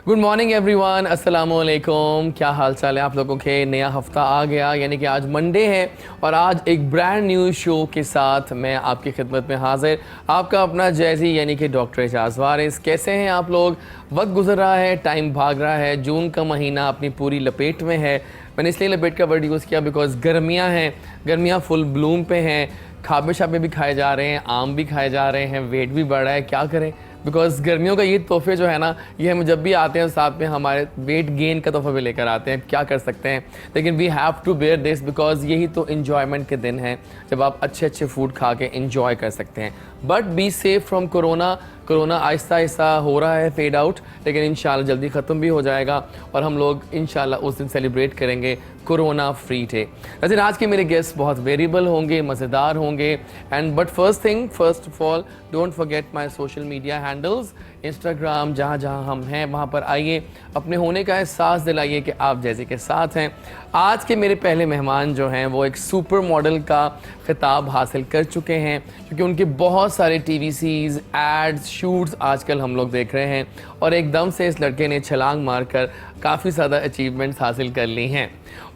Good morning everyone, अस्सलाम वालेकुम। क्या हाल चाल है आप लोगों के। नया हफ्ता आ गया, यानी कि आज मंडे है और आज एक ब्रांड न्यू शो के साथ मैं आपकी खिदमत में हाजिर, आपका अपना जैजी यानी कि डॉक्टर एजाज वारिस। कैसे हैं आप लोग। वक्त गुजर रहा है, टाइम भाग रहा है, जून का महीना अपनी पूरी लपेट में है। मैंने इसलिए लपेट का वर्ड यूज़ किया बिकॉज गर्मियाँ हैं, गर्मियाँ फुल ब्लूम पे हैं। खाबे शाबे भी खाए जा रहे हैं, आम भी खाए जा रहे हैं, वेट भी बढ़ रहा है। क्या करें, बिकॉज गर्मियों का ये तोहफे जो है ना, ये हम जब भी आते हैं साथ में हमारे वेट गेन का तोहफा भी लेकर आते हैं। क्या कर सकते हैं, लेकिन we have to bear this because यही तो इन्जॉयमेंट के दिन हैं जब आप अच्छे अच्छे फूड खा के इंजॉय कर सकते हैं। But be safe from corona. Corona Aahista Aahista हो रहा है फेड आउट, लेकिन इंशाल्लाह जल्दी ख़त्म भी हो जाएगा और हम लोग इंशाल्लाह उस दिन सेलिब्रेट करेंगे कोरोना फ्री डे। वैसे आज के मेरे गेस्ट बहुत वेरिएबल होंगे, मज़ेदार होंगे। And but first of all don't forget my social media handles, Instagram, जहाँ जहाँ हम हैं वहाँ पर आइए, अपने होने का एहसास दिलाइए कि आप जैसे के साथ हैं। आज के मेरे पहले मेहमान जो हैं वो एक सुपर मॉडल का खिताब हासिल कर चुके हैं, क्योंकि उनके बहुत सारे टीवीसीज़, एड्स, शूट्स आजकल हम लोग देख रहे हैं और एकदम से इस लड़के ने छलांग मारकर काफ़ी ज़्यादा अचीवमेंट्स हासिल कर ली हैं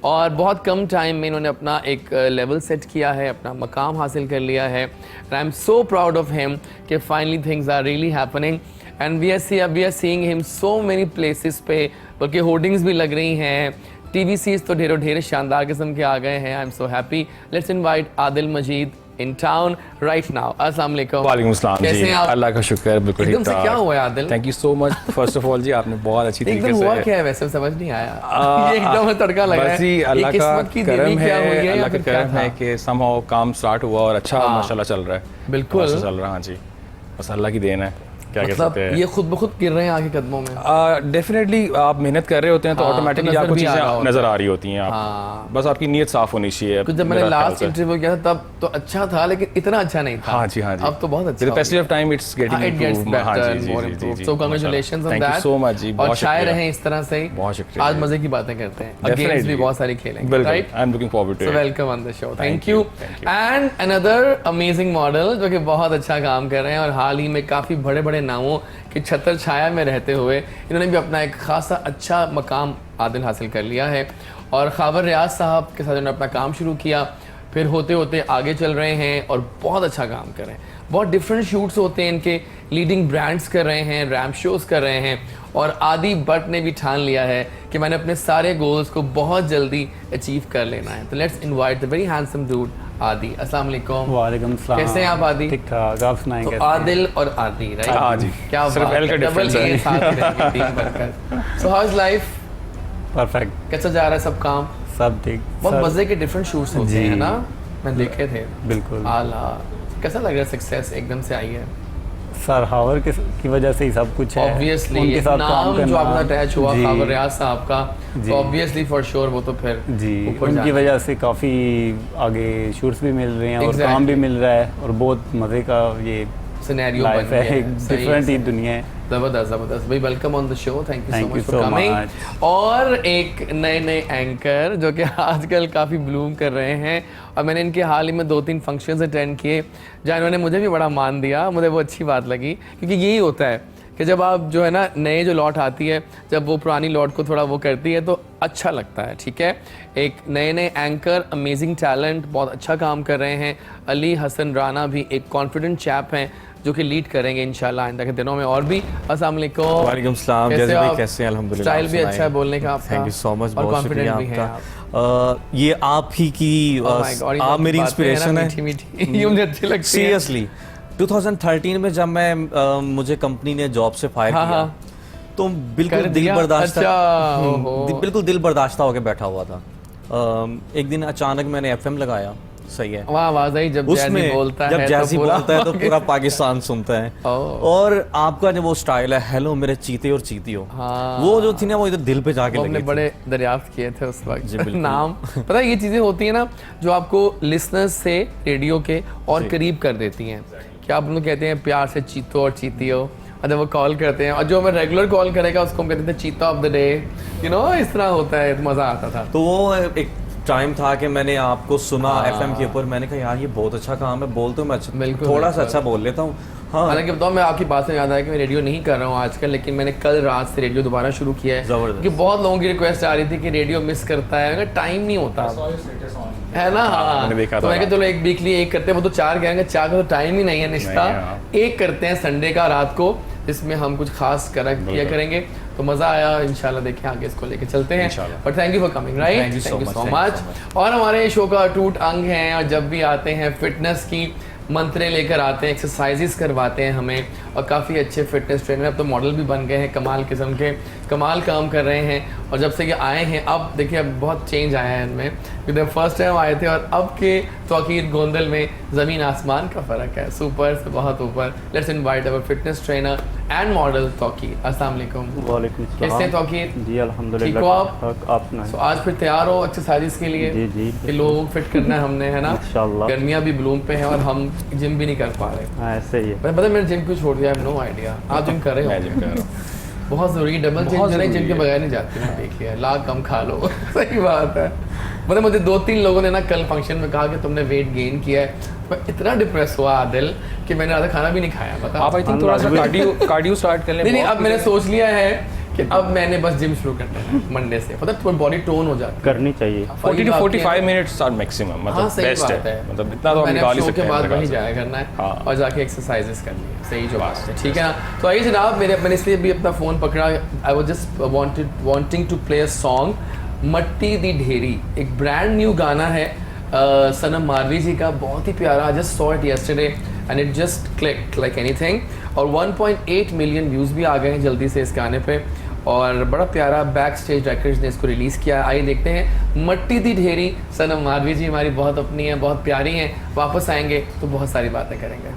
और बहुत कम टाइम में इन्होंने अपना एक लेवल सेट किया है, अपना मकाम हासिल कर लिया है। And I am so proud of him कि finally things are really happening and we are seeing him so many places पे, बल्कि होर्डिंग्स भी लग रही हैं। टीवीसीज़ तो ढेर शानदार किस्म के आ गए हैं। I am so happy. Let's invite Adil Majid in town right now. अस्सलाम वालेकुम। वालेकुम अस्सलाम जी। अल्लाह का शुक्र, बिल्कुल एकदम से क्या हुआ Adil? Thank you so much first of all ji, आपने बहुत अच्छी तरीके से। एकदम हुआ क्या है वैसे समझ नहीं आया। ये एकदम तड़का लगा है। बस जी अल्लाह का करम है, अल्लाह का करम है कि समहाउ काम स्टार्ट हुआ और अच्छा माशाल्लाह चल रहा है। बिल्कुल चल रहा है। हाँ जी, बस अल्लाह की देन है, क्या कह सकते हैं। ये खुद ब खुद गिर रहे हैं आगे कदमों में। डेफिनेटली आप मेहनत कर रहे होते हैं तो ऑटोमेटिकली आपको चीज़ें नजर आ रही होती हैं। बस आपकी नीयत साफ होनी चाहिए। जब मैंने लास्ट इंटरव्यू किया था तब तो अच्छा था, लेकिन इतना अच्छा नहीं था। हाँ जी, हाँ जी। अब तो बहुत अच्छा है। Passage of time it's getting improved. हाँ जी, so congratulations on that. Thank you so much ji, और शायर रहें इस तरह से। बहुत शुक्रिया। आज मजे की बातें करते हैं, गेम्स भी बहुत सारी खेलेंगे, right? I am looking forward to it. So welcome on the show. Thank you. And another amazing model जो कि बहुत अच्छा काम कर रहे हैं और हाल ही में काफ़ी बड़े बड़े नामों की छत्र छाया में रहते हुए इन्होंने भी अपना एक खासा अच्छा मकाम आदिल हासिल कर लिया है। और खावर रियाज साहब के साथ उन्होंने अपना काम शुरू किया, फिर होते होते आगे चल रहे हैं और बहुत अच्छा काम कर रहे हैं। बहुत डिफरेंट शूट्स होते हैं इनके, लीडिंग ब्रांड्स कर रहे हैं, रैम्प शोज़ कर रहे हैं। और आदि भट्ट ने भी ठान लिया है कि मैंने अपने सारे गोल्स को बहुत जल्दी अचीव कर लेना है। तो let's invite the very handsome dude आदि। अस्सलाम वालेकुम। वालेकुम सलाम। कैसे हैं आप आदि? ठीक ठाक, आप सुनाएं तो कैसे? आदिल और आदि, राइट? हाँ जी, क्या सिर्फ एल का डिफरेंस है। सो हाउ इज लाइफ? परफेक्ट। कैसा जा रहा है सब काम? सब ठीक। बहुत मजे के डिफरेंट शूट्स होते हैं ना, मैं देखे थे। बिल्कुल। आला, कैसा लग रहा है सक्सेस एकदम से आई है? सर हावर की वजह से ही सब कुछ है। ऑब्वियसली उनके साथ काम नाम करना जो आपका अटैच हुआ जी, खावर रियाज साहब का, जी, तो ऑब्वियसली फॉर श्योर वो तो फिर जी ऊपर उनकी जाना वजह से काफ़ी आगे शूट्स भी मिल रहे हैं और काम भी मिल रहा है और बहुत मज़े का ये सिनेरियो लाइफ बन गया है, एक डिफरेंट ही दुनिया है। जबरदस्त भाई, welcome on the show. Thank you so Thank much you for so coming. much। और एक नए एंकर जो कि आजकल काफ़ी ब्लूम कर रहे हैं और मैंने इनके हाल ही में 2-3 फंक्शंस अटेंड किए जहाँ इन्होंने मुझे भी बड़ा मान दिया। मुझे वो अच्छी बात लगी, क्योंकि यही होता है कि जब आप जो है ना नए जो लॉट आती है, जब वो पुरानी लॉट को थोड़ा वो करती है तो अच्छा लगता है। ठीक है, एक नए एंकर, अमेजिंग टैलेंट, बहुत अच्छा काम कर रहे हैं। अली हसन राना भी एक कॉन्फिडेंट चैप हैं जो कि लीड करेंगे इंशाल्लाह आइंदा के दिनों में और भी। अस्सलाम वालेकुम। वालेकुम सलाम। जैसे भाई कैसे हैं? अल्हम्दुलिल्लाह। स्टाइल भी अच्छा है बोलने का आपका। थैंक यू सो मच, और बहुत शुक्रिया आपका। ये आप ही की आप मेरी इंस्पिरेशन है। मीठी मीठी ये मुझे अच्छी लगती है सीरियसली 2013 में जब मैं मुझे कंपनी ने जॉब से फायर किया तो बिल्कुल दिल बिल्कुल दिल बर्दाश्त होकर बैठा हुआ था। एक दिन अचानक मैंने एफएम लगाया। सही है, वाह आवाज आई जब जैज़ी बोलता है, जब जैज़ी बोलता है तो पूरा पाकिस्तान सुनता है। और आपका जो वो स्टाइल है, हेलो मेरे चीते और चीती हो, वो जो थी ना वो इधर दिल पे जाके लगी। हमने बड़े दरियाफ्त किए थे उस वक्त नाम। पता है ये चीजें होती है ना जो आपको लिसनर्स से रेडियो के और करीब कर देती हैं। क्या आप लोग कहते हैं प्यार से चीतो और चीती हो, अगर वो कॉल करते हैं और जो हमें रेगुलर कॉल करेगा उसको हम कहते थे चीता of the day, you know, इस तरह होता है, मजा आता था। तो वो एक टाइम था कि मैंने आपको सुना एफएम के ऊपर, मैंने कहा यार ये बहुत अच्छा काम है, बोल तो मैं थोड़ा सा अच्छा बोल लेता हूँ। हाँ। हालांकि बताओ, मैं आपकी बात से याद आया कि मैं रेडियो नहीं कर रहा हूँ आजकल, लेकिन मैंने कल रात से रेडियो दोबारा शुरू किया है। जबरदस्त। कि बहुत लोगों की रिक्वेस्ट आ रही थी कि रेडियो मिस करता है, अगर टाइम नहीं होता है ना। हाँ, मैंने देखा तो था। मैं चलो एक वीकली एक करते हैं, वो तो 4 कहेंगे, 4 का तो टाइम ही नहीं है निश्ता। नहीं, हाँ। एक करते हैं संडे का रात को, जिसमें हम कुछ खास किया करेंगे। तो मज़ा आया, इंशाल्लाह देखें आगे इसको लेके चलते हैं। But thank you for coming, right, Thank you so much, so thank you much. so और हमारे शो का अटूट अंग हैं, और जब भी आते हैं फिटनेस की मंत्रें लेकर आते हैं, एक्सरसाइजेस करवाते हैं हमें, और काफ़ी अच्छे फिटनेस ट्रेनर, अब तो मॉडल भी बन गए हैं, कमाल किस्म के, कमाल काम कर रहे हैं। और जब से ये आए हैं, अब देखिए अब बहुत चेंज आया है इनमें, क्योंकि फर्स्ट टाइम आए थे और अब के तौकीर गोंदल में ज़मीन आसमान का फ़र्क है, सुपर से बहुत ऊपर। Let's invite our fitness trainer and model Tauqeer. अस्सलाम वालेकुम। वालेकुम कैसे हैं तौकीर? जी अल्हम्दुलिल्लाह। ठीक हो आप? आप सुनाएं। तो आज फिर तैयार हो एक्सरसाइज के लिए? जी जी कि लोगों को फिट करना है हमने, है ना। इंशाल्लाह। गर्मियाँ भी ब्लूम पे हैं और हम जिम भी नहीं कर पा रहे। हाँ ऐसे ही है। पता है मैंने जिम क्यों छोड़ दिया? No idea. आप जिम कर रहे मैं हो? जिम कर रहा हूँ। बहुत ज़रूरी, डबल जिम बहुत जो है जिम ज़रूरी के है। बगैर नहीं जाती, मैं देख लिया। ला कम खा लो सही बात है। मतलब मुझे 2-3 लोगों ने ना कल फंक्शन में कहा कि तुमने वेट गेन किया है। मैं इतना डिप्रेस हुआ आदिल कि मैंने आधा खाना भी नहीं खाया। बता आप आई थिंक थोड़ा सा कार्डियो स्टार्ट कर लें। नहीं, अब मैंने सोच लिया है कि अब मैंने बस जिम शुरू करना है मंडे से, पता है बॉडी टोन हो जाती है। करनी चाहिए। 40 to 45 मिनट्स आर मैक्सिमम, हाँ, मतलब सही बेस्ट बात है, है। मतलब इतना तो हम मैंने निकाल ही शो सकते के हैं। बाद निकाल वहीं सकते जाया करना है हाँ। और जाके एक्सरसाइजेस करनी है। सही जो बात है, ठीक है ना। तो आइए जनाब, मैंने इसलिए भी अपना फ़ोन पकड़ा, I was just wanting to play a song. Matti Di ढेरी एक ब्रांड न्यू गाना है सनम मारवी जी का, बहुत ही प्यारा। I just saw it yesterday and it just clicked like anything. और 1.8 मिलियन व्यूज़ भी आ गए हैं जल्दी से इस गाने पे, और बड़ा प्यारा बैक स्टेज रेकॉर्ड्स ने इसको रिलीज़ किया। आइए देखते हैं मट्टी दी ढेरी। सनम मारवी जी हमारी बहुत अपनी हैं, बहुत प्यारी हैं, वापस आएंगे तो बहुत सारी बातें करेंगे।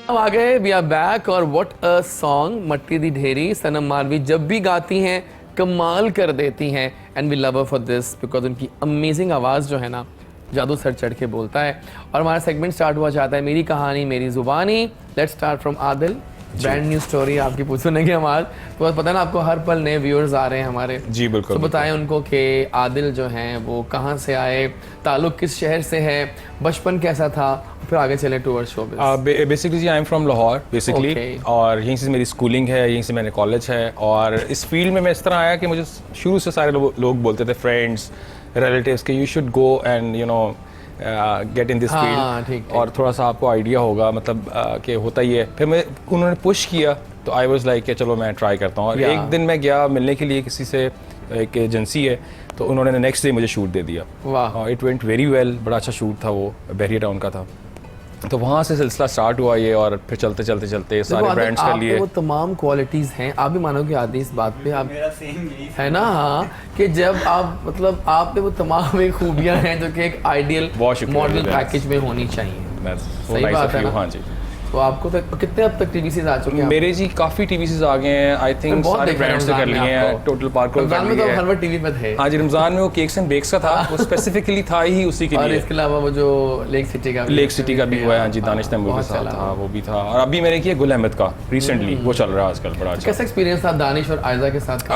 अब आ गए, वी आर बैक, और what a song. Matti Di ढेरी, सनम मारवी जब भी गाती हैं कमाल कर देती हैं, and we love her for this because उनकी अमेजिंग आवाज़ जो है ना, जादू सर चढ़ के बोलता है। और हमारा सेगमेंट स्टार्ट हुआ चाहता है मेरी कहानी मेरी ज़ुबानी। Let's start from Adil. Brand new story आपकी सुनेंगे हम आज। तो बस पता है ना आपको, हर पल नए व्यूअर्स आ रहे हैं हमारे। जी बिल्कुल। तो बताएं उनको कि आदिल जो हैं वो कहाँ से आए, ताल्लुक़ किस शहर से है, बचपन कैसा था, फिर आगे चले टूवर्ड्स शोबिज़। बेसिकली जी I am from Lahore basically, Okay. और यहीं से मेरी स्कूलिंग है, यहीं से मैंने कॉलेज है। और इस फील्ड में मैं इस तरह आया कि मुझे शुरू से सारे लोग बोलते थे, फ्रेंड्स रिलेटिव्स, के you should go and you know get in this हाँ, फील्ड, ठीक। और थोड़ा सा आपको आइडिया होगा, मतलब कि होता ही है। फिर मैं उन्होंने पुश किया तो आई वाज लाइक कि चलो मैं ट्राई करता हूँ। और Yeah. एक दिन मैं गया मिलने के लिए किसी से, एक एजेंसी है, तो उन्होंने नेक्स्ट डे मुझे शूट दे दिया। वाह। इट वेंट वेरी वेल, बड़ा अच्छा शूट था वो, बहरिया टाउन का था। तो वहाँ से सिलसिला स्टार्ट हुआ ये, और फिर चलते चलते चलते सारे देखो, ब्रांड्स कर आप पे लिए। वो तमाम क्वालिटीज़ हैं, आप भी मानोगे आदि इस बात पे, आप मेरा सेम यही है ना। हाँ, कि जब आप मतलब आप पे वो तमाम एक खूबियाँ हैं जो कि एक आइडियल बहुत शुक्रिया, मॉडल Relax। पैकेज में होनी चाहिए। मैं सही बात है ना? हाँ जी। तो आपको तो कितने अब तक टीवी सीरीज आ चुके हैं? मेरे जी काफ़ी टीवी सीरीज आ गए हैं, आई थिंक बहुत सारे देखे ब्रांड्स से कर लिए हैं, टोटल पार्क को रमजान कर में तो लिए हर हैं। बार टीवी पे थे। हाँ जी, रमज़ान में वो केक्स एंड बेक्स का था, वो स्पेसिफिकली था ही उसी के और लिए। इसके अलावा वो जो लेक सिटी का लेक सिटी का भी हुआ है, हाँ जी, दानिश तैमूर के बहुत साथ चला था, वो भी था। और अभी मैंने किया गुल अहमद का रिसेंटली, वो चल रहा है आजकल, बड़ा अच्छा। कैसा एक्सपीरियंस था दानिश और आयजा के साथ?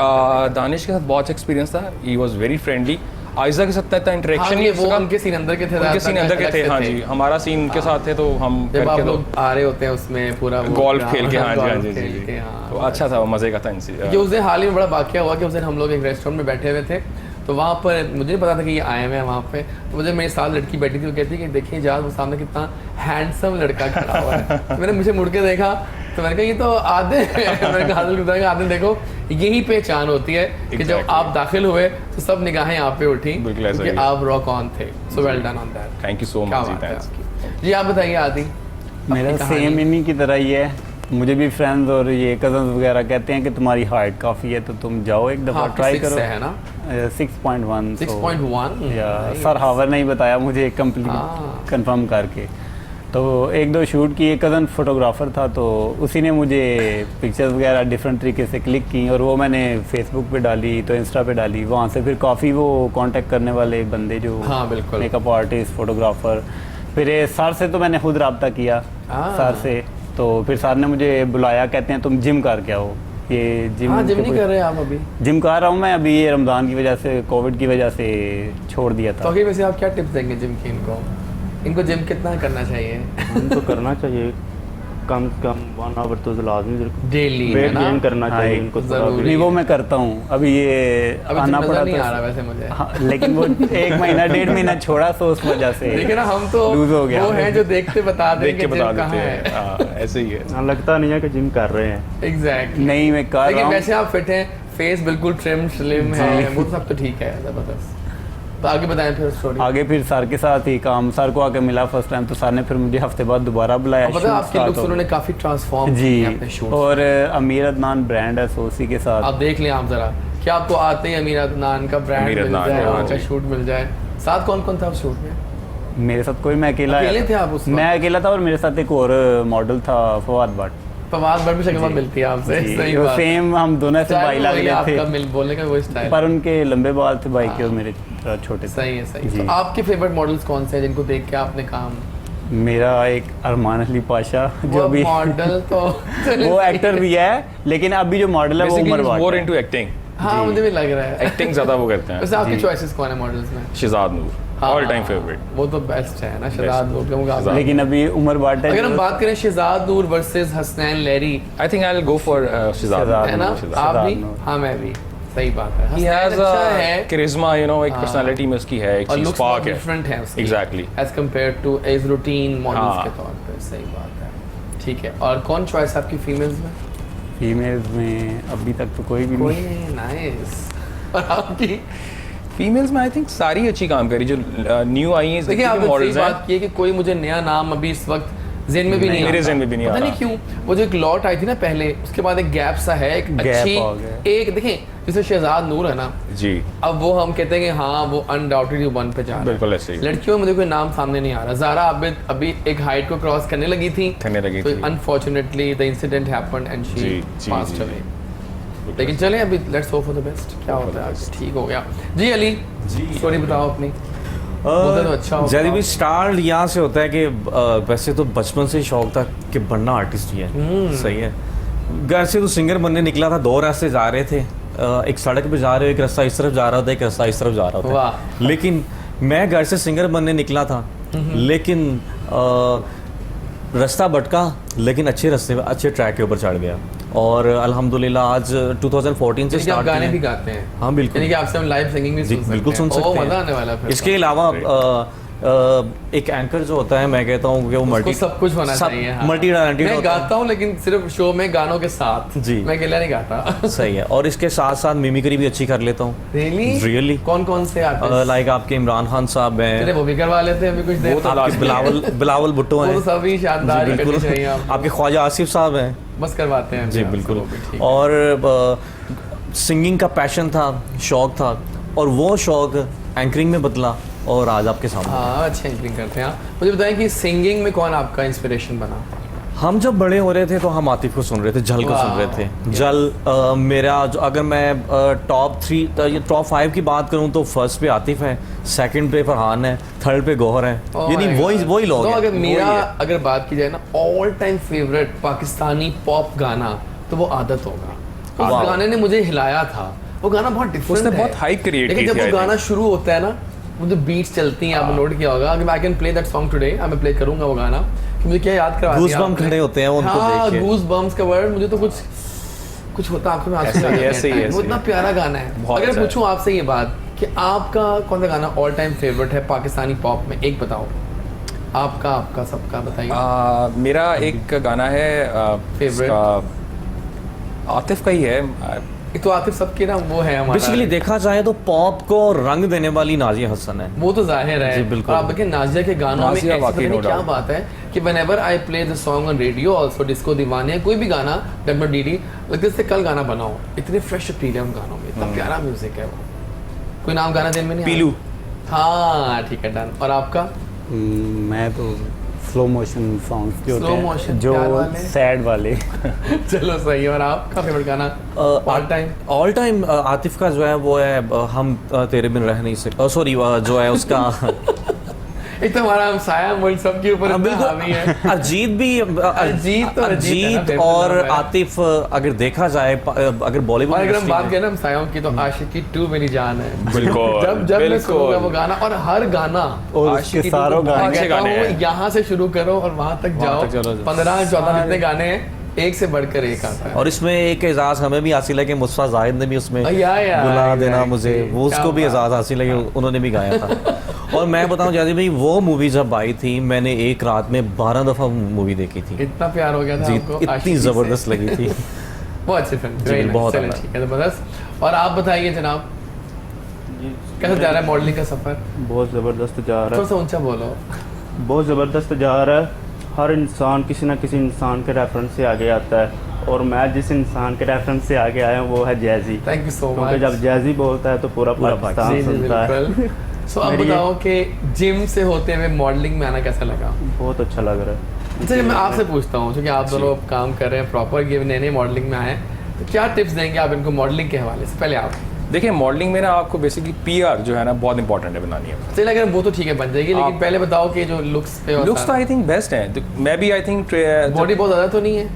दानिश के साथ बहुत एक्सपीरियंस था, he was very friendly. Aiza के साथ इतना इंटरेक्शन हाँ, नहीं, ये वो उनके सीन अंदर के थे, उनके सीन अंदर के थे। हाँ जी, हमारा सीन उनके साथ थे, तो हम जब आप करके लोग आ रहे होते हैं उसमें पूरा गोल्फ खेल के, हाँ जी, हाँ गोल्फ जी, खेल जी, के, जी। हाँ। तो अच्छा था, मजे का था इनसे। कि उस दिन हाल ही में बड़ा वाकया हुआ कि उस दिन हम लोग एक रेस्टोरेंट में बैठे हुए थे, तो वहाँ पर मुझे नहीं पता था कि ये आए हुए हैं वहाँ पे। तो मुझे मेरे साथ लड़की बैठी थी, वो कहती कि देखिए जहाँ वो सामने कितना हैंडसम लड़का खड़ा हुआ है। तो मैंने मुझे मुड़ के देखा, तो मैंने कहा ये तो आदिल है। मैंने कहा आदिल देखो, यही पहचान होती है कि जब Exactly. आप दाखिल हुए तो सब निगाहें आप पे उठी, बिल्कुल ऐसा क्योंकि ही है। आप रॉक ऑन थे। So well done on that. Thank you सो क्या मच जी, बात है थैंक्स। आपकी। जी आप बताइए आदि। मेरा अपनी कहानी। सेम इन्हीं की तरह ही है। मुझे भी फ्रेंड्स और ये कजन्स वगैरह कहते हैं कि तुम्हारी हाइट काफ़ी है, तो तुम जाओ एक दफ़ा हाँ, ट्राई 6 करो। है ना? 6.1 6.1 या सर हावर ने ही बताया मुझे कंप्लीट हाँ। कंफर्म करके। तो एक दो शूट की, एक कज़न फोटोग्राफ़र था, तो उसी ने मुझे पिक्चर्स वगैरह डिफरेंट तरीके से क्लिक की, और वो मैंने फेसबुक पे डाली, तो इंस्टा पे डाली। वहाँ से फिर काफ़ी वो कांटेक्ट करने वाले बंदे जो हाँ, बिल्कुल। Makeup artist, photographer. फिर ये सर से तो मैंने खुद रब्ता किया सर से, तो फिर सर ने मुझे बुलाया, कहते हैं तुम जिम करके आओ। ये जिम हाँ, जिम नहीं कर रहे आप अभी? जिम कर रहा हूँ मैं अभी, ये रमज़ान की वजह से, कोविड की वजह से छोड़ दिया था। तो अभी वैसे आप क्या टिप्स देंगे जिम की इनको? इनको जिम कितना करना चाहिए? तो करना चाहिए, कम से कम 1 आवर तो लाजमी डेली वेट गेन करना चाहिए इनको थोड़ा जरूरी। भी। नहीं वो मैं करता हूँ, अभी ये अभी आना तो पड़ा नहीं आ था। रहा वैसे मुझे। हाँ, लेकिन वो 1 महीना 1.5 महीना छोड़ा तो उस वजह से लेकिन हम तो लूज हो गया। वो हैं जो देखते बता दें देख कि के बता जिम कहाँ देते है। हैं। हाँ, ऐसे ही है। हाँ, लगता नहीं है कि जिम कर रहे हैं। एग्जैक्टली। नहीं मैं कर रहा लेकिन हूँ। वैसे आप फिट हैं, फेस बिल्कुल ट्रिम स्लिम है, वो सब तो ठीक है, जबरदस्त। तो आगे बताएं फिर स्टोरी। आगे फिर सर के साथ ही काम, सर को आके मिला फर्स्ट टाइम, तो सर ने फिर मुझे हफ्ते बाद दोबारा बुलाया। पता है shoot आपके start लुक्स हो उन्होंने गए। काफी ट्रांसफॉर्म जी, किए अपने शूट। और अमीर अदनान ब्रांड है सोसी के साथ। आप देख लें आप जरा, क्या आपको आते ही अमीर अदनान का ब्रांड अमीर मिल अदनान, जाए, हाँ उनका जी। शूट मिल जाए। साथ कौन कौन था उस शूट में? मेरे साथ कोई, मैं अकेला आया अकेले था। थे आप उस वक्त? मैं अकेला था और मेरे साथ एक और मॉडल था, फवाद भट्ट। फवाद भट्ट भी शक्ल मिलती है आपसे, सही बात। सेम, हम दोनों ऐसे चाहे भाई वो लग वही रहे आपका थे, मिल बोलने का वो स्टाइल। पर उनके लंबे बाल थे भाई के और मेरे थोड़ा छोटे थे। सही है, सही जी। है। तो आपके फेवरेट मॉडल्स कौन से हैं जिनको देख के आपने काम? मेरा एक अरमान अली पाशा जो वो भी मॉडल तो वो एक्टर भी है, लेकिन अभी जो मॉडल है वो Basically, उमर he's more वाट है। into acting. हाँ मुझे भी लग रहा है। एक्टिंग ज्यादा वो करते हैं। वैसे आपकी चॉइसेस कौन है मॉडल्स में? शिजाद नूर, हाँ, ऑल टाइम फेवरेट। वो तो बेस्ट है ना शहजाद नूर के मुकाबले। लेकिन अभी उमर वाट है अगर हम जो- बात करें Shahzad Noor versus Hasnain Lahri, I think I will go for Shahzad Shahzad है ना? नूर, आप भी? नूर। हाँ मैं भी, सही बात है। He हसनैन has अच्छा a है charisma, you know, एक हाँ। पर्सनालिटी में उसकी है, एक और चीज लुक्स बहुत स्पार्क है। डिफरेंट है उसकी Exactly. As compare to as routine models हाँ। के तौर पे। सही बात है, ठीक है। और कौन चॉइस आपकी फीमेल्स में? फीमेल्स में अभी तक तो कोई भी कोई नहीं। नहीं, नाइस। और आपकी? फीमेल्स में आई थिंक सारी अच्छी काम करी जो न्यू आई हैं, देखिए आपने सही मॉडल्स हैं। बात की है कि कोई मुझे नया नाम अभी इस वक्त ज़हन में भी नहीं मेरे आता। ज़हन में भी नहीं पता आ नहीं रहा। क्यों, वो जो एक लॉट आई थी ना पहले, उसके बाद एक गैप सा है, एक Gap अच्छी आ गया। एक देखें जैसे शहजाद नूर है ना, जी, अब वो हम कहते हैं कि हाँ वो अनडाउटेडली वन पे जा रहा है। बिल्कुल ऐसे ही लड़कियों में मुझे कोई नाम सामने नहीं आ रहा। ज़ारा आबिद अभी एक हाइट को क्रॉस करने लगी थी, करने लगी तो थी। Unfortunately the incident happened and she जी, जी, पास्ड जी, अवे। लेकिन चलें अभी let's hope for the best, क्या होता है आगे, ठीक हो गया। जी अली, स्टोरी बताओ अपनी। बोलते तो अच्छा होगा। जैसे भी स्टार्ट यहाँ से होता है कि वैसे तो बचपन से ही शौक था कि बनना आर्टिस्ट ही है, सही है। घर से तो सिंगर बनने निकला था, 2 रास्ते जा रहे थे, एक सड़क पे जा रहे हो, एक रास्ता इस तरफ जा रहा होता है, एक रास्ता इस तरफ जा रहा होता है। वाह। लेकिन मैं घर से सिंगर बनने निकला था, लेकिन रास्ता भटका, लेकिन अच्छे रास्ते पे, अच्छे ट्रैक के ऊपर चढ़ गया। और अल्हम्दुलिल्लाह आज 2014 से यानी कि आप स्टार्ट गाने भी किया। गाते हैं? हाँ बिल्कुल, यानी कि आपसे हम लाइव सिंगिंग भी जी, सुन सकते बिल्कुल सुन हैं। सकते ओ, हैं। मजा आने वाला है फिर इसके तो। अलावा एक एंकर जो होता है, मैं कहता हूँ कि वो उसको मल्टी सब कुछ होना चाहिए। हाँ। मल्टी टैलेंटेड मैं होता है। गाता हूँ लेकिन सिर्फ शो में गानों के साथ, जी। मैं अकेला नहीं गाता। सही है, और इसके साथ साथ मिमिक्री भी अच्छी कर लेता हूँ। Really? कौन कौन से आर्टिस्ट? लाइक आपके इमरान खान साहब चलिए हैं, वो भी करवा लेते हैं अभी कुछ देर वो तो बाद। लास्ट आपके बिलावल भुट्टो वो हैं, तो सभी शानदार जी, ही करनी बिल्कुल। चाहिए आपको। आपके ख्वाजा आसिफ साहब हैं, बस करवाते हैं जी अभी बिल्कुल। आपसे, वो भी ठीक है। और सिंगिंग का पैशन था, शौक था, और वो शौक एंकरिंग में बदला और आज आपके सामने। हाँ अच्छी एंकरिंग करते हैं आप। मुझे बताएं कि सिंगिंग में कौन आपका इंस्पिरेशन बना? हम जब बड़े हो रहे थे तो हम आतिफ को सुन रहे थे, जल को सुन रहे थे। जल मेरा अगर मैं टॉप 5 की बात करूं तो फर्स्ट पे आतिफ है, सेकंड पे फरहान है, थर्ड पे गौहर है, Oh यानी my वही God। वही लोग तो हैं। अगर वही मेरा है। अगर बात की जाए ना all time favourite Pakistani pop गाना, तो वो आदत होगा। उस वाह। गाने ने मुझे हिलाया था। वो गाना बहुत डिफरेंट उसने है। बहुत hype create लेकिन की जब थी, वो I गाना think। शुरू होता है ना, वो जो बीट्स चलती हैं, आपने नोट किया होगा। अगर I can play that song today, मैं प्ले करूंगा वो गाना, कि मुझे क्या याद करवा दिया Goosebumps आपने। खड़े होते हैं वो उनको हाँ, देख के। गूज़बम्प्स का वर्ड मुझे तो कुछ होता है आंखों में आंसू ऐसे ही, आ जाते हैं ऐसे ही, टाइम। ऐसे वो ही। इतना प्यारा गाना है। बहुत अगर अच्छा है। पूछूं आपसे ये बात कि आपका कौन सा गाना ऑल टाइम फेवरेट है पाकिस्तानी पॉप में, एक बताओ। आपका सबका बताइए। मेरा एक गाना है Favorite? इसका आतिफ का ही है। एक तो आतिफ सबके ना वो है हमारा। बेसिकली देखा जाए तो पॉप को रंग देने वाली नाजिया हसन है। वो तो जाहिर है। जी, बिल्कुल। और आप देखिए नाजिया के गानों में नाजिया ऐसी वाकई पता नहीं no क्या doubt। बात है कि whenever I play the song on radio also disco दीवाने, कोई भी गाना डब्ल्यू डी डी लगता है कल गाना बनाओ, इतने फ्रेश अपील है उन गानों में, इतना प्यारा म्यूजिक है वो। कोई नाम गाना दिन में नहीं पीलू। हाँ ठीक है डन। और आपका? मैं तो स्लो मोशन सॉन्ग्स जो Slow होते motion, हैं, जो प्यार वाले? सैड वाले। चलो सही है। और आपका फेवरेट गाना ऑल टाइम आतिफ का जो है वो है हम तेरे बिन रह नहीं सकते, सॉरी जो है उसका एक तो हमारा हमसाया मुल्क सबके ऊपर हाँ, इतना हावी है। अरिजीत भी अरिजीत तो अरिजीत है ना, अरिजीत फिर और तो है। आतिफ, अगर देखा जाए अगर बॉलीवुड और अगर हम इंडस्ट्री बात में- करें ना हमसायों की, तो आशिकी 2 मेरी जान है। बिल्कुल, जब मैं बिल्कुल। सुनूंगा वो गाना, और हर गाना और उसके आशिकी 2 सारों को गाने कहता अच्छे गाने हूँ, हैं। यहाँ से शुरू करो और वहां तक जाओ। तक चलो। 15-14 जितने गाने हैं, एक से बढ़कर एक आता है। और इसमें एक एजाज हमें भी हासिल है कि मुस्तफा जाहिद ने भी उसमें या, बुला देना exactly। मुझे, वो उसको भी क्या एजाज हासिल है कि उन्होंने भी गाया था। और मैं बताऊं जैसे भाई, वो मूवी जब आई थी मैंने एक रात में 12 दफा मूवी देखी थी इतना प्यार हो गया था जी, आपको इतनी आशिकी से। जबरदस्त लगी थी। बहुत अच्छी फिल्म, जी, very nice। बहुत चलिए, अच्छा। ठीक है, जबरदस्त। और आप बताइए जनाब, कैसा जा रहा है मॉडलिंग का सफर? बहुत ज़बरदस्त जा रहा थोड़ा है, सा ऊंचा बोलो। बहुत ज़बरदस्त जा रहा है। हर इंसान किसी ना किसी इंसान के रेफरेंस से आगे आता है, और मैं जिस इंसान के रेफरेंस से आगे आया हूँ वो है जैजी। थैंक यू सो क्योंकि मच। जब जैजी बोलता है तो पूरा पाकिस्तान जी, जी, सुनता है। बिल्कुल। सो अब मेरी ये- बताओ कि जिम से होते हुए मॉडलिंग में आना कैसा लगा? बहुत अच्छा लग रहा है। अच्छा, मैं आपसे पूछता हूँ, क्योंकि आप दोनों अब काम कर रहे हैं प्रॉपर, ये नए नए मॉडलिंग में आए हैं, तो क्या टिप्स देंगे आप इनको मॉडलिंग के हवाले से? पहले आप देखिए, मॉडलिंग में ना आपको बेसिकली पीआर जो है ना बहुत इंपॉर्टेंट है बनानी है। चलिए, अगर वो तो ठीक है बन जाएगी, लेकिन आप- पहले बताओ कि जो लुक्स पे लुक्स तो आई थिंक बेस्ट है, तो मैं भी आई थिंक बॉडी बहुत ज़्यादा तो नहीं है?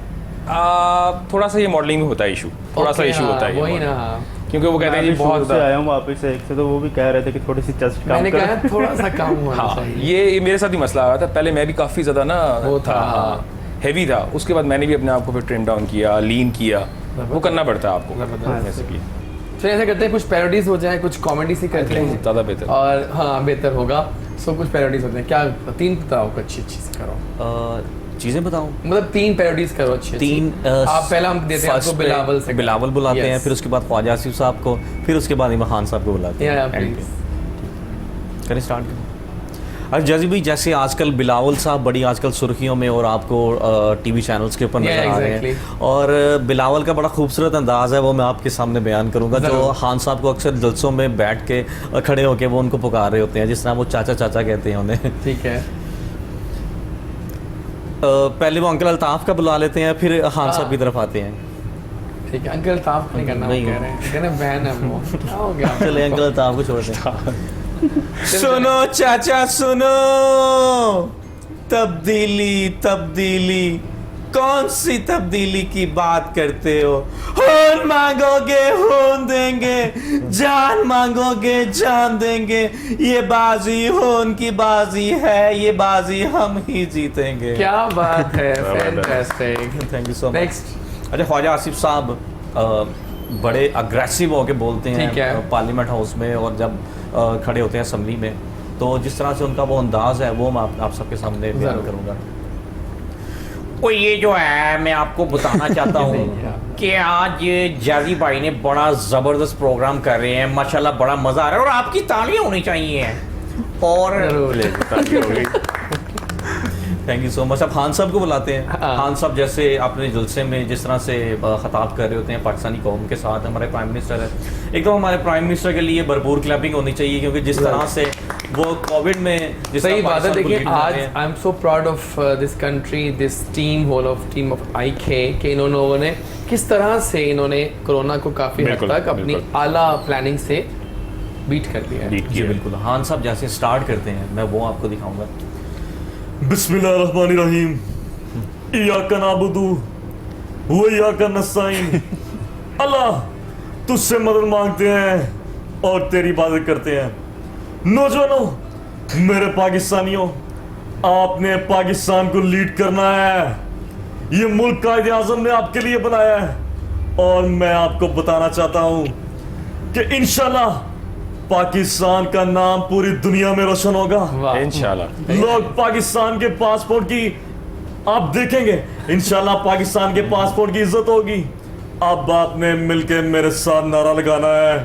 थोड़ा सा ये मॉडलिंग में होता है इशू, थोड़ा सा Okay, इशू हाँ, होता है ये वही ना, modeling। हाँ। क्योंकि वो कहते हैं जी मैं बहुत से आया हूँ वापस एक से, तो वो भी कह रहे थे कि थोड़ी सी चेस्ट कम मैंने कर। कहा थोड़ा सा कम होना हाँ, चाहिए। ये मेरे साथ ही मसला आया था। पहले मैं भी काफ़ी ज़्यादा ना वो था, हाँ, हैवी था। उसके बाद मैंने भी अपने आप को फिर ट्रिम डाउन किया, लीन किया। वो करना पड़ता है आपको जबरदस्त। बेसिकली, चलिए, ऐसा करते हैं, कुछ पैरोडीज हो जाए, कुछ कॉमेडी सी करते हैं, ज़्यादा बेहतर। और हाँ बेहतर होगा। सो कुछ पैरोडीज होते हैं, क्या 3 बताओ, अच्छी अच्छी से करो। चीजें बताऊं? मतलब 3 पैरोडीज करो अच्छी अच्छी। 3 आप पहला हम देते हैं आपको बिलावल से। बिलावल बुलाते हैं, Yes। फिर उसके बाद ख्वाजा आसिफ साहब को, फिर उसके बाद इमाम खान साहब को बुलाते या हैं। प्लीज। करें स्टार्ट करें। अच्छा जैसे भी, जैसे आजकल बिलावल साहब बड़ी आजकल सुर्खियों में और आपको टीवी चैनल्स के ऊपर Yeah, नजर आ रहे हैं, exactly। और बिलावल का बड़ा खूबसूरत अंदाज है, वो मैं आपके सामने बयान करूंगा। जो जरूर। खान साहब को अक्सर जलसों में बैठ के खड़े होके वो उनको पुकार रहे होते हैं, जिस तरह वो चाचा चाचा कहते हैं उन्हें। ठीक है। पहले वो अंकल अल्ताफ का बुला लेते हैं, फिर खान साहब की तरफ आते हैं। ठीक है, अंकल ताफ नहीं करना, वो नहीं। कह रहे हैं, कहने बहन है वो। क्या हो गया? चले अंकल अल्ताफ को छोड़ दें। सुनो चाचा सुनो, तब्दीली तब्दीली, कौन सी तब्दीली की बात करते हो? खून मांगोगे खून देंगे, जान मांगोगे जान देंगे, ये बाजी खून की बाजी है, ये बाजी हम ही जीतेंगे। क्या बात है, fantastic. Thank you so much. Next. अच्छा, ख्वाजा आसिफ साहब बड़े अग्रेसिव होके बोलते ठीक है। हैं पार्लियामेंट हाउस में, और जब खड़े होते हैं असम्बली में, तो जिस तरह से उनका वो अंदाज है वो मैं आप सबके सामने बयान जरूर। करूंगा। वो ये जो है, मैं आपको बताना चाहता हूँ कि आज ये जाजी भाई ने बड़ा ज़बरदस्त प्रोग्राम कर रहे हैं, माशाल्लाह बड़ा मज़ा आ रहा है, और आपकी तालियां होनी चाहिए। और जरूर। Thank you so much. अब खान साहब को बुलाते हैं। हाँ। खान साहब जैसे अपने जलसे में जिस तरह से खिताब कर रहे होते हैं पाकिस्तानी कौम के साथ, हमारे प्राइम मिनिस्टर है, एकदम हमारे प्राइम मिनिस्टर के लिए भरपूर क्लैपिंग होनी चाहिए, क्योंकि जिस तरह से वो कोविड में जिस सही तरह बात है। पाकिस्तान को देखिए, lead कर आज रहे हैं। I am so proud of this country, this team, whole of team of IK, कि इन्होंने किस तरह से इन्होंने कोरोना को काफ़ी हद बिल्कुल, तक अपनी बिल्कुल। आला प्लानिंग से बीट कर दिया है। जी बिल्कुल। खान साहब जैसे स्टार्ट करते हैं, मैं वो आपको दिखाऊंगा। बिस्मिल्लाहिर्रहमानिर्रहीम, इय्याका नअबुदु व इय्याका नस्तईन। अल्लाह, तुझसे मदद मांगते हैं और तेरी इबादत करते हैं। नौजवानों, मेरे पाकिस्तानियों, आपने पाकिस्तान को लीड करना है। ये मुल्क कायद आज़म ने आपके लिए बनाया है, और मैं आपको बताना चाहता हूँ कि इंशाल्लाह पाकिस्तान का नाम पूरी दुनिया में रोशन होगा। वाह। इंशाल्लाह। लोग पाकिस्तान के पासपोर्ट की आप देखेंगे, इंशाल्लाह पाकिस्तान के पासपोर्ट की इज्जत होगी। अब आपने मिलके मेरे साथ नारा लगाना है,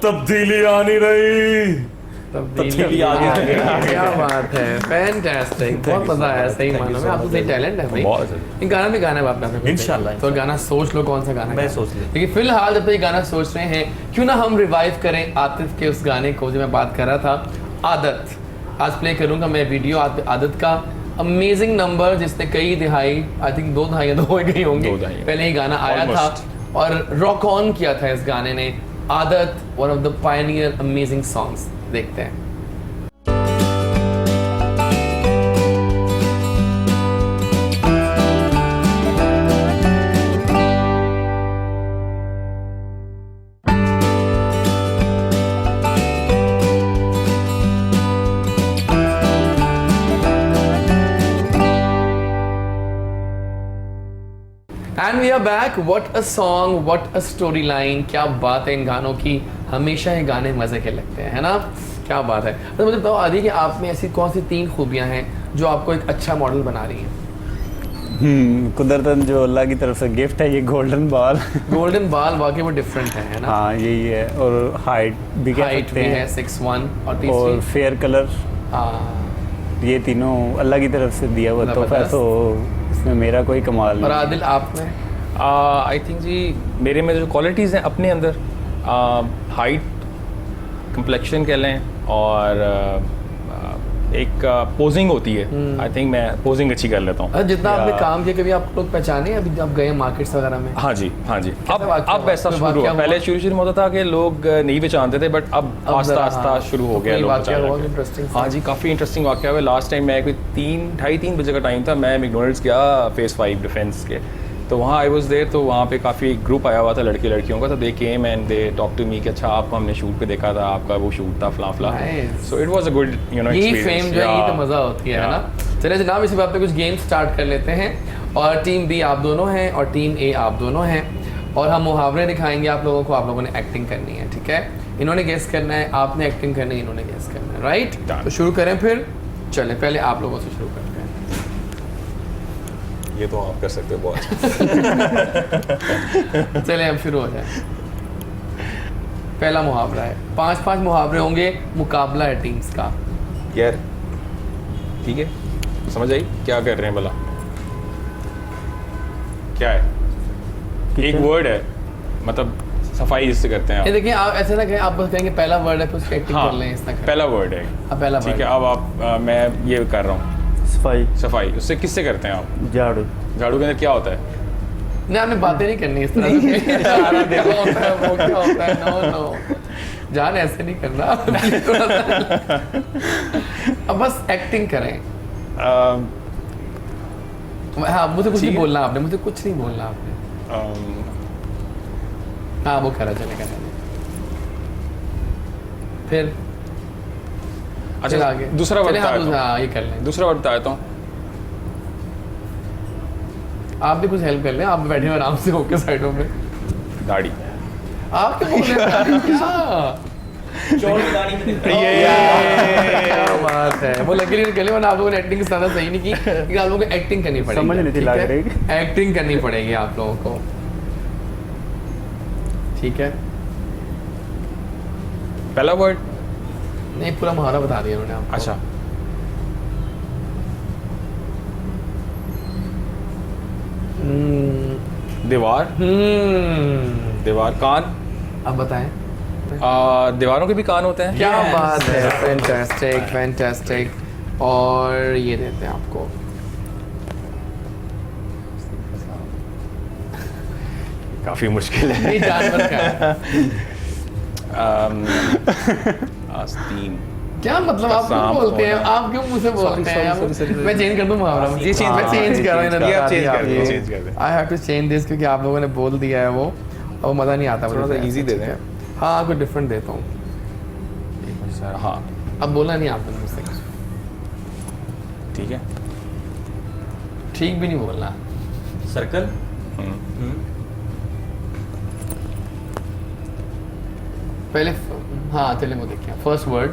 तब्दीली आनी रही। तब्दीली आ गई। क्या बात है, फैंटास्टिक। बहुत मजा आया, सही मानो में। आपको सही टैलेंट है भाई। बहुत ये गाना भी गाना है आपने अपने इंशाल्लाह। तो गाना सोच लो कौन सा गाना मैं है। सोच लिया। लेकिन फिलहाल जब तक ये गाना सोच रहे हैं, क्यों ना हम रिवाइव करें आतिफ के उस गाने को जो मैं बात कर रहा था, आदत। आज प्ले करूंगा मैं वीडियो आदत का, अमेजिंग नंबर, जिसने कई दिहाई, आई थिंक 2 दहाइयाँ तो हो गई होंगी 2 दहाइयाँ। पहले ही गाना आया था, और रॉक ऑन किया था इस गाने ने। Aadat, one of the pioneer amazing songs. देखते हैं। And we are back. What a song, what a story line. क्या बात है इन गानों की. हमेशा ये गाने मजे के लगते हैं, है ना. क्या बात है. तो मुझे बताओ आदि कि आप में ऐसी कौन सी 3 खूबियां हैं जो आपको एक अच्छा मॉडल बना रही हैं. कुदरतन जो अल्लाह की तरफ से गिफ्ट है ये गोल्डन बाल. गोल्डन बाल वाकई वो डिफरेंट है ना. हाँ यही है. और हाइट भी कह हाइट सकते भी हैं है 6'1" और और तीसरी फेयर कलर. ये तीनों अल्लाह की तरफ से दिया हुआ तोहफा है, तो इसमें मेरा कोई कमाल और नहीं. आदिल आप में. आई थिंक जी मेरे में जो क्वालिटीज़ हैं अपने अंदर, हाइट, कंप्लेक्शन कह लें, और एक पोजिंग होती है. आई थिंक मैं पोजिंग अच्छी कर लेता हूँ. अच्छा, जितना आपने काम किया कभी आप लोग पहचाने अभी जब आप गए मार्केट्स वगैरह में. हाँ जी, हाँ जी. वाक़या अब हुआ? ऐसा कोई शुरू वाक़या हुआ. पहले शुरू में होता था कि लोग नहीं पहचानते थे, बट अब आस्ता ज़रा, आस्ता हाँ. शुरू हो तो गया कोई लोग वाक़या पहचानने हुआ लगे. इंटरेस्टिंग. हाँ जी, काफ़ी इंटरेस्टिंग वाक़या हुआ. लास्ट टाइम मैं कोई 3-3 बजे का टाइम था, मैं मैकडोनल्ड्स गया फेस 5 डिफेंस के. तो वहाँ आई वॉज देयर. तो वहाँ पे काफ़ी ग्रुप आया हुआ था लड़के लड़कियों का. तो they came and they talk to me कि अच्छा आपको हमने शूट पे देखा था, आपका वो शूट था फला फला. Nice. So it was a good यही फेम जो है ये तो मज़ा होती है ना. चलिए जनाब इसी बात पे कुछ गेम स्टार्ट कर लेते हैं. और टीम बी आप दोनों हैं और टीम ए आप दोनों हैं. और हम मुहावरे दिखाएंगे आप लोगों को. आप लोगों ने एक्टिंग करनी है, ठीक है. इन्होंने गेस करना है, आपने एक्टिंग करनी है, इन्होंने गेस करना है. राइट. Done. तो शुरू करें फिर. चले पहले आप लोगों से शुरू करते हैं. ये तो आप कर सकते हो बहुत अच्छा. चले अब शुरू हो जाए. पहला मुहावरा है. 5-5 मुहावरे होंगे. मुकाबला है टीम्स का. यार ठीक है, समझ आई क्या कर रहे हैं भला. क्या है, एक वर्ड है, मतलब सफाई जिससे करते हैं ये आप. देखिए आप ऐसे ना कहें, आप बस कहेंगे पहला वर्ड है फिर उसकी एक्टिंग हाँ, कर लें. इस तरह पहला वर्ड है. अब पहला ठीक वर्ड है. अब आप मैं ये कर रहा हूँ सफाई, सफाई. उससे किससे करते हैं आप. झाड़ू, झाड़ू के अंदर क्या होता है. नहीं आपने बातें नहीं करनी इस तरह से. क्या होता है वो क्या होता है. नो नो जान ऐसे नहीं करना. अब बस एक्टिंग करें. हाँ मुझे कुछ नहीं बोलना आपने. मुझे कुछ नहीं बोलना आपने. हाँ वो करा चलेगा. फिर अच्छा आगे दूसरा वर्ड चलिए, हाँ, बताया हाँ ये कर लें. दूसरा वर्ड बताया तो आप भी कुछ हेल्प कर लें. आप बैठे हो आराम से होके साइडों में. दाढ़ी. आप क्या बोल रहे हैं. क्या बात है. वो लकीली निकले वरना आप लोगों ने एक्टिंग ज़्यादा सही नहीं की. लेकिन आप लोगों को एक्टिंग करनी पड़ेगी. समझ नहीं थी ठीक लग है? रही. एक्टिंग करनी पड़ेगी आप लोगों को. ठीक है. पहला वर्ड. नहीं पूरा मुहावरा बता दिया उन्होंने आपको. अच्छा दीवार. दीवार. कान. अब बताएं. दीवारों के भी कान होते हैं. क्या बात है. Fantastic fantastic. और ये देते हैं आपको. काफी मुश्किल है. ये जानवर का है. आस्तीन. क्या मतलब आप क्यों सांप बोलते हैं. होना। आप क्यों मुझसे बोलते हैं. मैं चेंज कर दूं मुहावरा. ये change- मैं चेंज कर रहा हूँ. ये आप change कर दो, change कर दो. I have to change this क्योंकि आप लोगों ने बोल दिया है वो. और मज़ा नहीं आता. थोड़ा सा मुझे easy दे ठीक दें. है. हाँ कुछ डिफरेंट देता हूँ. हाँ अब बोलना नहीं आपने मुझसे कुछ. ठीक है. ठीक भी नहीं बोलना. सर्कल. पहले हाँ चले वो देखिए. First word.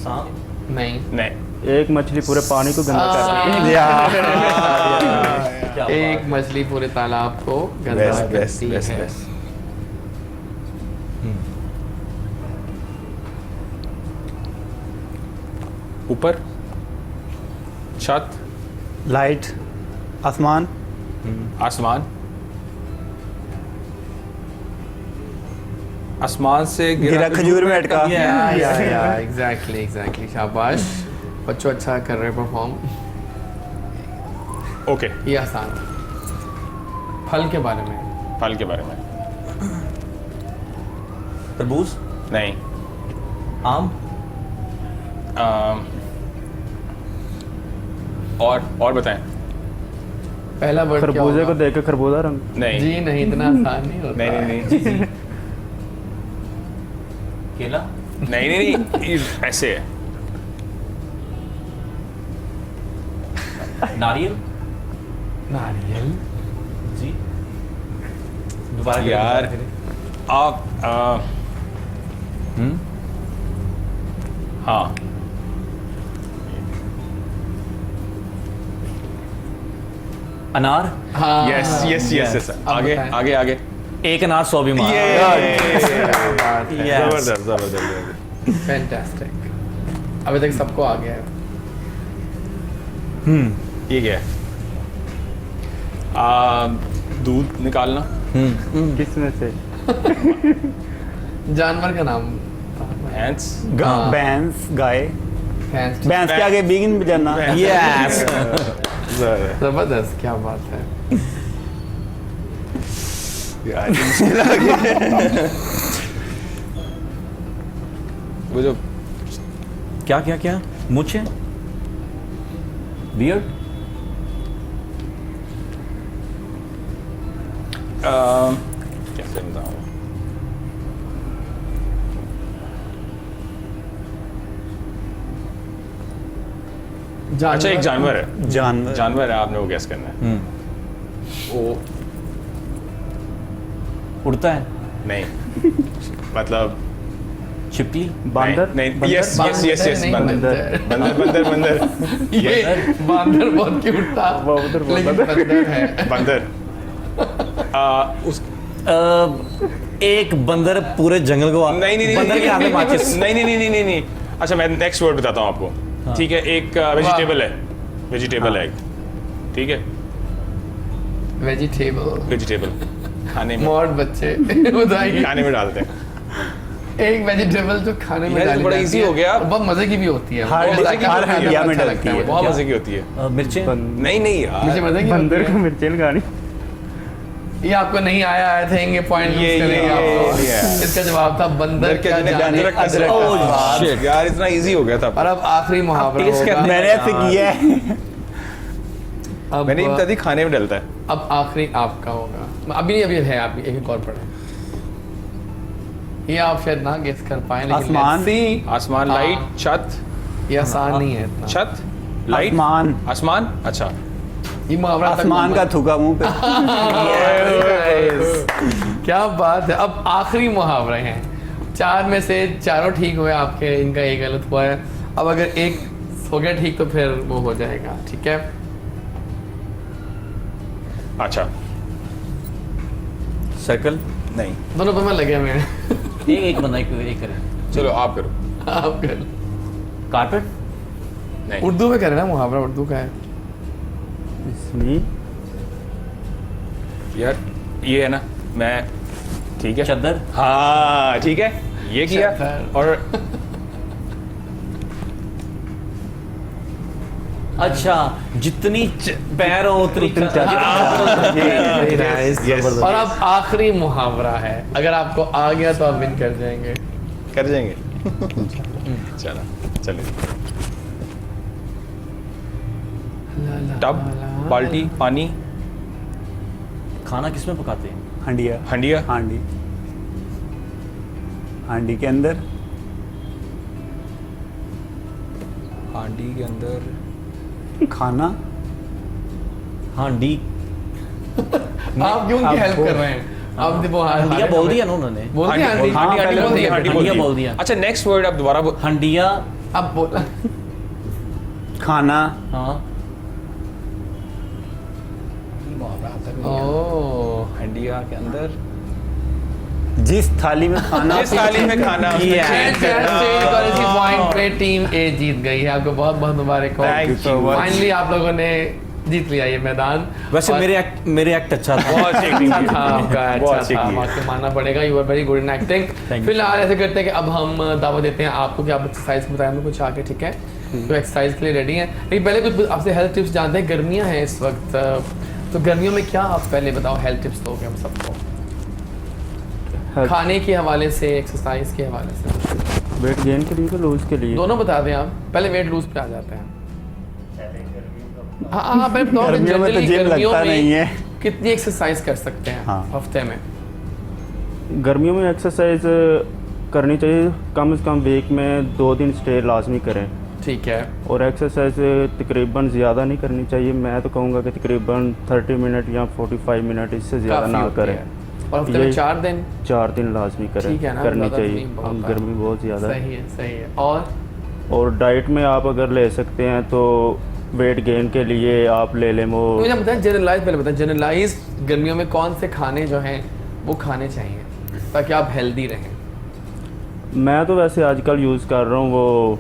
सांप. नहीं. नहीं. एक मछली पूरे पानी को गंदा कर रही है. क्या एक बात मछली पूरे तालाब को गंदा Best, best, करती best, है. best. ऊपर. छत. लाइट, आसमान, आसमान. आसमान से गिरा खजूर में अटका. या एग्जैक्टली. शाबाश बच्चों. अच्छा कर रहे परफॉर्म. ओके. ये आसान. फल के बारे में. फल के बारे में. तरबूज. नहीं. आम. और बताएं. पहला वर्ड क्या खरबूजे होगा? को देख के खरबूजा रंग. नहीं. जी नहीं इतना आसान नहीं होता. नहीं. केला. नहीं. ऐसे है. नारियल. नारियल। जी दोबारा यार आप हाँ अनार। हाँ यस यस यस यस आगे बताएं। आगे आगे एक अनार 100 भी मार। जबरदस्त जबरदस्त फैंटास्टिक। अभी तक सबको आ गया है। ये क्या है दूध निकालना किस में से? जानवर का नाम। हैंड्स हाँ। बैंस गाय, भैंस। बैंस के आगे बिगिन बजाना। यस जबरदस्त, क्या बात है। यार मुश्किल आ गया। वो जो क्या क्या क्या मुझे बियर्ड। कैसे बताऊँ अच्छा एक जानवर है जानवर है आपने वो गैस करना है वो उड़ता है। नहीं मतलब छिपकली। बांदर? नहीं यस यस यस यस बंदर बंदर बंदर बंदर ये बांदर बहुत क्यूट था, बहुत लेकिन बंदर है। बंदर उस एक बंदर पूरे जंगल को नहीं नहीं नहीं बंदर के हाथ में माचिस। नहीं नहीं नहीं नहीं नहीं अच्छा मैं नेक्स्ट वर्ड बताता हूँ आपको ठीक है एक वेजिटेबल है वेजिटेबल है एक ठीक है वेजिटेबल। वेजिटेबल खाने में मॉड बच्चे बताइए। खाने में डालते हैं एक वेजिटेबल जो खाने में यार, डाली बड़ा जाती easy है हो गया। और बहुत मजे की भी होती है। हर बहुत मजे की अच्छा हर लगता है, हंडिया में अच्छा डलती लगता है। बहुत क्या? मजे की होती है मिर्चें। नहीं नहीं मुझे यार मजे की बंदर होती को है। मिर्चें लगानी। ये आपको नहीं आया, आई थिंक ये पॉइंट ये- लूज करेंगे ये- आपको। ये- इसका जवाब था बंदर क्या जाने अदरक अदरक का Oh, स्वाद। shit, यार इतना इजी हो गया था और अब आखिरी मुहावरा टेस्ट होगा। करने- मैंने ऐसे किया है। अब मैंने बता दी खाने में डलता है अब आखिरी आपका होगा। अभी अभी है, आप एक और पढ़े। ये आप शायद ना गेस कर पाए, लेकिन आसमान। let's see। आसमान हाँ। लाइट छत ये आसान नहीं है इतना। छत लाइट आसमान आसमान अच्छा ये मुहावरा तक आसमान का थूका मुंह पे। Yes, क्या बात है। अब आखिरी मुहावरे हैं, 4 में से चारों ठीक हुए आपके, इनका एक गलत हुआ है। अब अगर एक हो गया ठीक तो फिर वो हो जाएगा, ठीक है। अच्छा सर्कल। नहीं दोनों पे मैं लगे हुए हैं। एक बंदा एक करे। चलो आप करो आप कर। कारपेट। नहीं उर्दू में करें ना, मुहावरा उर्दू का है। इसमें यार ये है ना मैं ठीक है चद्दर। हाँ ठीक है ये किया चद्दर। और अच्छा जितनी पैर हो उतनी Very nice। Yes। और अब आखिरी मुहावरा है, अगर आपको आ गया तो आप विन कर जाएंगे। कर जाएंगे चलो चलिए टब बाल्टी पानी खाना किसमें पकाते हैं? हंडिया। हंडिया हांडी। हांडी के अंदर हांडी के अंदर खाना। हांडी। आप क्यों उनकी हेल्प कर रहे हैं? आप देखो हंडिया बोल दिया ना उन्होंने। बोल दिया हांडी हांडी हांडी हांडी बोल बोल दिया, दिया। हांडी हंडिया बोल दिया। अच्छा नेक्स्ट वर्ड आप दोबारा हंडिया। अब बोला। खाना। हाँ ओह, हंडिया के अंदर जिस थाली में खाना। जिस थाली में खाना चेंज और इसी पॉइंट पे टीम ए जीत गई है। आपको बहुत बहुत मुबारक हो। Thank you so much। Finally आप लोगों ने जीत लिया ये मैदान। वैसे और मेरे एक्ट अच्छा था। बहुत अच्छी अच्छा था आपका, बहुत अच्छा था। अच्छी आपको मानना पड़ेगा, you are very good in acting. Thank you। फिलहाल ऐसे करते हैं कि अब हम दावा देते हैं आपको कि आप एक्सरसाइज बताएं हमें कुछ आगे, ठीक है। तो एक्सरसाइज के लिए रेडी हैं, लेकिन पहले कुछ आपसे हेल्थ टिप्स जानते हैं। गर्मियाँ हैं इस वक्त, तो गर्मियों में क्या आप पहले बताओ हेल्थ टिप्स दोगे हम सबको, खाने के हवाले से, एक्सरसाइज के हवाले से। वेट गेन के लिए लूज के लिए? दोनों बता दें आप। पहले वेट लूज पे आ जाते हैं। हाँ पहले बताओ कि गर्मियों में तो generally जिम गर्मियों लगता में नहीं है। कितनी एक्सरसाइज कर सकते हैं हाँ। हफ्ते में? गर्मियों में एक्सरसाइज करनी चाहिए, कम से कम वीक में 2 दिन स्टे लाजमी करें। ठीक है। और एक्सरसाइज तकरीबन ज़्यादा नहीं करनी चाहिए, मैं तो कहूँगा कि तकरीबन 30 मिनट या 45 मिनट, इससे ज़्यादा काफ़ी ना होती करें। है। और हफ्ते में ये 4 दिन 4 दिन लाजमी करें, ठीक है ना, करनी ज़्यादा तो चाहिए। नहीं, बहुत हम है। गर्मी बहुत ज़्यादा है। सही है, सही है। और डाइट में आप अगर ले सकते हैं तो वेट गेन के लिए आप ले लें वो। मुझे बताएं जनरलाइज, पहले बताएं जनरलाइज गर्मियों में कौन से खाने जो हैं वो खाने चाहिए ताकि आप हेल्दी रहें। मैं तो वैसे आजकल यूज़ कर रहा हूँ वो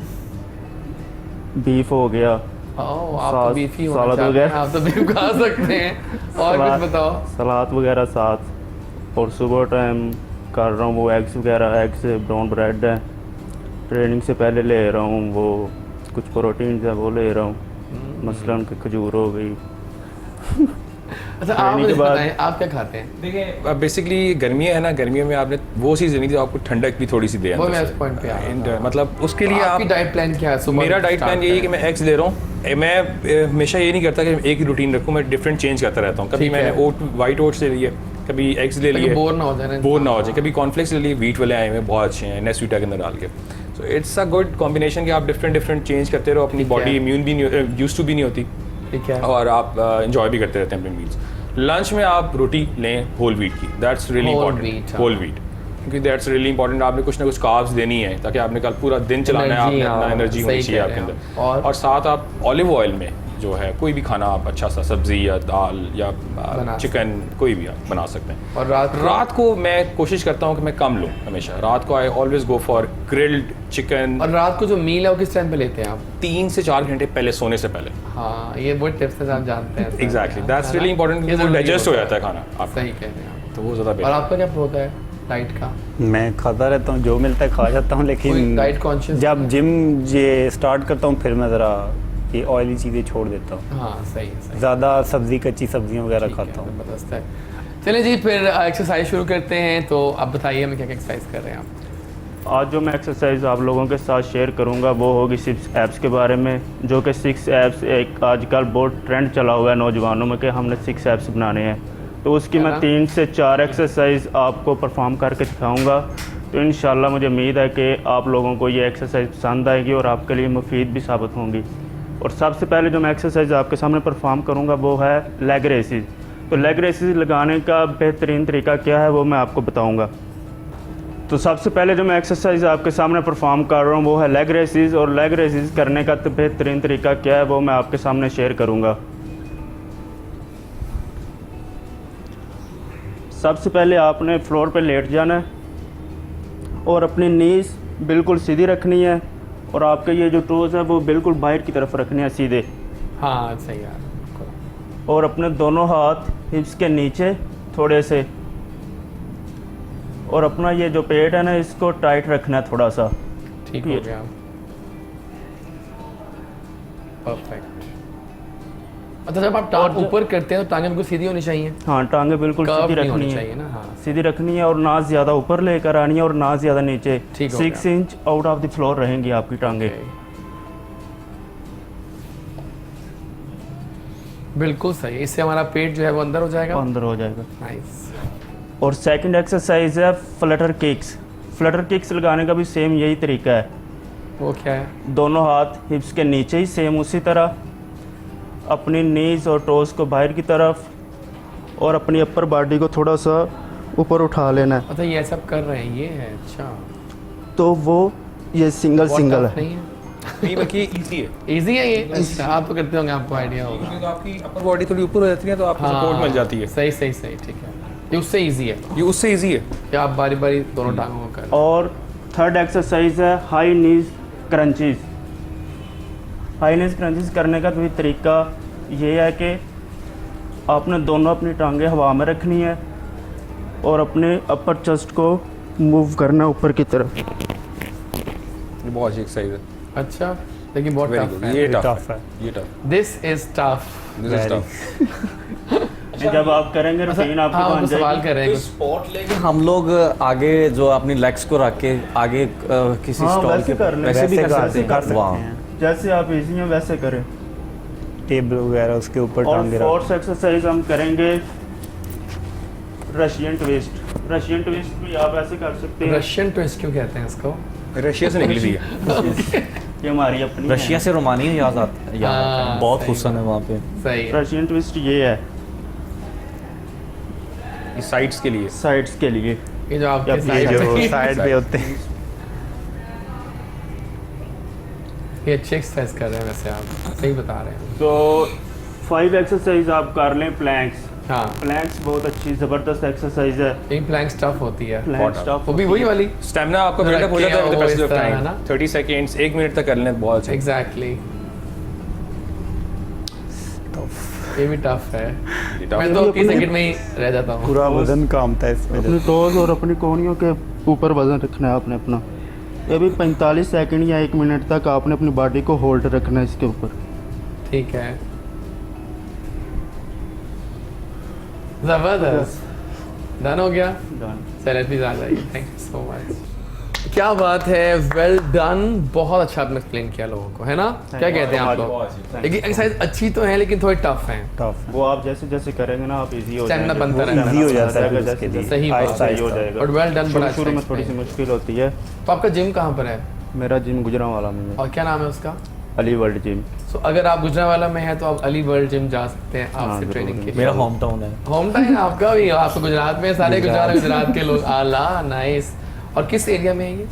बीफ हो गया, ओह, आप तो बीफ ही होना सलाद चाहते हैं, वगैरह। आप तो बीफ खा सकते हैं। और कुछ बताओ। सलाद वगैरह साथ। और सुबह टाइम कर रहा हूँ वो एग्स वगैरह, एग्स ब्राउन ब्रेड है, ट्रेनिंग से पहले ले रहा हूँ वो कुछ प्रोटीन है वो ले रहा हूँ, मसलन कि खजूर हो गई। अच्छा, आप ट्रेनिंग मुझे के बाद- बताएं आप क्या खाते हैं। देखिए बेसिकली गर्मियाँ है ना, गर्मियों में आपने वो चीज़ नहीं थी आपको ठंडक भी थोड़ी सी दे वो अंदर मैं से। इस पॉइंट पे आ रहा And, था। मतलब उसके लिए आपकी आप, डाइट प्लान क्या है सुबह? मेरा डाइट प्लान यही है कि मैं एग्स ले रहा हूँ। मैं हमेशा ये नहीं करता कि एक ही रूटीन रखूँ, मैं डिफरेंट चेंज करता रहता हूँ। कभी ठीक मैंने है। वाइट ओट्स ले लिए, कभी एग्स ले लिए, बोर ना हो जाए। बोर ना हो जाए, कभी कॉर्नफ्लेक्स ले लिए, वीट वाले आए हुए हैं, बहुत अच्छे हैं नेस्वीटा के अंदर डाल के। So it's a good combination कि आप डिफरेंट चेंज करते रहो, अपनी ठीक है। बॉडी इम्यून भी यूज टू भी नहीं होती, ठीक है। और आप इंजॉय भी करते रहते हैं अपने मील्स। लंच में आप रोटी लें होल व्हीट की, that's really Whole important. wheat, हाँ। होल व्हीट, क्योंकि दैट्स रियली इंपॉर्टेंट। आपने कुछ ना कुछ कार्ब्स देनी है ताकि आपने कल पूरा दिन चलाना है, Energy, आपने अपना हाँ, एनर्जी होनी सही चाहिए कह आपके रहे हैं अंदर। आप। और साथ आप ऑलिव ऑयल में जो है कोई भी खाना आप अच्छा सा सब्जी या दाल या बना चिकन कोई भी आप बना सकते हैं। और रात को मैं कोशिश करता हूँ कि मैं कम लूँ हमेशा। रात को I always go for grilled chicken. और रात को जो मील है वो किस टाइम पे लेते हैं आप? 3 से 4 घंटे पहले सोने से पहले। हाँ, ये वो टिप्स है आप जानते हैं। एग्जैक्टली, दैट्स रियली इंपॉर्टेंट, ये वो ज़रूरी डाइजेस्ट हो होता जाता है खाना आपका, सही कह रहे हैं आप। तो वो ज़्यादा और बेहतर। आपका क्या होता है डाइट का? मैं खाता रहता हूँ, जो मिलता है खा जाता हूँ, कोई लेकिन डाइट कॉन्शियस? जब जिम ये स्टार्ट करता हूँ फिर मैं ज़रा ये ऑयली चीज़ें छोड़ देता हूँ, हाँ सही है, सही। ज़्यादा सब्जी कच्ची सब्जियाँ वगैरह ठीक है, खाता हूँ। जबरदस्त है। चलिए जी, फिर एक्सरसाइज शुरू करते हैं। तो आप बताइए हमें क्या क्या एक्सरसाइज कर रहे हैं आप? आज जो मैं एक्सरसाइज आप लोगों के साथ शेयर करूंगा वो होगी 6 एप्स के बारे में, जो कि 6 एप्स एक आजकल बहुत ट्रेंड चला हुआ है नौजवानों में कि हमने 6 एप्स बनाने हैं। तो उसकी मैं 3 से 4 एक्सरसाइज आपको परफॉर्म करके दिखाऊंगा। तो इंशाल्लाह मुझे उम्मीद है कि आप लोगों को ये एक्सरसाइज पसंद आएगी और आपके लिए मुफीद भी साबित होंगी। और सबसे पहले जो मैं एक्सरसाइज आपके सामने परफॉर्म करूंगा वो है लेग रेसिस। तो लेग रेसिस लगाने का बेहतरीन तरीका क्या है वो मैं आपको बताऊंगा। तो सबसे पहले जो मैं एक्सरसाइज आपके सामने परफॉर्म कर रहा हूँ वो है लेग रेसिस। और लेग रेसिस करने का तो बेहतरीन तरीका क्या है वो मैं आपके सामने शेयर करूँगा। सबसे पहले आपने फ्लोर पे लेट जाना है और अपनी नीज़ बिल्कुल सीधी रखनी है और आपके ये जो टोज़ है वो बिल्कुल बाहर की तरफ रखने हैं सीधे। हाँ सही है। और अपने दोनों हाथ हिप्स के नीचे थोड़े से, और अपना ये जो पेट है ना इसको टाइट रखना है थोड़ा सा। ठीक हो गया, परफेक्ट। अच्छा, जब आप टांग ऊपर करते हैं तो टांगें बिल्कुल सीधी होनी चाहिए, हाँ, टांगे बिल्कुल कर्व सीधी नहीं होनी रखनी है, चाहिए ना। हाँ सीधी रखनी है और ना ज़्यादा ऊपर लेकर आनी है और ना ज़्यादा नीचे। ठीक हो 6 गया। Inch out of the floor रहेंगी आपकी टांगे। बिल्कुल सही, इससे हमारा पेट जो है वो अंदर हो जाएगा। अंदर हो जाएगा। नाइस। और सेकंड एक्सरसाइज है फ्लटर किक्स। फ्लटर किक्स लगाने का भी सेम यही तरीका है। वो क्या है? दोनों हाथ हिप्स के नीचे ही सेम उसी तरह, अपनी नीज और टोस को बाहर की तरफ और अपनी अपर बॉडी को थोड़ा सा ऊपर उठा लेना है। अच्छा, ये सब कर रहे हैं, ये है। अच्छा, तो वो ये सिंगल बहुत सिंगल tough है। नहीं है, नहीं बल्कि इजी है, इजी है ये। अच्छा, आप तो करते होंगे, आपको आइडिया होगा। क्योंकि तो आपकी अपर बॉडी थोड़ी ऊपर हो जाती है तो आपको सपोर्ट मिल जाती है। सही सही सही, ठीक है। ये उससे इजी है ये उससे इजी है। कि आप बारी बारी दोनों टांगों को कर। और थर्ड एक्सरसाइज है हाई नीज क्रंचीज। हाई नीज क्रंचीज करने का भी तरीका ये है कि आपने दोनों अपनी टांगें हवा में रखनी है और अपने अपर चेस्ट को मूव करना ऊपर की तरफ। ये बहुत अच्छी एक्सरसाइज है। अच्छा, लेकिन बहुत वेरी टफ गुड। है। ये tough टफ है। है, ये tough, this is tough. This is tough. जब आप करेंगे रूटीन आपकी हाँ, बन वो सवाल जाएगी। कर रहे हैं। स्पॉट लेके हम लोग आगे जो अपनी लेग्स को रख के आगे किसी हाँ, स्टॉल वैसे के कर लें, वैसे भी वैसे कर सकते कर हैं। सकते वाह, हैं। जैसे आप इजी हैं वैसे करें। टेबल वगैरह उसके ऊपर और टांगे रख। फोर्थ एक्सरसाइज हम करेंगे रशियन ट्विस्ट। रशियन ट्विस्ट भी आप ऐसे कर सकते हैं। रशियन ट्विस्ट क्यों कहते हैं इसको? रशिया से निकली थी ये। ये हमारी अपनी रशिया से रोमानिया याद आता है, हाँ, बहुत सही हुस्न है वहाँ पे। सही है। रशियन ट्विस्ट ये है इस साइड्स के लिए साइड्स के लिए। ये जो आपके ये साइड जो साइड पे होते हैं। ये अच्छे एक्सरसाइज कर रहे हैं वैसे, आप सही बता रहे हैं। तो 5 एक्सरसाइज आप कर लें प्लैंक्स। हाँ, प्लैंक्स बहुत अच्छी ज़बरदस्त एक्सरसाइज है। एक प्लैंक स्टफ होती है, प्लैंक स्टफ वो भी वही वाली। स्टैमिना आपको जो बिल्डअप हो रखे जाता है हैं, विद वो द इस पैसेज ऑफ तरह है टाइम। ना? 30 सेकंड्स 1 मिनट तक कर लें बहुत अच्छा। एग्जैक्टली, ये भी टफ है। मैं तो 30 सेकंड में ही रह जाता हूँ। पूरा वजन कामता है इसमें। अपनी टोज और अपनी कोहनियों के ऊपर वजन रखना है आपने अपना। ये भी 45 सेकंड या 1 मिनट तक आपने अपनी बॉडी को होल्ड रखना है इसके ऊपर। ठीक है, जबरदस्त। डन हो गया। चलिए प्लीज आ जाइए, थैंक यू सो मच। क्या बात है, वेल डन। बहुत अच्छा आपने एक्सप्लेन किया लोगों को, है ना? क्या कहते हैं आप लोग? लेकिन एक्सरसाइज अच्छी तो है लेकिन थोड़ी टफ है। टफ वो आप जैसे जैसे करेंगे ना आप इजी हो Stamina जाएंगे। बनता रहेगा। इजी हो जाता है फिर उसके लिए। सही बात आहिस्ता सही हो आहिस्ता। जाएगा। और वेल डन, बड़ा शुरू में अच्छा थोड़ी सी explain। मुश्किल होती है। तो आपका जिम कहाँ पर है मेरा जिम गुजरांवाला में है, और क्या नाम है उसका? Ali world gym. सो अगर आप गुजरांवाला में है तो आप अली वर्ल्ड जिम जा सकते हैं आपसे ज़रूर। ट्रेनिंग के लिए। मेरा होम टाउन है। होम टाउन आपका भी, आप तो गुजरात में, सारे गुजरात के लोग। आला, नाइस। और किस एरिया में है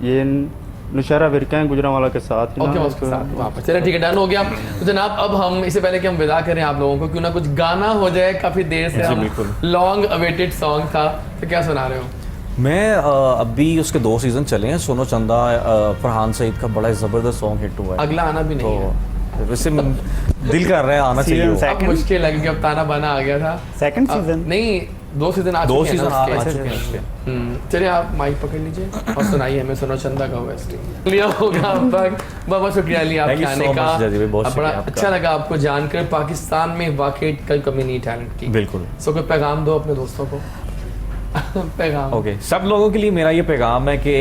ये नुशहरा विरका है गुजरांवाला के साथ ही ओके, ना, उसके साथ वहाँ पर। चलिए ठीक है, डन हो गया। तो जनाब अब हम, इससे पहले कि हम विदा करें आप लोगों को, क्यों ना कुछ गाना हो जाए। काफ़ी देर से हम लॉन्ग अवेटेड सॉन्ग था, तो क्या सुना रहे हो? मैं अभी उसके 2 सीज़न चले हैं। सोनो चंदा, फरहान सईद का बड़ा ज़बरदस्त सॉन्ग हिट हुआ है। अगला आना भी नहीं है। तो वैसे दिल कर रहा है आना चाहिए वो। Second- अब मुश्किल है क्योंकि अब ताना बाना आ गया था। सेकंड अब- सीजन नहीं, 2 सीजन आ 2 चुके हैं ना सीज़न आ उसके। चुके हैं उसके। चलिए आप माइक पकड़ लीजिए और सुनाइए हमें सोनो चंदा का OST। लिया होगा अब तक। बहुत शुक्रिया अली Thank आपके you so आने का। much, जज़ी भाई, बहुत अब बड़ा शुक्रिया आपका। अच्छा लगा आपको जानकर। पाकिस्तान में वाकई कोई कमी नहीं टैलेंट की। बिल्कुल। सो कोई पैगाम दो अपने दोस्तों को। पैगाम। ओके, सब लोगों के लिए मेरा ये पैगाम है कि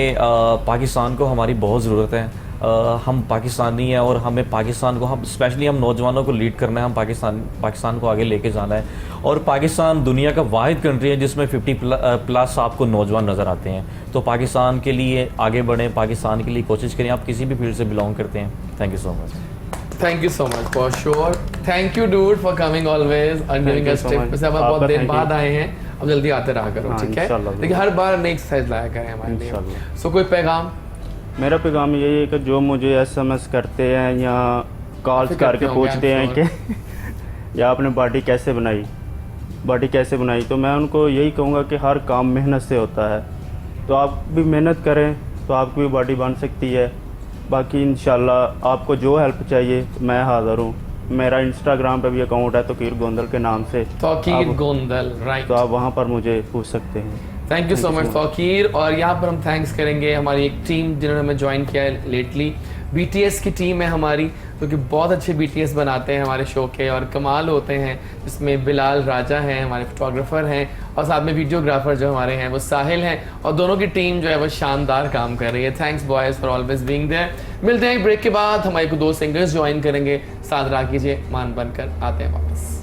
पाकिस्तान को हमारी बहुत ज़रूरत है। हम पाकिस्तानी हैं और हमें पाकिस्तान को, हम स्पेशली हम नौजवानों को लीड करना है। हम पाकिस्तान को आगे लेके जाना है। और पाकिस्तान दुनिया का वाहिद कंट्री है जिसमें 50 प्लस आपको नौजवान नज़र आते हैं। तो पाकिस्तान के लिए आगे बढ़ें, पाकिस्तान के लिए कोशिश करें। आप किसी भी फील्ड से बिलोंग करते हैं। Thank you so much. Thank you so much for sure. Thank you dude for coming always and giving you us so tips. much. वैसे अब बहुत आपका देर thank बाद you. आए हैं, अब जल्दी आते रहा करो, हाँ, ठीक है? इंशाल्लाह। लेकिन हर बार नई एक्सरसाइज लाया करें हमारे लिए। इंशाल्लाह। सो कोई पैगाम? मेरा पैगाम यही है कि जो मुझे SMS करते हैं या कॉल्स करते करके होंगे, पूछते I'm हैं कि या आपने बॉडी कैसे बनाई, तो मैं उनको यही कहूँगा कि हर काम मेहनत से होता है। तो आप भी मेहनत करें तो आपकी भी बॉडी बन सकती है। बाकी इंशाल्लाह आपको जो हेल्प चाहिए मैं हाज़िर हूँ। मेरा इंस्टाग्राम पे भी अकाउंट है तौकीर गोंदल के नाम से। तौकीर गोंदल, राइट। तो आप वहाँ पर मुझे पूछ सकते हैं। Thank you so much Tauqeer. और यहाँ पर हम थैंक्स करेंगे हमारी एक टीम जिन्होंने हमें ज्वाइन किया है लेटली। BTS की टीम है हमारी, जो कि बहुत अच्छे BTS बनाते हैं हमारे शो के और कमाल होते हैं। जिसमें बिलाल राजा हैं, हमारे फोटोग्राफर हैं, और साथ में वीडियोग्राफर जो हमारे हैं वो साहिल हैं। और दोनों की टीम जो है वो शानदार काम कर रही है। Thanks boys for always being there. मिलते हैं ब्रेक के बाद। हमारे को 2 सिंगर्स ज्वाइन करेंगे। साथ रहा कीजिए, मान बनकर आते हैं वापस।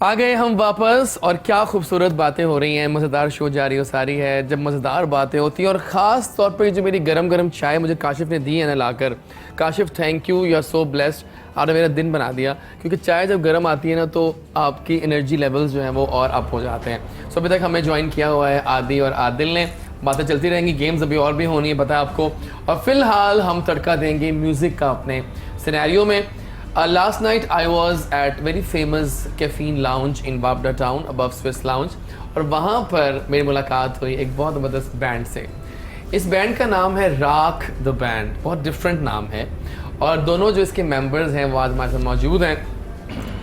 आ गए हम वापस और क्या खूबसूरत बातें हो रही हैं। मज़ेदार शो जारी हो सारी है। जब मज़ेदार बातें होती हैं और ख़ास तौर पर जो मेरी गरम गरम चाय मुझे काशिफ ने दी है ना लाकर, Kashif thank you, you are so blessed. आपने मेरा दिन बना दिया, क्योंकि चाय जब गर्म आती है ना तो आपकी एनर्जी लेवल्स जो हैं वो और अप हो जाते हैं। सो अभी तक हमें ज्वाइन किया हुआ है आदि और आदिल ने। बातें चलती रहेंगी, गेम्स अभी और भी होनी है पता है आपको। और फिलहाल हम तड़का देंगे म्यूज़िक का अपने सिनेरियो में। Last night I was at very famous caffeine lounge in Babda town above Swiss lounge, और वहाँ पर मेरी मुलाकात हुई एक बहुत ज़बरदस्त बैंड से। इस बैंड का नाम है राख द बैंड, बहुत डिफरेंट नाम है। और दोनों जो इसके मेंबर्स हैं वो आज हमारे साथ मौजूद हैं।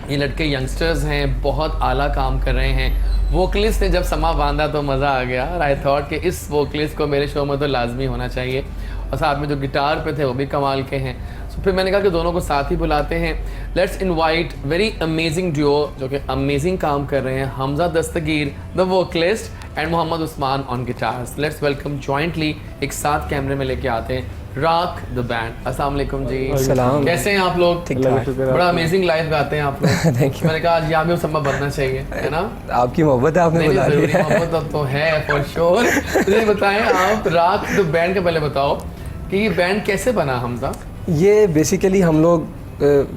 ये लड़के यंगस्टर्स हैं, बहुत आला काम कर रहे हैं। वोकलिस्ट ने जब समा बांधा तो मज़ा आ गया। आई थॉट कि इस वोकलिस्ट को मेरे शो में तो लाजमी होना चाहिए। और साथ में जो गिटार पे थे वो भी कमाल के हैं। तो फिर मैंने कहा कि दोनों को साथ ही बुलाते हैं। Let's invite very amazing duo जो कि अमेजिंग काम कर रहे हैं, Hamza Dastgir the vocalist and Mohammad Usman on guitars. Let's welcome jointly, एक साथ कैमरे में लेके आते हैं राख द बैंड। अस्सलाम वालेकुम जी। सलाम। कैसे हैं आप लोग? ठीक ठाक। बड़ा अमेजिंग लाइव गाते हैं आप लोग। Thank you। मैंने कहा आज यहाँ भी संभव बनना चाहिए, है ना? आपकी मोहब्बत है, आपने नहीं, बुला जरूरी लिया। मोहब्बत अब तो है फॉर श्योर। मुझे बताएं आप राख द बैंड के पहले बताओ कि ये बैंड कैसे बना हमजा? ये बेसिकली हम लोग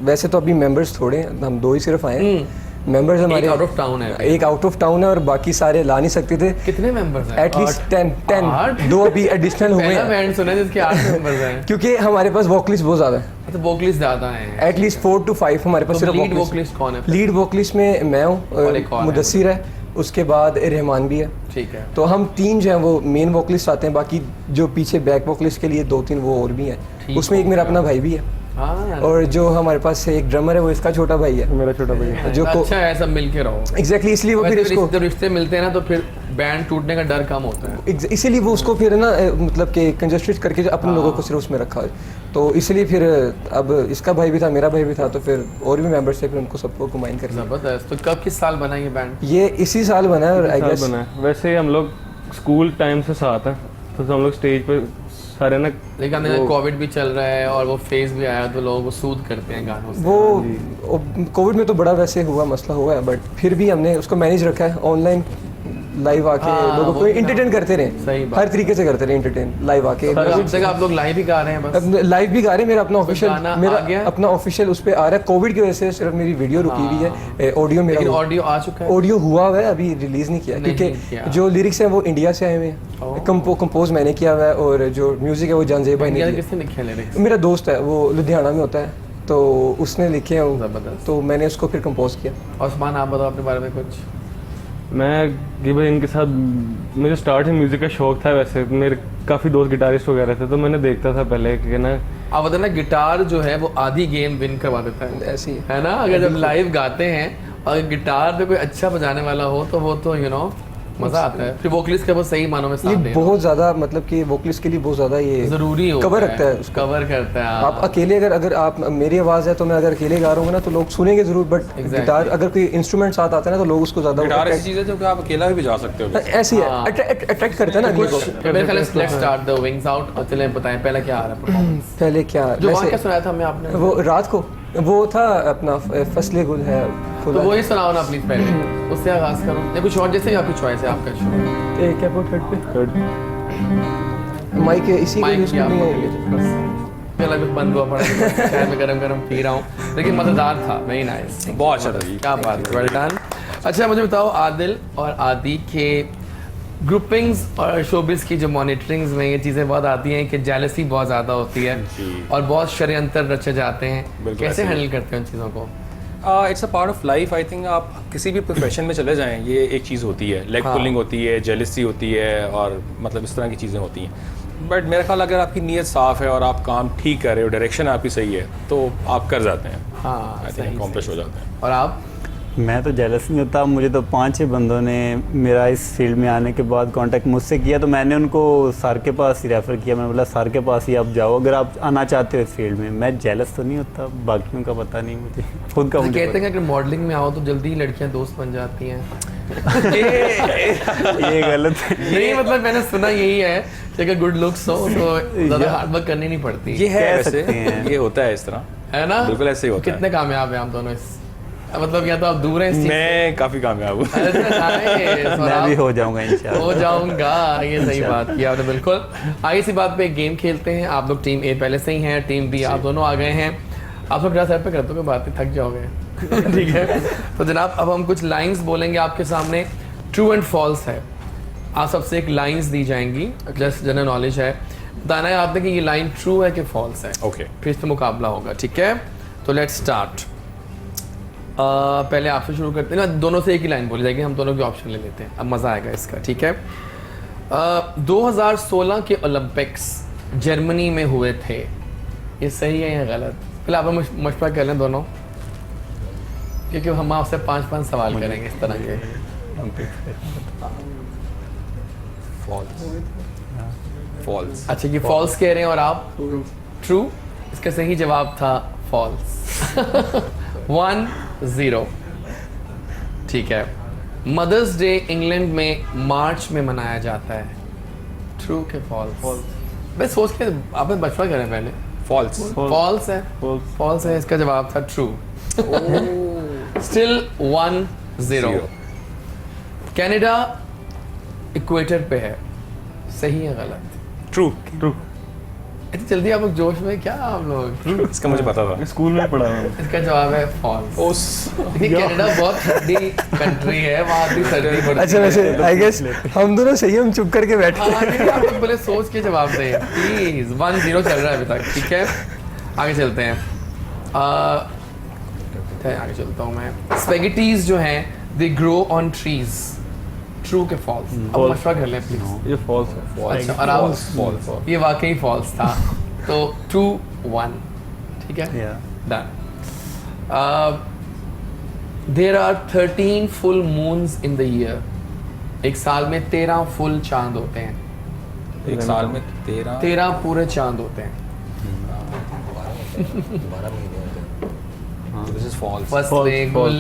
वैसे तो अभी मेंबर्स थोड़े हैं, हम 2 ही सिर्फ आए हैं। मेंबर्स हमारे आउट ऑफ टाउन है। एक आउट ऑफ टाउन है और बाकी सारे ला नहीं सकते थे। कितने मेंबर्स हैं? एटलीस्ट 10 आठ? 2 अभी एडिशनल हुए पहला हैं बैंड सुना है जिसके 8 मेंबर्स हैं। क्योंकि हमारे पास वोकलिस्ट बहुत ज़्यादा है। तो वोकलिस्ट ज्यादा हैं। एटलीस्ट 4 to 5 हमारे पास तो सिर्फ लीड वोकलिस्ट कौन है? लीड वोकलिस्ट में मैं और एक हूँ, और है। मुदस्सिर है, उसके बाद रहमान भी है। ठीक है। तो हम 3 जो हैं वो मेन वोकलिस्ट आते हैं, बाकी जो पीछे बैक वोकलिस्ट के लिए 2-3 वो और भी हैं। ठीक उसमें एक मेरा अपना भाई भी है हाँ और जो हमारे पास एक ड्रमर है वो इसका छोटा भाई है, मेरा छोटा भाई है जो अच्छा है, सब मिलके रहो। एग्जैक्टली इसलिए वो फिर वैसे इसको जब रिश्ते मिलते हैं ना तो फिर बैंड टूटने का डर कम होता है। इसीलिए वो उसको फिर ना मतलब कि कंजस्टेड करके जो अपने लोगों को सिर्फ उसमें रखा है। तो इसलिए फिर अब इसका भाई भी था, मेरा भाई भी था, तो फिर और भी मेंबर्स थे, फिर उनको सबको कंबाइन कर दिया। जबरदस्त। तो कब किस साल बना ये बैंड? ये इसी साल बना है और आई गेस बना है। वैसे हम लोग स्कूल टाइम से साथ हैं, तो हम लोग स्टेज पे सारे ना लेकिन कोविड भी चल रहा है और वो फेज भी आया तो लोग वो सूद करते हैं गानों से। वो कोविड में तो बड़ा वैसे हुआ मसला हुआ है, बट फिर भी हमने उसको मैनेज रखा है। ऑनलाइन लाइव आके हाँ, लोगों वो को भी एंटरटेन करते सही रहे, बात। हर तरीके से करते रहे एंटरटेन लाइव आके। अब तक आप लोग लाइव ही गा रहे हैं बस? लाइव भी गा रहे हैं। मेरा अपना ऑफिशियल गाना आ मेरा गया? अपना ऑफिशियल उस पे आ रहा है। कोविड की वजह से सिर्फ मेरी वीडियो रुकी हुई है, ऑडियो लेकिन मेरा ऑडियो आ चुका है? ऑडियो हुआ हुआ है, अभी रिलीज नहीं किया नहीं किया। क्योंकि जो लिरिक्स हैं वो इंडिया से आए हुए हैं, कंपोज मैंने किया हुआ है और जो म्यूजिक है वो जानजेब भाई ने इंडिया किया। किसने लिखे लिरिक्स? मेरा दोस्त है, वो लुधियाना में होता है, तो उसने लिखे हैं जबरदस्त। तो मैंने उसको फिर कंपोज किया। उस्मान आप बताओ अपने बारे में कुछ। मैं कि भाई इनके साथ मुझे स्टार्ट ही म्यूज़िक का शौक था। वैसे मेरे काफ़ी दोस्त गिटारिस्ट वगैरह थे, तो मैंने देखता था पहले कि ना आप बताना गिटार जो है वो आधी गेम विन करवा देता है, ऐसे ही है ना? अगर जब लाइव गाते हैं और गिटार पे कोई अच्छा बजाने वाला हो तो वो तो मजा आता है। फिर वोकलिस्ट का वो सही मानों में साथ ये देना बहुत ज्यादा मतलब कि वोकलिस्ट के लिए बहुत ज्यादा ये जरूरी होता कवर रखता है उसको। कवर करता है। आप अकेले अगर आप मेरी आवाज है तो मैं अगर अकेले गा रहा हूँ ना तो लोग सुनेंगे जरूर, बट गिटार अगर कोई इंस्ट्रूमेंट साथ आता है ना तो लोग उसको ज्यादा गिटार ऐसी चीज़ है जो कि आप अकेला भी बजा सकते हो। ऐसी है, अट्रैक्ट करता है ना अगले को। मेरे ख्याल से let's start the wings out. और चलें बताएं पहला क्या आ रहा है परफॉर्मेंस? पहले क्या जो वहाँ वैसे क्या सुनाया था हमें आपने? वो रात को वो था अपना फसले गुल है तो फुला। वही सुनाओ ना प्लीज पहले, उससे आगाज करो या कुछ और, जैसे आपकी चॉइस है आपका शो। क्या वो थर्ड पे माइक इसी को माइक यूज किया करनी है। बस पहला कुछ बंद हुआ पड़ा है, चाय में गरम पी रहा हूँ, लेकिन मज़ेदार था, वेरी नाइस, बहुत अच्छा था जी। क्या बात है, वेल डन। अच्छा मुझे बताओ आदिल और आदि के ग्रुपिंग्स और शोबिस की जो मॉनिटरिंग्स में ये चीज़ें बहुत आती हैं कि जेलसी बहुत ज़्यादा होती है और बहुत षड्यंत्र रचे जाते हैं, बिल्कुल कैसे ऐसे ही। हैंडल करते हैं उन चीज़ों को? It's a part of life. I think आप किसी भी प्रोफेशन में चले जाएं, ये एक चीज़ होती है, लेग पुलिंग होती है, जेलसी होती है और मतलब इस तरह की चीज़ें होती हैं। बट मेरा ख्याल अगर आपकी नीयत साफ़ है और आप काम ठीक कर रहे हो, डायरेक्शन आपकी सही है, तो आप कर जाते हैं। हाँ आई थिंक अकॉम्प्लिश हो जाते हैं। और आप? मैं तो जेलस नहीं होता। मुझे तो 5-6 बंदों ने मेरा इस फील्ड में आने के बाद कांटेक्ट मुझसे किया, तो मैंने उनको सर के पास ही रेफ़र किया। मैंने बोला सर के पास ही आप जाओ अगर आप आना चाहते हो इस फील्ड में। मैं जेलस तो नहीं होता, बाकियों का पता नहीं मुझे, खुद का मुझे कहते हैं कि अगर मॉडलिंग में आओ तो जल्दी ही लड़कियां दोस्त बन जाती हैं। ये गलत है। नहीं मतलब मैंने सुना यही है कि अगर गुड लुक्स हो तो ज़्यादा हार्ड वर्क करनी नहीं पड़ती, ये है कह वैसे, सकते हैं। ये होता है इस तरह, है ना? बिल्कुल ऐसे ही होता है। कितने कामयाब हैं आप दोनों इस, मतलब या तो आप दूर हैं इस चीज़ से? मैं काफ़ी कामयाब हूँ। अरे nice, और मैं भी आप? हो जाऊंगा इंशाल्लाह। हो जाऊंगा, ये सही बात की आपने बिल्कुल। आगे इसी बात पे एक गेम खेलते हैं। आप लोग टीम ए पहले से ही हैं, टीम बी आप दोनों आ गए हैं। आप लोग सर पे कर दो, कोई बात नहीं, थक जाओगे। ठीक है, तो जनाब अब हम कुछ लाइंस बोलेंगे आपके सामने, ट्रू एंड फॉल्स है। आप सबसे एक लाइंस दी जाएंगी, जस्ट जनरल नॉलेज है, बताना है आपने कि ये लाइन ट्रू है कि फॉल्स है। ओके, फिर इस पे मुकाबला होगा, ठीक है? तो लेट्स स्टार्ट। पहले आपसे शुरू करते हैं ना, दोनों से एक ही लाइन बोली जाएगी, हम दोनों के ऑप्शन ले लेते हैं, अब मज़ा आएगा इसका, ठीक है? 2016 के ओलंपिक्स जर्मनी में हुए थे, ये सही है या गलत? पहले आप मशवरा कर लें दोनों, क्योंकि हम आपसे 5-5 सवाल करेंगे इस तरह के। फॉल्स। अच्छा, ये फॉल्स कह रहे हैं और आप ट्रू। इसका सही जवाब था फॉल्स। 1-0। ठीक है। मदर्स डे इंग्लैंड में मार्च में मनाया जाता है, ट्रू के फॉल्स? बस सोच के आपने बचपन करें पहले। फॉल्स। फॉल्स है, फॉल्स है, इसका जवाब था ट्रू। स्टिल 1-0। कनाडा इक्वेटर पे है, सही है गलत? ट्रू। इतनी जल्दी आप लोग जोश में क्या आप लोग? इसका मुझे पता था। स्कूल में पढ़ा हुआ इसका जवाब है फॉल्स। कनाडा बहुत ठंडी कंट्री है, वहाँ भी सर्दी पड़ती है। अच्छा वैसे आई गेस हम दोनों सही, हम चुप करके बैठे हाँ, नहीं, आप लोग पहले सोच के जवाब दें प्लीज। 1-0 चल रहा है अभी तक, ठीक है। आगे चलते हैं। आगे चलता हूँ मैं। स्पेगेटीज जो हैं they grow on trees, true के फॉल्स? अब मशवरा कर लें प्लीज। ये फॉल्स है। अच्छा, और आप ये वाकई फॉल्स था, तो 2-1, ठीक है। Done. There are 13 full moons in the year. एक साल में 13 फुल चांद होते हैं। एक साल में 13 पूरे चांद होते हैं। This is false. फसले गुल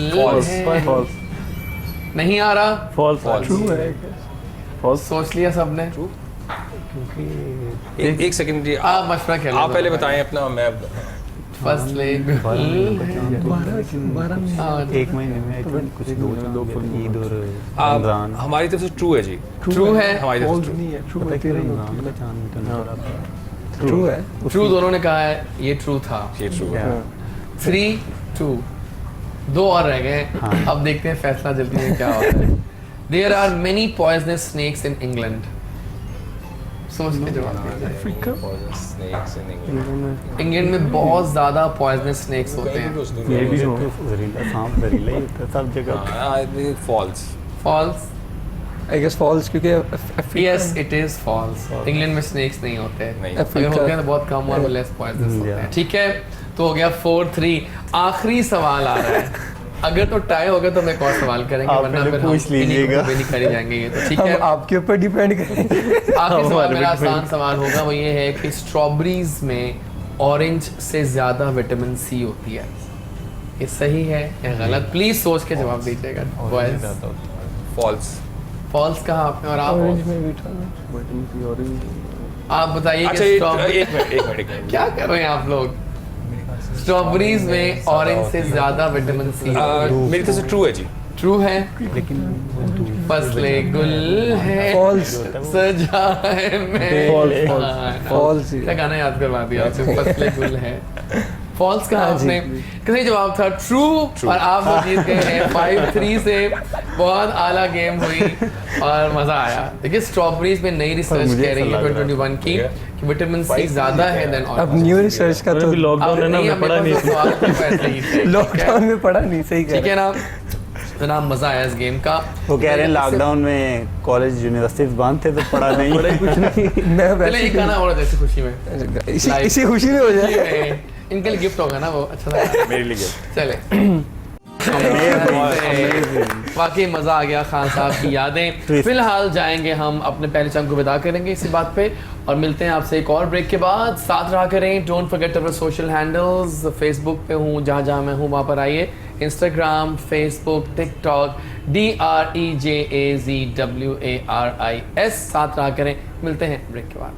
हैं। फॉल्स नहीं आ रहा? फॉल्स फॉल्स सोच लिया सबने? एक सेकंड जी, आप मशवरा कर आप पहले बताएं अपना। मैं फसले गुल हैं। एक महीने में कुछ दो ईद और आप रमजान। हमारी तरफ से ट्रू है जी। ट्रू है? हमारी तरफ से नहीं है, ट्रू पता है रमजान का चांद में तो नजर आता है। ट्रू है। ट्रू दोनों ने कहा है, ये ट्रू था। ये ट्रू है। 3-2, 2 और रह गए। अब देखते हैं फैसला जल्दी में क्या होता है। There are many poisonous snakes in England. सोच के जवाब दीजिए। Snacks in England. इंग्लैंड में बहुत ज्यादा पॉइजनस स्नेक्स होते हैं। ये भी जहरीला सांप जहरीला ही होता है सब जगह। False. False? I guess false, क्योंकि yes it is false. England में स्नेक्स नहीं होते। नहीं। अगर होते हैं तो बहुत कम और लेस पॉइजनस होते हैं। ठीक है, तो हो गया 4-3। आखिरी सवाल आ रहा है। अगर तो टाई हो गया तो मैं एक और सवाल करेंगे, आप वरना पहले फिर हम पूछ लीजिएगा। नहीं करी जाएंगे ये तो। ठीक है, हम आपके ऊपर डिपेंड करेंगे। आखिरी सवाल मेरा आसान सवाल होगा, वो ये है कि स्ट्रॉबेरीज में ऑरेंज से ज्यादा विटामिन सी होती है, ये सही है या गलत? प्लीज सोच के जवाब दीजिएगा बॉयज। फॉल्स। फॉल्स कहा आपने? और आप आप बताइए अच्छा कि एक मिनट क्या कर रहे हैं आप लोग? स्ट्रॉबेरीज में ऑरेंज से ज्यादा विटामिन सी। मेरी तरफ से ट्रू है जी। ट्रू है? लेकिन फसले गुल है, फॉल्स। सजा है मैं। फॉल्स। क्या गाना याद करवा दिया आपसे? फसले गुल है। फॉल्स कहा आपने? सही जवाब था ट्रू। और आप लोग जीत गए हैं 5-3 से। बहुत आला गेम हुई और मजा आया। देखिए स्ट्रॉबेरीज में नई रिसर्च कह रही है 2021 की कि विटामिन सी ज्यादा है देन अब न्यू रिसर्च का तो लॉकडाउन है ना, मैं पढ़ा नहीं। लॉकडाउन में पढ़ा नहीं, सही ठीक है ना? तो ना मजा आया इस गेम का। वो कह रहे हैं लॉकडाउन में कॉलेज यूनिवर्सिटीज बंद थे तो पढ़ा नहीं। मैं चले वैसे एक गाना और जैसे खुशी में इसी खुशी में हो जाए। इनके लिए गिफ्ट होगा ना, वो अच्छा था। मेरे लिए gift। चले वाकई मज़ा आ गया खान साहब की यादें। फिलहाल जाएंगे हम अपने पहले चंग को विदा करेंगे इसी बात पे, और मिलते हैं आपसे एक और ब्रेक के बाद। साथ रहा करें। Don't forget our social handles. Facebook पे हूँ, जहाँ जहाँ मैं हूँ वहाँ पर आइए। Instagram, Facebook, TikTok, DREJAZWARIS। साथ रहा करें। मिलते हैं ब्रेक के बाद।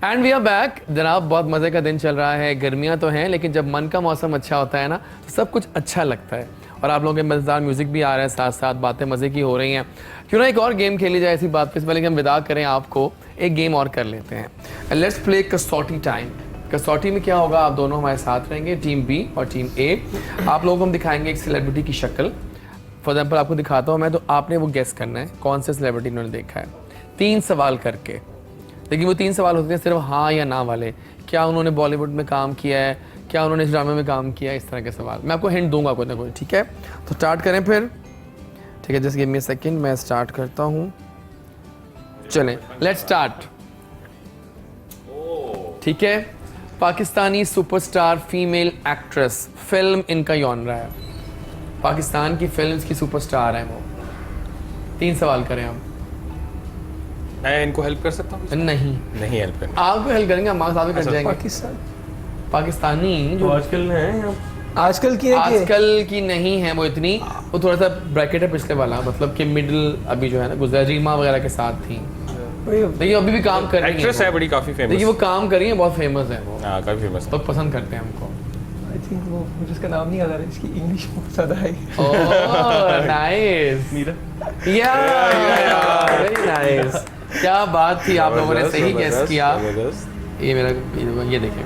एंड वी आर बैक जनाब। बहुत मज़े का दिन चल रहा है। गर्मियाँ तो हैं, लेकिन जब मन का मौसम अच्छा होता है ना तो सब कुछ अच्छा लगता है। और आप लोगों के मज़ेदार म्यूज़िक भी आ रहा है, साथ साथ बातें मज़े की हो रही हैं। क्यों ना एक और गेम खेली जाए इसी बात पे। इससे पहले कि हम विदा करें आपको, एक गेम और कर लेते हैं। लेट्स प्ले कसौटी टाइम। कसौटी में क्या होगा, आप दोनों हमारे साथ रहेंगे, टीम बी और टीम ए। आप लोगों को हम दिखाएंगे एक सेलिब्रिटी की शक्ल। फॉर एग्जाम्पल आपको दिखाता हूँ मैं, तो आपने वो गेस करना है कौन से सेलिब्रिटी इन्होंने देखा है। 3 सवाल करके, लेकिन वो 3 सवाल होते हैं सिर्फ हाँ या ना वाले। क्या उन्होंने बॉलीवुड में काम किया है, क्या उन्होंने इस ड्रामे में काम किया, इस तरह के सवाल मैं आपको हिंट दूंगा कोई ना कोई, ठीक है? तो स्टार्ट करें फिर, ठीक है? Just give me a second, मैं स्टार्ट करता हूँ। चलें, लेट्स स्टार्ट। ठीक है, Pakistani superstar female actress, film इनका यॉनरा है, पाकिस्तान की फिल्म्स की सुपरस्टार है वो। 3 सवाल करें हम। मैं इनको हेल्प कर सकता हूँ? नहीं हेल्प करना। आपको हेल्प करेंगे, हम मार्क्स आप कट जाएंगे। पाकिस्तानी जो आजकल है आजकल की है कि आजकल की नहीं है वो इतनी, वो थोड़ा सा ब्रैकेट है पिछले वाला, मतलब कि मिडिल अभी जो है ना गुजरा रीमा वगैरह के साथ थी। देखिए अभी भी काम कर रही है, एक्ट्रेस है बड़ी, काफी फेमस। देखिए वो काम कर रही है, बहुत फेमस है वो, हाँ काफी फेमस। लोग पसंद करते हैं हमको। आई थिंक वो मुझे इसका नाम नहीं याद आ रहा है, इसकी इंग्लिश बहुत ज़्यादा है। ओह नाइस, या वेरी नाइस, क्या बात थी, आप लोगों ने सही गेस किया। ये मेरा ये देखें,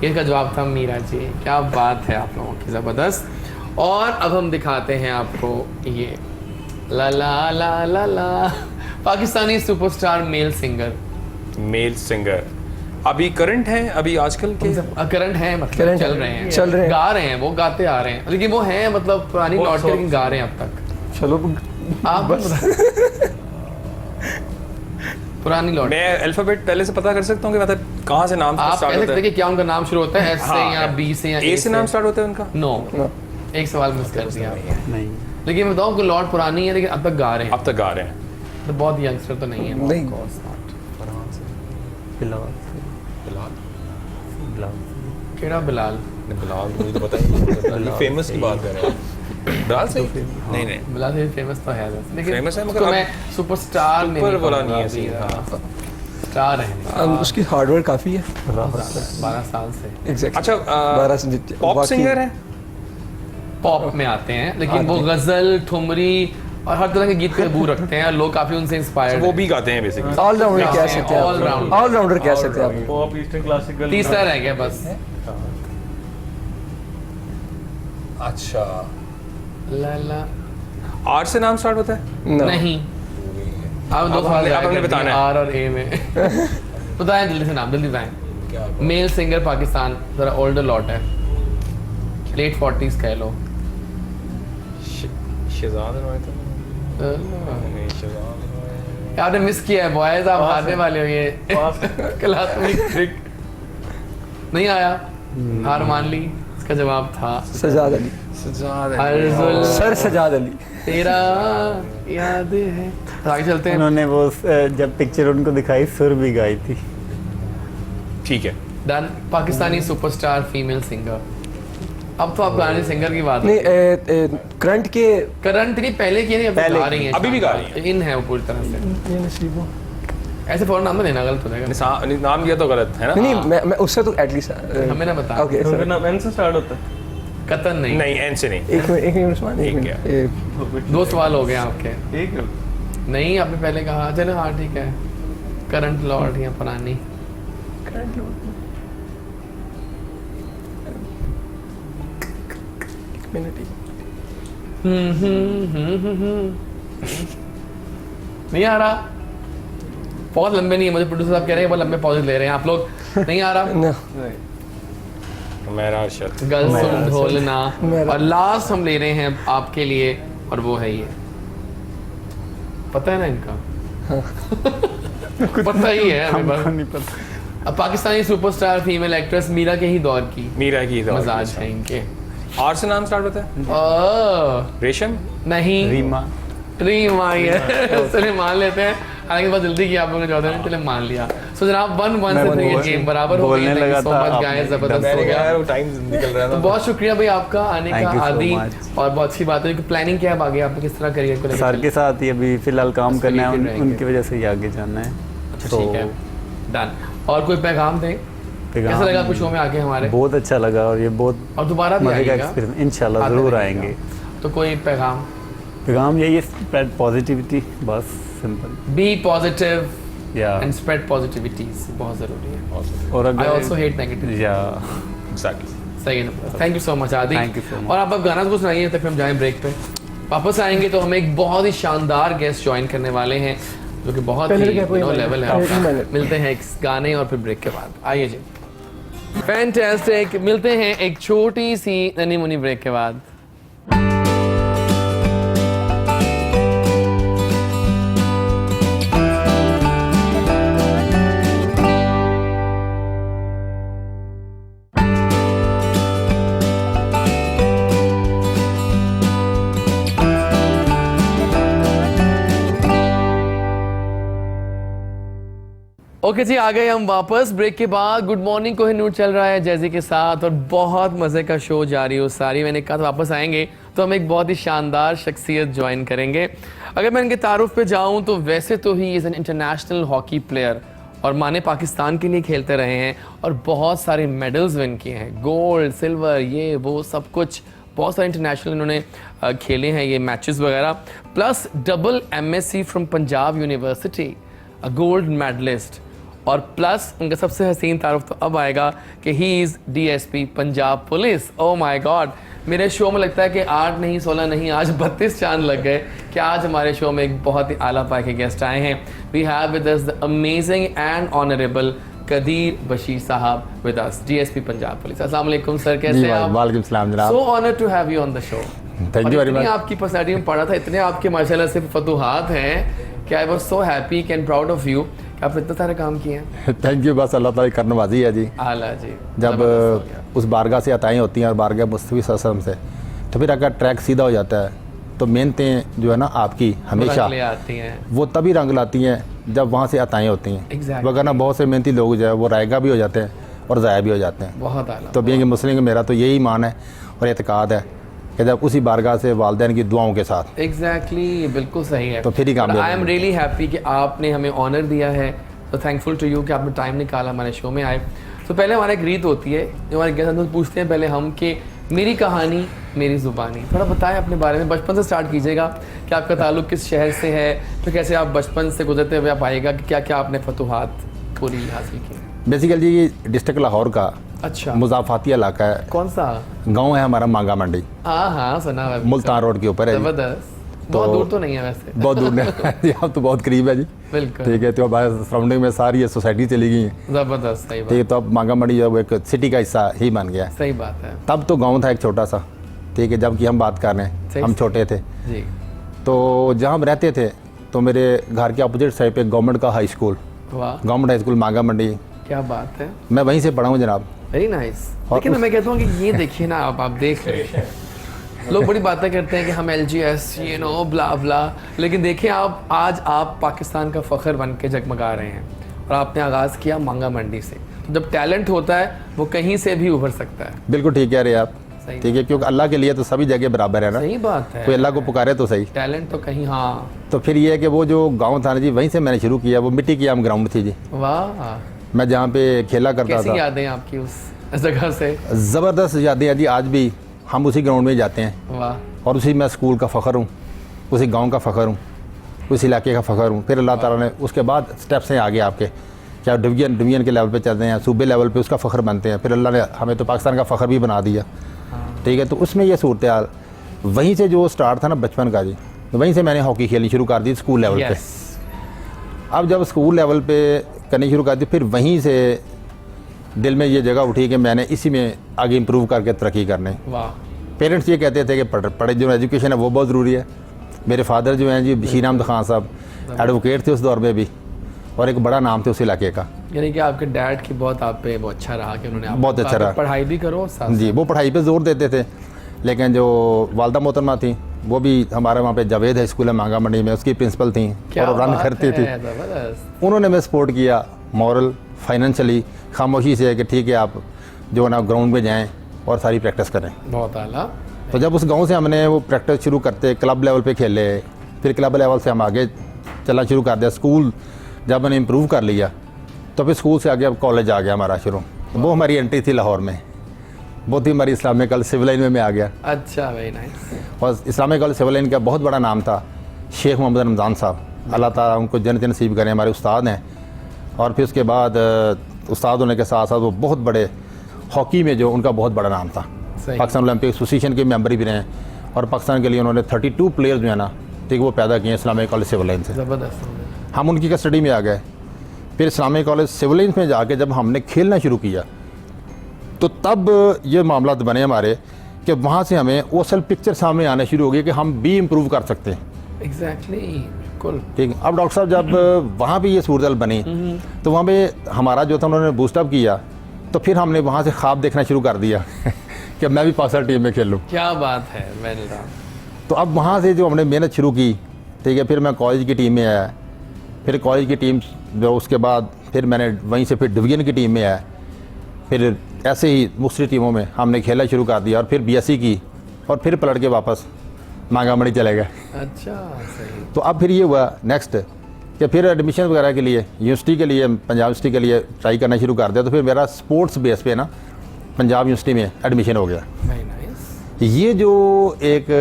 इसका जवाब था मीरा जी। क्या बात है आप लोगों की, ज़बरदस्त। और अब हम दिखाते हैं आपको ये ला ला ला ला ला पाकिस्तानी सुपरस्टार मेल सिंगर अभी करंट है, अभी आजकल के करंट है, मतलब Current चल है, रहे हैं, चल रहे हैं। गा रहे हैं, वो गाते आ रहे हैं, लेकिन वो हैं मतलब पुरानी लौट के, लेकिन गा रहे हैं अब तक। चलो आप पुरानी लौट। मैं अल्फाबेट पहले से पता कर सकता हूँ कि मतलब कहाँ से नाम आप स्टार्ट कह होता सकते है? हैं कि क्या उनका नाम शुरू होता है, एस से या बी से या ए से नाम स्टार्ट होता है उनका? नो, एक सवाल मिस कर दिया। नहीं, लेकिन मैं बताऊँ कि लॉर्ड पुरानी है, लेकिन अब तक गा रहे हैं, अब तक गा रहे हैं। तो बहुत यंगस्टर तो नहीं है। नहीं। of course not। केड़ा बिलाल? बिलाल मुझे तो पता ही, फेमस की बात कर रहे हैं। बिलाल से नहीं बिलाल से फेमस तो है वैसे, लेकिन Famous है, मगर उसको अब मैं सुपरस्टार में सुपर बोला कहूँगा नहीं है अभी, सीन, हाँ। स्टार है उसकी हार्डवर्क काफ़ी है। 12 साल से एग्जैक्ट। अच्छा 12 से पॉप सिंगर है? पॉप में आते हैं, लेकिन वो गजल, ठुमरी और हर तरह के गीत पे बू रखते हैं, लोग काफी उनसे इंस्पायर्ड वो भी गाते हैं बेसिकली। ऑलराउंडर कह सकते हैं, All-rounder। ऑलराउंडर कह सकते हैं आप। Pop eastern classical. तीसरा रह गया बस। अच्छा, ला ला आर से नाम स्टार्ट होता है? नहीं, अब दो सवाल अब हमने बताना है। आर और ए में बताएं जल्दी से नाम, जल्दी बताएं। मेल सिंगर पाकिस्तान, जरा ओल्डर लॉट है, लेट 40s कह लो। शहजाद नहीं, शहजाद आपने मिस किया है बॉयज, आप हारने वाले हो ये क्लासिक ट्रिक। नहीं आया, हार मान ली। इसका जवाब था सजाद अली। अर्जुल सर सजाद अली। तेरा याद है। तो आगे चलते हैं। उन्होंने वो जब पिक्चर उनको दिखाई सुर भी गाई थी। ठीक है। Done. Pakistani superstar female singer. अब तो आप गाने सिंगर की बात नहीं करंट के करंट नहीं, पहले की नहीं, अभी पहले गा रही हैं, अभी भी गा रही हैं। इन है वो पूरी तरह से। ये नसीबो ऐसे फौरन नाम लेना गलत हो जाएगा। नाम लिया तो गलत है ना? नहीं मैं उससे तो एटलीस्ट हमें ना बता। ओके उनका नाम एन से स्टार्ट होता है। कतन नहीं। नहीं, एन से नहीं। एक मिनट उस्मान, एक ठीक मिनट। 2 सवाल हो गए आपके। ठीक है। नहीं, आपने पहले कहा। चलो हाँ ठीक है। करंट लॉर्ड या पुरानी? नहीं आ रहा। बहुत लंबे नहीं है, मुझे प्रोड्यूसर साहब कह रहे हैं बहुत लंबे पॉजेस ले रहे हैं आप लोग। नहीं आ रहा। मेरा अरशद। गल सुन ढोलना। मेरा। और लास्ट हम ले रहे हैं आपके लिए, और वो है ये। पता है ना इनका? पता ही है हमें बस। नहीं पता। अब Pakistani superstar female actress Meera के ही दौर की मीरा की दौर की। मजाज है इनके। आर से नाम स्टार्ट होता है? रेशम? नहीं, रीमा। रीमा ये चलिए मान लेते हैं, हालांकि बहुत जल्दी किया आप लोगों ने, 14 मिनट चले मान लिया। सो जनाब 1-1 से ये गेम बराबर हो गई। बोलने लगा था गाइस, आपने। जबरदस्त हो गया। वो टाइम निकल रहा तो था। बहुत शुक्रिया भाई आपका आने Thank का you so आदि, much। और बहुत अच्छी बात है कि प्लानिंग क्या है आगे, आपने किस तरह करियर को सर के साथ ही अभी फिलहाल काम करना है, Affiliated रहेंगे। उनकी वजह से ही आगे जाना है। अच्छा ठीक है, डन। और कोई पैगाम दें? कैसा लगा आपको शो में आके हमारे? बहुत अच्छा लगा, और ये बहुत और दोबारा भी मजे का आइएगा? एक्सपीरियंस। इंशाल्लाह आते ज़रूर रहिएगा। आएंगे। तो कोई पैगाम? पैगाम यही है, स्प्रेड पॉजिटिविटी, बस सिंपल। बी पॉजिटिव या एंड स्प्रेड पॉजिटिविटीज, बहुत जरूरी है। और आई आल्सो हेट नेगेटिव। या Exactly. सही है। थैंक यू सो मच आदि। Thank you so much। और आप अब गाना कुछ सुनाइए तक हम जाएं ब्रेक पे। वापस आएंगे तो हम एक बहुत ही शानदार गेस्ट ज्वाइन करने वाले हैं, जो कि बहुत ही लेवल है आपका। मिलते हैं एक गाने और फिर ब्रेक के बाद। आइए जी। फैंटास्टिक। मिलते हैं एक छोटी सी ननी मुनी ब्रेक के बाद। ओके जी, आ गए हम वापस ब्रेक के बाद। गुड मॉर्निंग कोहिनूर चल रहा है जैजी के साथ और बहुत मज़े का शो जारी हो सारी। मैंने कहा वापस आएंगे तो हम एक बहुत ही शानदार शख्सियत ज्वाइन करेंगे। अगर मैं इनके तारुफ पे जाऊं तो वैसे तो he is an international hockey player और माने पाकिस्तान के लिए खेलते रहे हैं और बहुत सारे मेडल्स विन किए हैं, गोल्ड सिल्वर ये वो सब कुछ। बहुत सारे इंटरनेशनल इन्होंने खेले हैं ये मैचेस वगैरह, plus double MSc from Punjab university, a gold medalist. और प्लस उनका सबसे हसीन तारुफ तो अब आएगा कि he is DSP Punjab police. Oh my god, मेरे शो में लगता है कि 8 नहीं 16 नहीं आज 32 चांद लग गए कि आज हमारे शो में एक बहुत ही आला पाए के गेस्ट आए हैं। We have with us the amazing and honourable Qadeer Bashir साहब with us, DSP Punjab police. अस्सलाम वालेकुम सर, कैसे हैं आप? वालेकुम सलाम जनाब। So honour to have you on the show. Thank you very much. आपकी पर्सनैलिटी में पढ़ा था, इतने आपके माशाल्लाह से फतूहात हैं कि I was so happy and proud of you कि आपने इतना सारे काम किए हैं। थैंक यू, बस अल्लाह ताला की करनवाजी है जी। आला जी, जब उस बारगाह से अताएँ होती हैं और बारगाह मुस्तफ़ी सल्लल्लाहु अलैहि वसल्लम से, तो फिर अगर ट्रैक सीधा हो जाता है तो मेहनतें जो है ना आपकी हमेशा आती हैं, वो तभी रंग लाती हैं जब वहाँ से अताएँ होती हैं। Exactly. वरना बहुत से मेहनती लोग जो है वो रायगा भी हो जाते हैं और ज़ाया भी हो जाते हैं। बहुत आला। तो बीइंग मुस्लिम मेरा तो यही ईमान है और एतकाद है कि जब उसी बारगाह से वालिदैन की दुआओं के साथ एग्जैक्टली बिल्कुल सही है, तो फिर ही कामयाब। आई एम रियली हैप्पी कि आपने हमें ऑनर दिया है, तो थैंकफुल टू यू कि आपने टाइम निकाला हमारे शो में आए। तो पहले हमारा एक रीत होती है जो हमारे गेस्ट दोस्त पूछते हैं पहले हम कि मेरी कहानी मेरी ज़ुबानी, थोड़ा बताएं अपने बारे में। बचपन से स्टार्ट कीजिएगा कि आपका ताल्लुक़ किस शहर से है, तो कैसे आप बचपन से गुजरते हुए आप आएगा कि क्या क्या आपने फतूहात पूरी हासिल की। बेसिकली ये डिस्ट्रिक्ट लाहौर का अच्छा मुजाफाती इलाका है। कौन सा गांव है हमारा मांगा मंडी, हाँ सुना है, मुल्तान रोड के ऊपर है जी। ज़बरदस्त। बहुत दूर तो नहीं है वैसे, बहुत दूर नहीं आप तो बहुत करीब है जी। बिल्कुल ठीक है, तो हमारे सराउंडिंग में सारी ये सोसाइटी चली गई है। ज़बरदस्त, सही ठीक बात, है, तो अब मांगा मंडी जो है वो एक सिटी का हिस्सा ही बन गया है। सही बात है तब तो गांव था एक छोटा सा, ठीक है, जबकि हम बात कर रहे सही हैं हम छोटे थे। जी। तो जहाँ हम रहते थे तो मेरे घर के अपोजिट साइड पे गवर्नमेंट का हाई स्कूल, वाह गवर्नमेंट हाई स्कूल मांगा मंडी, क्या बात है, मैं वहीं से पढ़ा हूँ जनाब। Very nice. और लेकिन मैं कहता हूँ कि ये देखिए ना आप देख रहे हैं, लोग बड़ी बातें करते हैं कि हम LGS यू नो ब्ला ब्ला, लेकिन देखिए आप आज आप पाकिस्तान का फ़ख्र बन के जगमगा रहे हैं और आपने आगाज़ किया मांगा मंडी से। तो जब टैलेंट होता है वो कहीं से भी उभर सकता है। बिल्कुल ठीक कह रहे हैं आप, सही ठीक है, क्योंकि अल्लाह के लिए तो सभी जगह बराबर है ना, सही बात है, कोई अल्लाह को पुकारे तो सही। टैलेंट तो कहीं, हाँ। तो फिर ये है कि वो जो गांव था ना जी, वहीं से मैंने शुरू किया। वो मिट्टी की आम ग्राउंड थी जी, वाह, मैं जहाँ पे खेला करता कैसी था। यादें आपकी उस जगह से? ज़बरदस्त यादें हैं जी, आज भी हम उसी ग्राउंड में ही जाते हैं वाह, और उसी मैं स्कूल का फ़ख्र हूँ, उसी गांव का फ़ख्र हूँ, उस इलाके का फ़ख्र हूँ। फिर अल्लाह ताला ने उसके बाद स्टेप्स हैं आगे आपके, क्या डिवीज़न के लेवल पे चलते हैं, सूबे लेवल पे उसका फ़ख्र बनते हैं। फिर अल्लाह ने हमें तो पाकिस्तान का फ़ख्र भी बना दिया, ठीक है। तो उसमें ये सूरत हाल, वहीं से जो स्टार्ट था ना बचपन का जी, वहीं से मैंने हॉकी खेलनी शुरू कर दी स्कूल लेवल पे। अब जब स्कूल लेवल पे करनी शुरू कर दी, फिर वहीं से दिल में ये जगह उठी कि मैंने इसी में आगे इम्प्रूव करके तरक्की करनी। वाह। पेरेंट्स ये कहते थे कि पढ़े जो एजुकेशन है वो बहुत ज़रूरी है। मेरे फादर जो हैं जी बशीर अहमद खान साहब एडवोकेट थे उस दौर में भी, और एक बड़ा नाम थे उस इलाके का। यानी कि आपके डैड की बहुत आप पे बहुत अच्छा रहा कि उन्होंने आपको बहुत अच्छा कहा रहा। कि पढ़ाई भी करो साथ जी, वो पढ़ाई पे जोर देते थे, लेकिन जो वालदा मोहतरमा थी वो भी हमारे वहाँ पे जावेद है स्कूल है मांगा मंडी में, उसकी प्रिंसिपल थी और रन करती थी। ज़बरदस्त। उन्होंने मैं सपोर्ट किया मॉरल फाइनेंशियली, खामोशी से कि ठीक है आप जो है ना ग्राउंड में जाएँ और सारी प्रैक्टिस करें। बहुत आला। तो जब उस गांव से हमने वो प्रैक्टिस शुरू करते, क्लब लेवल पे खेले, फिर क्लब लेवल से हम आगे चलना शुरू कर दिया। स्कूल जब मैंने इम्प्रूव कर लिया तो फिर स्कूल से आगे अब कॉलेज आ गया हमारा शुरू। वो हमारी एंट्री थी लाहौर में, वो थी हमारी इस्लामिक कॉलेज सिविल लाइन में मैं आ गया। अच्छा, वेरी नाइस। और इस्लामिक कॉलेज सिविल लाइन का बहुत बड़ा नाम था शेख मोहम्मद रमज़ान साहब, अल्लाह ताला उनको जन्नत नसीब करें, हमारे उस्ताद हैं। और फिर उसके बाद उस्ताद होने के साथ साथ वो बहुत बड़े हॉकी में जो उनका बहुत बड़ा नाम था, पाकिस्तान ओलंपिक एसोसिएशन के मेंबर भी रहे, और पाकिस्तान के लिए उन्होंने 32 प्लेयर्स जो है ना ठीक वो पैदा किए इस्लामिक कॉलेज सिविल लाइन से। ज़बरदस्त। हम उनकी कस्टडी में आ गए। फिर इस्लामिक कॉलेज सिविल लाइन में जाके जब हमने खेलना शुरू किया तो तब ये मामला बने हमारे कि वहाँ से हमें वो असल पिक्चर सामने आने शुरू हो गई कि हम भी इम्प्रूव कर सकते हैं। एग्जैक्टली, बिल्कुल। ठीक है, अब डॉक्टर साहब जब वहाँ पे ये सूरत बनी तो वहाँ पे हमारा जो था उन्होंने बूस्टअप किया, तो फिर हमने वहाँ से ख्वाब देखना शुरू कर दिया कि मैं भी पाकिस्तान टीम में खेलूँ। क्या बात है, वेल डन। तो अब वहाँ से जो हमने मेहनत शुरू की, ठीक है, फिर मैं कॉलेज की टीम में आया, फिर कॉलेज की टीम जो उसके बाद फिर मैंने वहीं से फिर डिवीज़न की टीम में आया, फिर ऐसे ही दूसरी टीमों में हमने खेलना शुरू कर दिया और फिर बीएससी की और फिर पलट के वापस मांगामड़ी चले गए। अच्छा, सही। तो अब फिर ये हुआ नेक्स्ट कि फिर एडमिशन वगैरह के लिए यूनिवर्सिटी के लिए, पंजाब यूनिवर्सिटी के लिए ट्राई करना शुरू कर दिया। तो फिर मेरा स्पोर्ट्स बेस पे ना पंजाब यूनिवर्सिटी में एडमिशन हो गया। Very nice. ये जो एक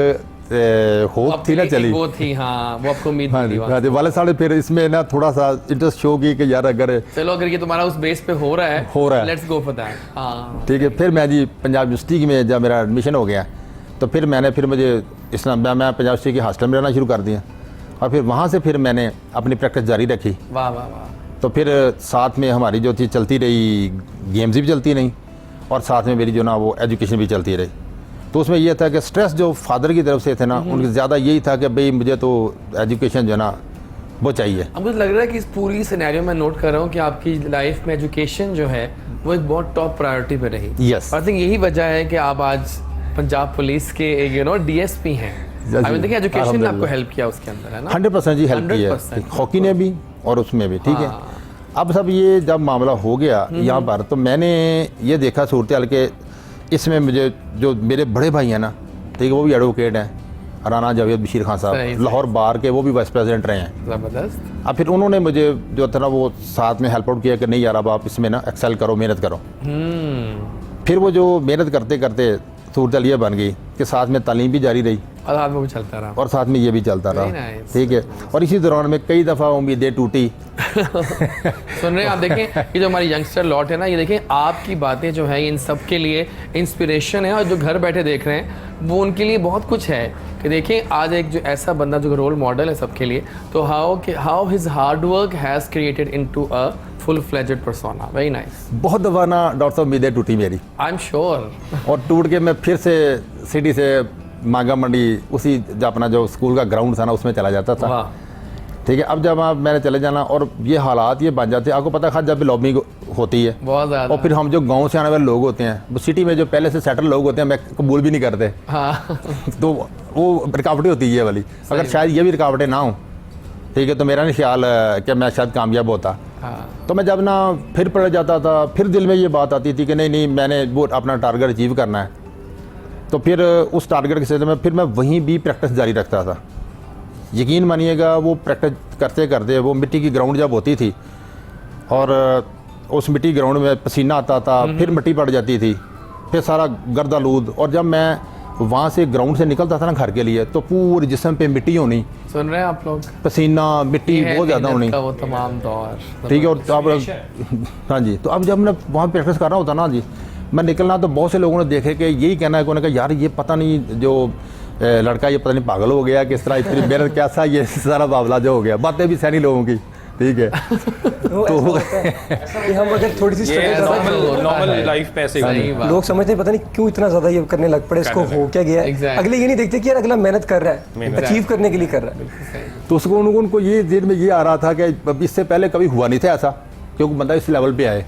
होप थी ना चली, वो थी, हाँ, वो आपको उम्मीद हाँ थी जी, वहाँ हाँ जी, वाले साहब ने फिर इसमें ना थोड़ा सा इंटरेस्ट शो की कि यार अगर चलो अगर ये तुम्हारा उस बेस पे हो रहा है, लेट्स गो फॉर दैट। हाँ, ठीक है। फिर मैं जी पंजाब यूनिवर्सिटी में जब मेरा एडमिशन हो गया तो फिर मुझे मैं पंजाब यूनिवर्सिटी के हॉस्टल में रहना शुरू कर दिया और फिर वहाँ से फिर मैंने अपनी प्रैक्टिस जारी रखी। वाह वाह वाह। तो फिर साथ में हमारी जो थी चलती रही, गेम्स भी चलती रही और साथ में मेरी जो ना वो एजुकेशन भी चलती रही। तो उसमें यह था कि स्ट्रेस जो फादर की तरफ से थे ना, उनके ज़्यादा यही था कि भाई मुझे तो एजुकेशन जो है ना वो चाहिए। अब मुझे लग रहा है कि इस पूरी सिनेरियो में नोट कर रहा हूँ कि आपकी लाइफ में एजुकेशन जो है वो एक बहुत टॉप प्रायोरिटी पे रही। यस। आई थिंक यही वजह है कि आप आज पंजाब पुलिस के डीएसपी हैं। आई मीन देखिए, एजुकेशन ने आपको हेल्प किया उसके अंदर, है ना? 100% जी हेल्प की है, 100%। हॉकी ने भी और उसमें भी, ठीक है। हाँ। अब सब ये जब मामला हो गया यहाँ पर, तो मैंने ये देखा सूरत हाल के इसमें मुझे जो मेरे बड़े भाई हैं ना, ठीक है, वो भी एडवोकेट हैं, राना जावेद बशीर खान सही, साहब लाहौर बार के, वो भी वाइस प्रेसिडेंट रहे हैं। जबरदस्त। अब फिर उन्होंने मुझे जो था ना वो साथ में हेल्प आउट किया कि नहीं यार अब आप इसमें ना एक्सेल करो, मेहनत करो। फिर वो जो मेहनत करते करते सूरत हाल ये बन गई कि साथ में तालीम भी जारी रही और हाथ में भी चलता रहा। और साथ में ये भी चलता Very रहा, nice। ठीक है। और इसी दौरान में कई दफ़ा उम्मीदें टूटी। सुन रहे हैं आप, देखें ये जो हमारी यंगस्टर लॉट है ना, ये देखें आपकी बातें जो है इन सब के लिए इंस्पिरेशन है और जो घर बैठे देख रहे हैं वो उनके लिए बहुत कुछ है कि देखें आज एक जो ऐसा बंदा जो रोल मॉडल है सबके लिए, तो how his hard work has created into a full fledged persona. Very nice. बहुत दफ़ा ना डॉक्टर साहब उम्मीदें टूटी मेरी, आई एम श्योर। और टूट के मैं फिर से सिटी से मांगा मंडी उसी जो अपना जो स्कूल का ग्राउंड था ना उसमें चला जाता था, वाह। ठीक है। अब जब मैंने चले जाना और ये हालात ये बन जाते हैं, आपको पता है जब भी लॉबिंग होती है बहुत ज़्यादा। और फिर हम जो गांव से आने वाले लोग होते हैं, वो सिटी में जो पहले से सेटल लोग होते हैं, मैं कबूल भी नहीं करते। हाँ। तो वो रुकावटें होती है ये वाली। अगर शायद ये भी रुकावटें ना हो, ठीक है, तो मेरा नहीं ख्याल कि मैं शायद कामयाब होता। हाँ। तो मैं जब ना फिर पड़ जाता था, फिर दिल में ये बात आती थी कि नहीं मैंने वो अपना टारगेट अचीव करना है। तो फिर उस टारगेट के सिलसिले में फिर मैं वहीं भी प्रैक्टिस जारी रखता था। यकीन मानिएगा वो प्रैक्टिस करते करते वो मिट्टी की ग्राउंड जब होती थी और उस मिट्टी ग्राउंड में पसीना आता था, फिर मिट्टी पड़ जाती थी, फिर सारा गर्दालूद, और जब मैं वहाँ से ग्राउंड से निकलता था ना घर के लिए, तो पूरे जिस्म पे मिट्टी होनी, सुन रहे हैं आप लोग, पसीना मिट्टी ये है बहुत ज़्यादा मेहनत होनी, का वो तमाम दौर। ठीक है। और तो अब हाँ जी, तो अब जब मैं वहाँ प्रैक्टिस कर रहा होता ना जी, मैं निकलना तो बहुत से लोगों ने देखे कि यही कहना है, उन्होंने कहा यार ये पता नहीं जो लड़का ये पता नहीं पागल हो गया किस तरह, इतनी मेहनत कैसा ये सारा मामला जो हो गया। बातें भी सैनी लोगों की, ठीक है। तो कि हम अगर थोड़ी सी नॉर्मल लाइफ में ऐसे ही सही बात। लोग समझते हैं पता नहीं क्यों इतना ज्यादा ये करने लग पड़े, इसको हो क्या गया है। Exactly। अगले ये नहीं देखते कि यार अगला मेहनत कर रहा है, अचीव करने के लिए कर रहा है। तो उसको उनको ये दिल में ये आ रहा था कि अब इससे पहले कभी हुआ नहीं था ऐसा, क्योंकि बंदा इस लेवल पे आए।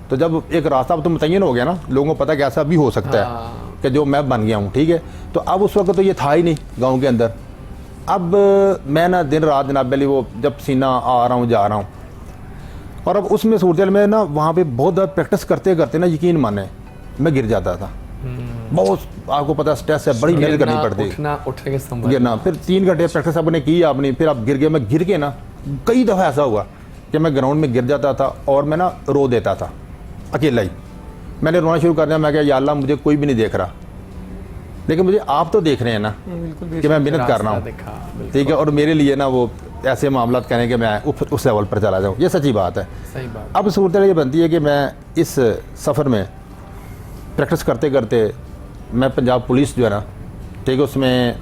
तो जब एक रास्ता अब तो मुतय्यन हो गया ना, लोगों को पता कि ऐसा भी हो सकता है कि जो मैं बन गया हूँ, ठीक है। तो अब उस वक्त तो ये था ही नहीं गाँव के अंदर। अब मैं ना दिन रात जनाब अली वो जब सीना आ रहा हूँ जा रहा हूँ, और अब उसमें सूरत में ना वहाँ पे बहुत ज़्यादा प्रैक्टिस करते करते ना यकीन माने मैं गिर जाता था। बहुत आपको पता स्ट्रेस है, बड़ी मेहनत करनी पड़ती है, उठने के संभव गिरना। फिर 3 घंटे प्रैक्टिस आपने की आपने, फिर आप गिर गए। मैं गिर के ना कई दफ़ा ऐसा हुआ कि मैं ग्राउंड में गिर जाता था और मैं ना रो देता था अकेला ही। मैंने रोना शुरू कर दिया, मैं कहा या अल्लाह मुझे कोई भी नहीं देख रहा, लेकिन मुझे आप तो देख रहे हैं ना कि मैं मेहनत कर रहा हूँ, ठीक है। और मेरे लिए ना वो ऐसे मामला करें कि मैं उस लेवल पर चला जाऊँ, ये सच्ची बात है। सही बात। अब सूरत ये बनती है कि मैं इस सफ़र में प्रैक्टिस करते करते मैं पंजाब पुलिस जो है ना, ठीक है, उसमें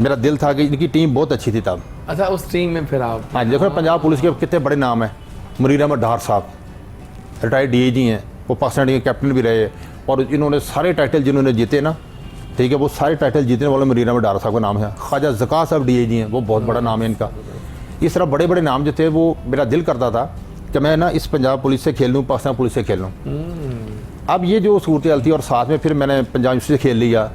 मेरा दिल था कि इनकी टीम बहुत अच्छी थी तब। अच्छा, उस टीम में फिर आप? हाँ, देखो पंजाब पुलिस के कितने बड़े नाम हैं। मुनीर अहमद डार साहब रिटायर्ड DIG हैं, वो पाकिस्तान के कैप्टन भी रहे। और इन्होंने सारे टाइटल जिन्होंने जीते ना, ठीक है, वो सारे टाइटल जीतने वाले मरीना में डारा साहब का नाम है। ख्वाजा ज़का साहब DIG हैं, वो बहुत बड़ा नाम है इनका। इस तरह बड़े बड़े नाम जो थे, वो मेरा दिल करता था कि मैं ना इस पंजाब पुलिस से खेल लूँ, पाकिस्तान पुलिस से खेल लूँ। अब ये जो सूरत थी, और साथ में फिर मैंने पंजाब यूनिवर्सिटी से खेल लिया,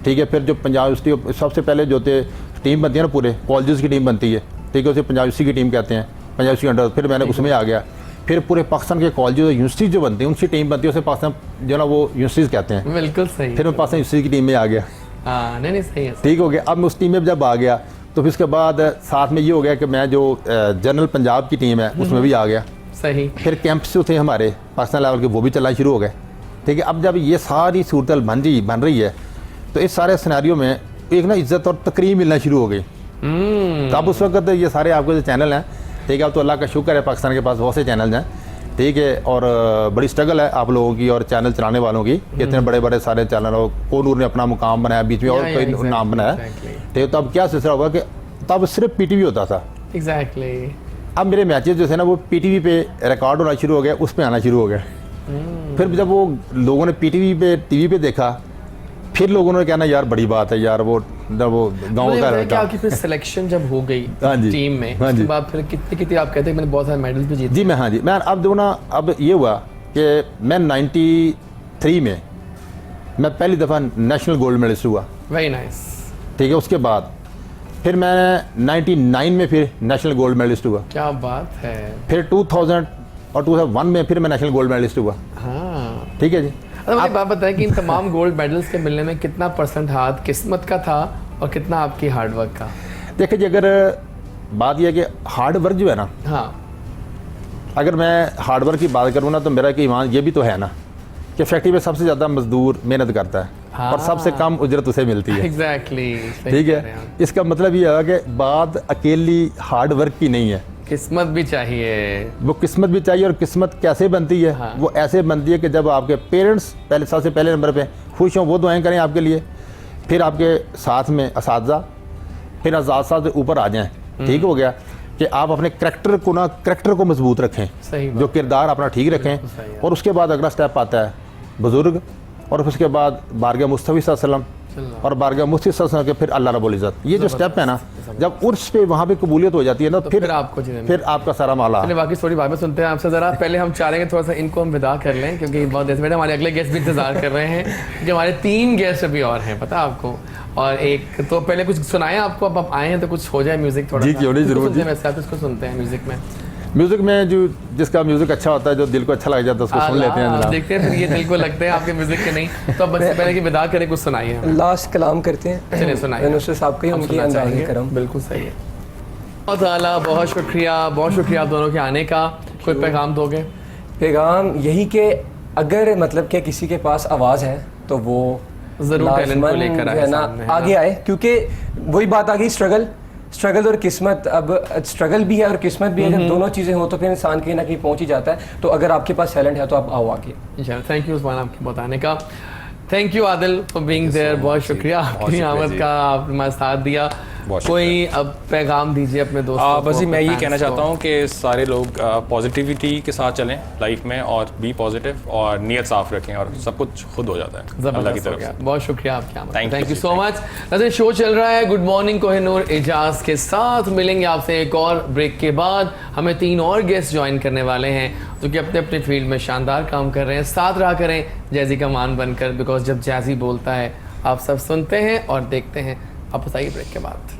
ठीक है। फिर जो पंजाब यूनिवर्सिटी सबसे पहले जो थे टीम बनती है ना, पूरे कॉलेजेस की टीम बनती है, ठीक है, उसे पंजाब यूनिवर्सिटी की टीम कहते हैं, पंजाब यूनिवर्सिटी अंडर। फिर मैंने उसमें आ गया। फिर पूरे पाकिस्तान के कॉलेज यूनिवर्सिटी जो बनती है उनकी टीम बनती है, उसे पाकिस्तान जो ना वो यूनिवर्सिटीज़ कहते हैं। बिल्कुल सही। फिर मैं पाकिस्तान यूनिवर्सिटी की टीम में आ गया। हाँ, नहीं सही है। ठीक हो गया। अब मैं उस टीम में जब आ गया तो फिर उसके बाद साथ में ये हो गया कि मैं जो जनरल पंजाब की टीम है उसमें भी आ गया। सही। फिर कैंप्स जो थे हमारे पाकिस्तान लेवल के, वो भी चलना शुरू हो गए, ठीक है। अब जब ये सारी सूरत बन रही है तो इस सारे सिनेरियो में एक ना इज्जत और तकरीम मिलना शुरू हो गई। तो अब उस वक्त ये सारे आपके जो चैनल हैं, ठीक है, अब तो अल्लाह का शुक्र है पाकिस्तान के पास बहुत से चैनल हैं, ठीक है। और बड़ी स्ट्रगल है आप लोगों की और चैनल चलाने वालों की, इतने बड़े बड़े सारे चैनल हो। कोनूर ने अपना मुकाम बनाया, बीच में और कोई नाम बनाया, ठीक है। तो अब क्या सिलसिला हुआ कि तब सिर्फ PTV होता था। एग्जैक्टली। अब मेरे मैचेस जो थे ना वो PTV पे रिकॉर्ड होना शुरू हो गया, उस पर आना शुरू हो गया। फिर जब वो लोगों ने PTV पे TV पे देखा, फिर लोगों ने कहना यार बड़ी बात है यार, वो गाँव का क्या आपकी फिर सिलेक्शन जब हो गई टीम में, उसके बाद फिर कितने आप कहते हैं मैंने बहुत सारे मेडल्स भी जीते? जी मैं, हाँ जी, मैं अब जो ना, अब ये हुआ कि मैं 93 में मैं पहली दफ़ा नेशनल गोल्ड मेडलिस्ट हुआ। Very nice. ठीक है। उसके बाद फिर मैं 99 में फिर नेशनल गोल्ड मेडलिस्ट हुआ। क्या बात है। फिर 2000 और 2001 में फिर मैं नेशनल गोल्ड मेडलिस्ट हुआ। हाँ, ठीक है जी। मुझे एक बात बताएं कि इन तमाम गोल्ड मेडल्स के मिलने में कितना % हाथ किस्मत का था और कितना आपकी हार्डवर्क का? देखिए जी, अगर बात यह है कि हार्ड वर्क जो है ना, हाँ, अगर मैं हार्ड वर्क की बात करूँ ना तो मेरा कि ईमान ये भी तो है ना कि फैक्ट्री में सबसे ज़्यादा मजदूर मेहनत करता है, हाँ, और सबसे कम उजरत उसे मिलती है। एग्जैक्टली। ठीक है। इसका मतलब ये है कि बात अकेली हार्ड वर्क की नहीं है, किस्मत भी चाहिए। वो किस्मत भी चाहिए। और किस्मत कैसे बनती है? हाँ। वो ऐसे बनती है कि जब आपके पेरेंट्स पहले सबसे पहले नंबर पे खुश हों, वो दुआएं करें आपके लिए, फिर आपके साथ में असातिज़ा, फिर असातिज़ा से ऊपर आ जाएं। ठीक हो गया कि आप अपने करैक्टर को मजबूत रखें, सही बात। जो किरदार अपना ठीक रखें, और उसके बाद अगला स्टेप आता है बुजुर्ग, और फिर उसके बाद बारगाह मुस्तफ़ी सल्लल्लाहु अलैहि वसल्लम, और बारगाह मुस्तफ़ी सल्लल्लाहु अलैहि वसल्लम के फिर अल्लाह रब्बुल इज़्ज़त। ये जो स्टेप है ना, जब उर्स पे वहाँ पे कबूलियत हो जाती है ना, तो फिर आपको फिर आपका सारा माला। चलिए बाकी स्टोरी बाद में सुनते हैं आपसे। ज़रा पहले हम चाहेंगे थोड़ा सा इनको हम विदा कर लें, क्योंकि बहुत देर से हमारे अगले गेस्ट भी इंतजार कर रहे हैं, क्योंकि हमारे 3 गेस्ट अभी और हैं, पता आपको। और एक तो पहले कुछ सुनाएं आपको, अब आप आए हैं तो कुछ हो जाए म्यूजिक थोड़ा। जी, क्यों नहीं, जरूर जी। वैसे आप इसको सुनते हैं म्यूजिक में जो जिसका म्यूजिक अच्छा होता है, जो दिल को अच्छा लग जाता है, उसको सुन लेते हैं जनाब। देखते हैं फिर ये दिल को लगते हैं आपके म्यूजिक के नहीं, तो अब बस पहले की विदा करें, कुछ सुनाइए। लास्ट कलाम करते हैं। चलिए सुनाइए। नुसरत साहब का ही उनकी अंदाज़े करम। बिल्कुल सही है। बहुत आला, बहुत शुक्रिया आप दोनों के आने का। कोई पैगाम दोगे? पैगाम यही कि अगर मतलब कि किसी के पास आवाज़ है तो वो जरूर टैलेंट को लेकर आए, आगे आए, क्योंकि वही बात आ गई, स्ट्रगल और किस्मत। अब स्ट्रगल भी है और किस्मत भी है, जब दोनों चीज़ें हो तो फिर इंसान कहीं ना कहीं पहुंच ही जाता है। तो अगर आपके पास टैलेंट है तो आप आओ आगे। थैंक यू उस्मान आपके बताने का। Thank you Adil for being there. बहुत शुक्रिया आपकी आमद का, आपने हमारा साथ दिया। कोई अब पैगाम दीजिए अपने दोस्तों बस मैं ये कहना चाहता हूँ कि सारे लोग पॉजिटिविटी के साथ चलें लाइफ में, और बी पॉजिटिव, और नीयत साफ रखें, और सब कुछ खुद हो जाता है अल्लाह की तरफ से। बहुत शुक्रिया आपकी आमद। Thank you so much. नज़र शो चल रहा है गुड मॉर्निंग कोहिनूर एजाज के साथ। मिलेंगे आपसे एक और ब्रेक के बाद। हमें 3 और गेस्ट ज्वाइन करने वाले हैं जो कि अपने अपने फील्ड में शानदार काम कर रहे हैं। साथ रहा करें जैजी का मान बनकर, बिकॉज जब जैजी बोलता है आप सब सुनते हैं और देखते हैं। वापस आइए ब्रेक के बाद।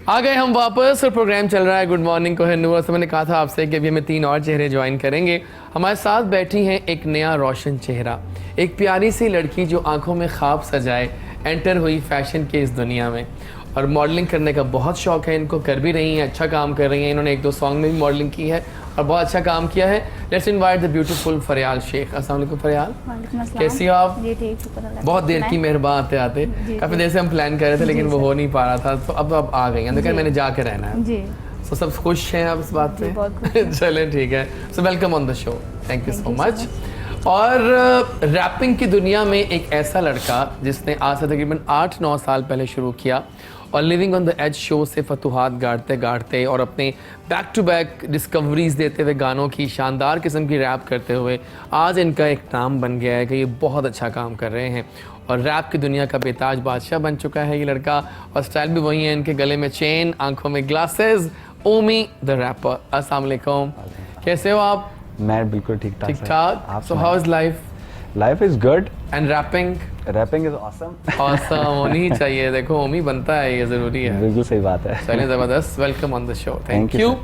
आ गए हम वापस और प्रोग्राम चल रहा है गुड मॉर्निंग कोहिनूर। तो मैंने कहा था आपसे कि अभी हमें 3 और चेहरे ज्वाइन करेंगे। हमारे साथ बैठी हैं एक नया रोशन चेहरा, एक प्यारी सी लड़की जो आंखों में ख्वाब सजाए एंटर हुई फैशन के इस दुनिया में, और मॉडलिंग करने का बहुत शौक है इनको, कर भी रही हैं, अच्छा काम कर रही हैं। इन्होंने 1-2 सॉन्ग में भी मॉडलिंग की है और बहुत अच्छा काम किया है। Let's invite the beautiful Faryal Sheikh. अस्सलाम वालेकुम फरियाल, कैसी हो आप? बहुत देर की मेहरबान आते आते, काफ़ी देर से हम प्लान कर रहे थे लेकिन वो हो नहीं पा रहा था, तो अब आ गई हैं, मैंने जाके रहना है। सो सब खुश हैं आप इस बात जी, बहुत खुश पे? चलें ठीक है। सो welcome on the show, thank you so much. और रैपिंग की दुनिया में एक ऐसा लड़का जिसने आज से तकरीबन 8-9 साल पहले शुरू किया और living on the edge show से फतूहात गाड़ते गाड़ते और अपने बैक टू बैक डिस्कवरीज देते हुए गानों की शानदार किस्म की रैप करते हुए आज इनका एक नाम बन गया है कि ये बहुत अच्छा काम कर रहे हैं और रैप की दुनिया का बेताज बादशाह बन चुका है ये लड़का। और स्टाइल भी वही है, इनके गले में चेन, आंखों में ग्लासेस। ओमी द रैपर, अस्सलाम वालेकुम, कैसे हो आप? मैं बिल्कुल ठीक ठाक। ठीक ठाक। So how is life? Life is good and rapping? Rapping is awesome. Awesome होनी ही चाहिए, देखो ओमी बनता है, ये ज़रूरी है। बिल्कुल सही बात है। चलिए ज़बरदस्त, welcome on the show, thank Thank you, you.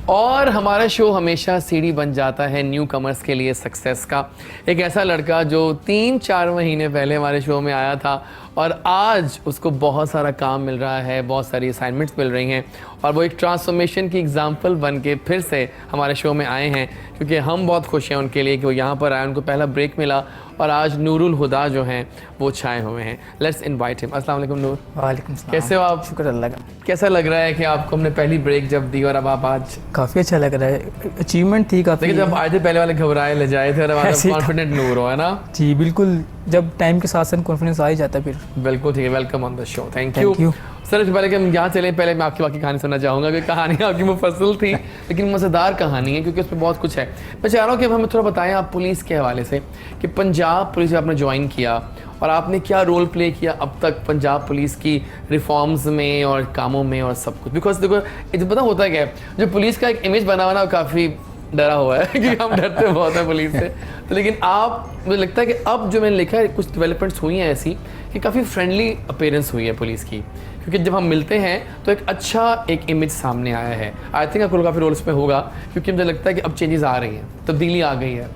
और हमारा शो हमेशा सीढ़ी बन जाता है न्यू कमर्स के लिए सक्सेस का। एक ऐसा लड़का जो 3-4 महीने पहले हमारे शो में आया था और आज उसको बहुत सारा काम मिल रहा है, बहुत सारी असाइनमेंट्स मिल रही हैं और वो एक ट्रांसफॉर्मेशन की एग्जांपल बन के फिर से हमारे शो में आए हैं, क्योंकि हम बहुत खुश हैं उनके लिए कि वो यहाँ पर आए, उनको पहला ब्रेक मिला और आज नूरुल हुदा जो हैं वो छाए हुए हैं। Let's invite him. अस्सलाम वालेकुम नूर। वालेकुम सलाम। कैसे हो आप? शुक्र अल्लाह का। कैसा लग रहा है कि आपको हमने पहली ब्रेक जब दी और अब आप आज? काफ़ी अच्छा लग रहा है, अचीवमेंट थी काफ़ी। देखिए जब आए थे पहले वाले घबराए ले जाए थे और अब ऐसे ही कॉन्फिडेंट नूर हो, है ना? जी बिल्कुल, जब टाइम के साथ साथ कॉन्फिडेंस आ ही जाता है फिर। बिल्कुल ठीक है, welcome on the show, thank Thank you. you। Sir इससे पहले कि हम यहाँ चले, पहले मैं आपकी बाकी कहानी सुनना चाहूँगा क्योंकि कहानी आपकी मुफस्सल थी लेकिन मज़ेदार कहानी है क्योंकि उसमें बहुत कुछ है। मैं चाह रहा हूँ कि हमें थोड़ा बताएं आप पुलिस के हवाले से कि पंजाब पुलिस में आपने ज्वाइन किया और आपने क्या रोल प्ले किया अब तक पंजाब पुलिस की रिफॉर्म्स में और कामों में और सब कुछ। बिकॉज देखो ये पता होता है क्या है, जो पुलिस का एक इमेज बना हुआ ना काफ़ी डरा हुआ है कि हम डरते बहुत हैं पुलिस से, तो लेकिन आप, मुझे लगता है कि अब जो मैंने लिखा है कुछ डेवलपमेंट्स हुई हैं ऐसी कि काफ़ी फ्रेंडली अपीयरेंस हुई है पुलिस की, क्योंकि जब हम मिलते हैं तो एक अच्छा एक इमेज सामने आया है। आई थिंक आपको काफ़ी रोल्स में होगा क्योंकि मुझे लगता है कि अब चेंजेस आ रही हैं, तब्दीली आ गई है।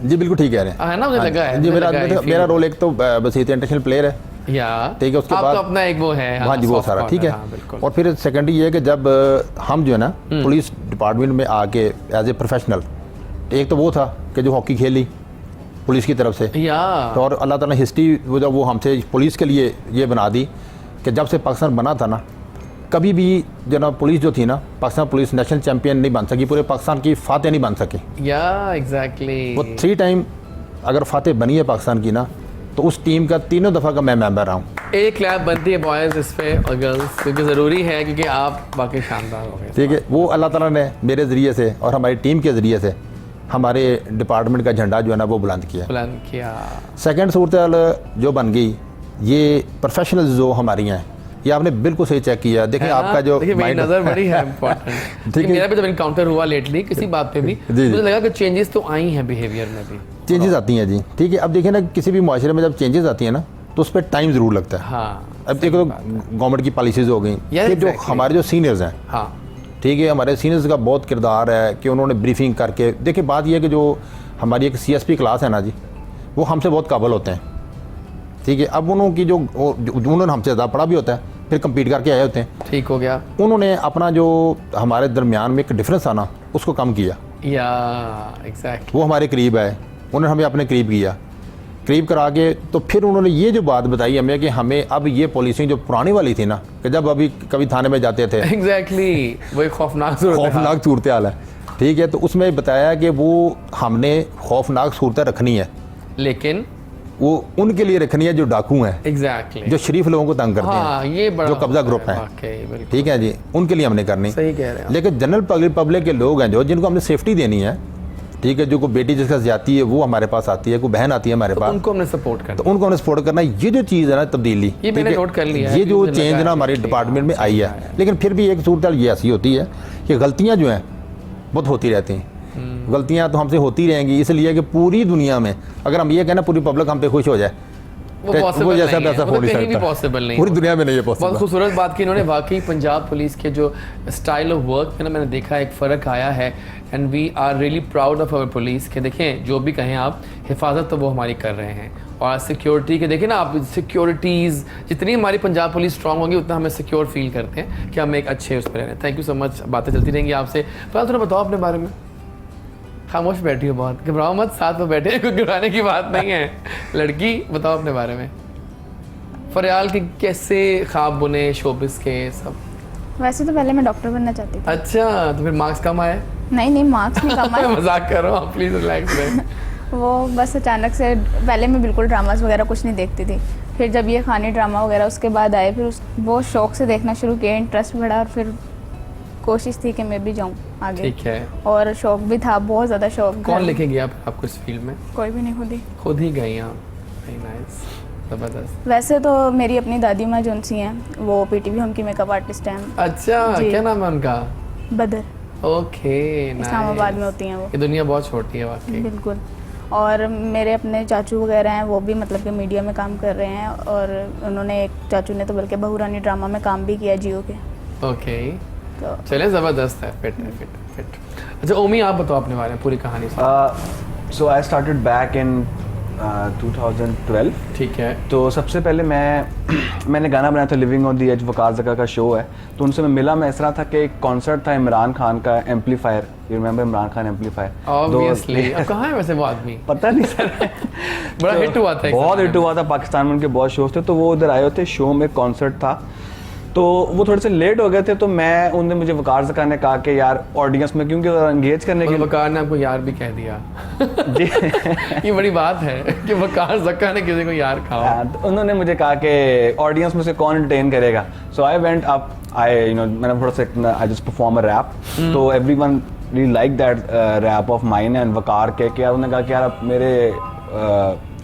जी बिल्कुल ठीक कह रहे हैं, है ना? मुझे लगा है जी। मुझे लगा है मेरा रोल एक तो बस इंटरनेशनल प्लेयर है, या ठीक है, उसके आपका बाद अपना एक वो है, हाँ जी वो सारा ठीक है। और फिर सेकेंडरी ये है कि जब हम जो है ना पुलिस डिपार्टमेंट में आके एज ए प्रोफेशनल, एक तो वो था कि जो हॉकी खेली पुलिस की तरफ से, या तो और अल्लाह ताला ने हिस्ट्री वो जब वो हमसे पुलिस के लिए ये बना दी कि जब से पाकिस्तान बना था ना, कभी भी जना पुलिस जो थी ना, पाकिस्तान पुलिस नेशनल चैंपियन नहीं बन सकी, पूरे पाकिस्तान की फातेह नहीं बन सकी। या एग्जैक्टली वो 3 टाइम अगर फातेह बनी है पाकिस्तान की ना, तो उस टीम का 3 दफ़ा का मैं मेंबर रहा हूँ। एक क्लैप बनती है बॉयज़ इस पे और गर्ल्स, क्योंकि ज़रूरी है क्योंकि आप बाकी शानदार हो गए। ठीक है, वो अल्लाह ताला ने मेरे ज़रिए से और हमारी टीम के ज़रिए से हमारे डिपार्टमेंट का झंडा जो है ना वो बुलंद किया। सेकंड सूरत जो बन गई, ये प्रोफेशनल्स जो हमारी हैं, ये आपने बिल्कुल सही चेक किया। देखिए आपका जो माइंड नज़र बड़ी है इम्पोर्टेंट। ठीक है, मेरा भी जब इनकाउंटर हुआ लेटली किसी बात पे भी मुझे लगा कि चेंजेस तो आई हैं बिहेवियर में भी, चेंजेस आती हैं जी। ठीक है, अब देखिए ना किसी भी माशरे में जब चेंजेस आती हैं ना तो उस पर टाइम ज़रूर लगता है। हाँ, अब देखो गवर्नमेंट की पॉलिसीज़ हो गई, फिर जो हमारे जो सीनियर्स हैं, हाँ ठीक है, हमारे सीनियर्स का बहुत किरदार है कि उन्होंने ब्रीफिंग करके, देखिए बात यह है कि जो हमारी एक CSP क्लास है ना जी, वो हमसे बहुत काबिल होते हैं। ठीक है, अब उन्होंने जो उन्होंने हमसे ज़्यादा पढ़ा भी होता है, फिर कम्पीट करके आए होते हैं, ठीक हो गया। उन्होंने अपना जो हमारे दरमियान में एक डिफरेंस आना उसको कम किया, या एग्जैक्टली वो हमारे करीब आए, उन्होंने हमें अपने करीब किया, करीब करा के तो फिर उन्होंने ये जो बात बताई हमें कि हमें अब ये पॉलिसी जो पुरानी वाली थी ना, कि जब अभी कभी थाने में जाते थे, एग्जैक्टली वो एक खौफनाक सूरत हाल है। ठीक है, तो उसमें बताया कि वो हमने खौफनाक सूरत रखनी है, लेकिन वो उनके लिए रखनी है जो डाकू हैं, एग्जैक्टली जो शरीफ लोगों को तंग करते हाँ, हैं, ये बड़ा जो कब्जा ग्रुप है, ठीक है जी, उनके लिए हमने करनी। सही कह रहे हैं। लेकिन जनरल पब्लिक के लोग हैं जो जिनको हमने सेफ्टी देनी है, ठीक है, जो कोई बेटी जिसका जाती है वो हमारे पास आती है, कोई बहन आती है हमारे पास, उनको हमने सपोर्ट करना, तो उनको हमने सपोर्ट करना। ये जो चीज़ है ना तब्दीली, ये मैंने नोट कर लिया है, ये जो चेंज ना हमारे डिपार्टमेंट में आई है, लेकिन फिर भी एक सूरत ये ऐसी होती है कि गलतियाँ जो हैं बहुत होती रहती हैं। गलतियाँ तो हमसे होती रहेंगी, इसलिए कि पूरी दुनिया में अगर हम ये कहना पूरी पब्लिक हम पे खुश हो जाए, वो पॉसिबल जैसा नहीं है, हो नहीं कहीं भी सकता, पॉसिबल नहीं, पूरी दुनिया में नहीं है पॉसिबल। बहुत खूबसूरत बात की इन्होंने, वाकई पंजाब पुलिस के जो स्टाइल ऑफ वर्क में ना मैंने देखा एक फ़र्क आया है, and we are really proud of our police के। देखें जो भी कहें आप, हिफाजत तो वो हमारी कर रहे हैं, और सिक्योरिटी के देखें ना आप, सिक्योरिटीज़ जितनी हमारी पंजाब पुलिस स्ट्रांग होगी उतना हमें सिक्योर फील करते हैं कि हम एक अच्छे उस पर रह रहे हैं। थैंक यू सो मच, बातें चलती रहेंगी आपसे। फिलहाल थोड़ा बताओ अपने बारे में, खामोश बैठी हो बहुत, घबराओ मत, साथ में बैठे, कोई घबराने की बात नहीं है। लड़की बताओ अपने बारे में, फरियाल के कैसे ख्वाब बुने शोबिस के सब। वैसे तो पहले मैं डॉक्टर बनना चाहती थी। अच्छा, तो फिर मार्क्स कम आए? नहीं मार्क्स नहीं कम आए। मजाक कर रहा हूँ, प्लीज रिलैक्स रहे। वो बस अचानक से, पहले मैं बिल्कुल ड्रामास वगैरह कुछ नहीं देखती थी, फिर जब ये खानी ड्रामा वगैरह उसके बाद आए, फिर वो शौक से देखना शुरू किया, इंटरेस्ट बढ़ा, और फिर कोशिश थी कि मैं भी जाऊँ आगे। ठीक है। और शौक भी था, बहुत ज़्यादा शौक। कौन लेके गया आपको इस फील्ड में? कोई भी नहीं, खुद ही गई आप? वेरी नाइस, ज़बरदस्त। वैसे तो मेरी अपनी दादी माँ जो सी हैं, वो पीटीवी होम की मेकअप आर्टिस्ट हैं। अच्छा, क्या नाम है उनका? बदर। ओके, इस्लामाबाद में होती हैं वो। ये दुनिया बहुत छोटी है वाकई। बिल्कुल। और मेरे अपने चाचू वगैरह हैं, वो भी मतलब कि मीडिया में काम कर रहे हैं, और उन्होंने, एक चाचू ने तो बल्कि बहू रानी ड्रामा में काम भी किया जियो के। ओके, तो चले, ज़बरदस्त है, फिट। अच्छा ओमी, आप बताओ अपने बारे में पूरी कहानी। सो आई स्टार्टेड बैक इन 2012। ठीक है। तो सबसे पहले मैंने गाना बनाया था लिविंग ऑन दी एज, वकार ज़का का शो है, तो उनसे मैं मिला। मैं इस तरह था कि एक कॉन्सर्ट था इमरान खान का, amplifier, you remember Imran Khan amplifier? Obviously. अब कहाँ है वैसे वो आदमी? पता नहीं सर। बड़ा हिट हुआ था, बहुत हिट हुआ था, पाकिस्तान में उनके बहुत शोज थे, तो वो उधर आए होते, शो में कॉन्सर्ट था, तो वो थोड़े से लेट हो गए थे, तो मैं उनने मुझे वकार ज़का ने कहा कि यार ऑडियंस में, क्योंकि एंगेज करने के लिए। वकार ने आपको यार भी कह दिया? ये बड़ी बात है कि वकार ज़का ने किसी को यार कहा। तो उन्होंने मुझे कहा कि ऑडियंस में से कौन एंटरटेन करेगा, सो आई वेंट अप, मैंने थोड़ा सा, I just perform a rap, तो everyone really like that rap of mine, and Waqar के यार, उन्होंने कहा कि यार आप मेरे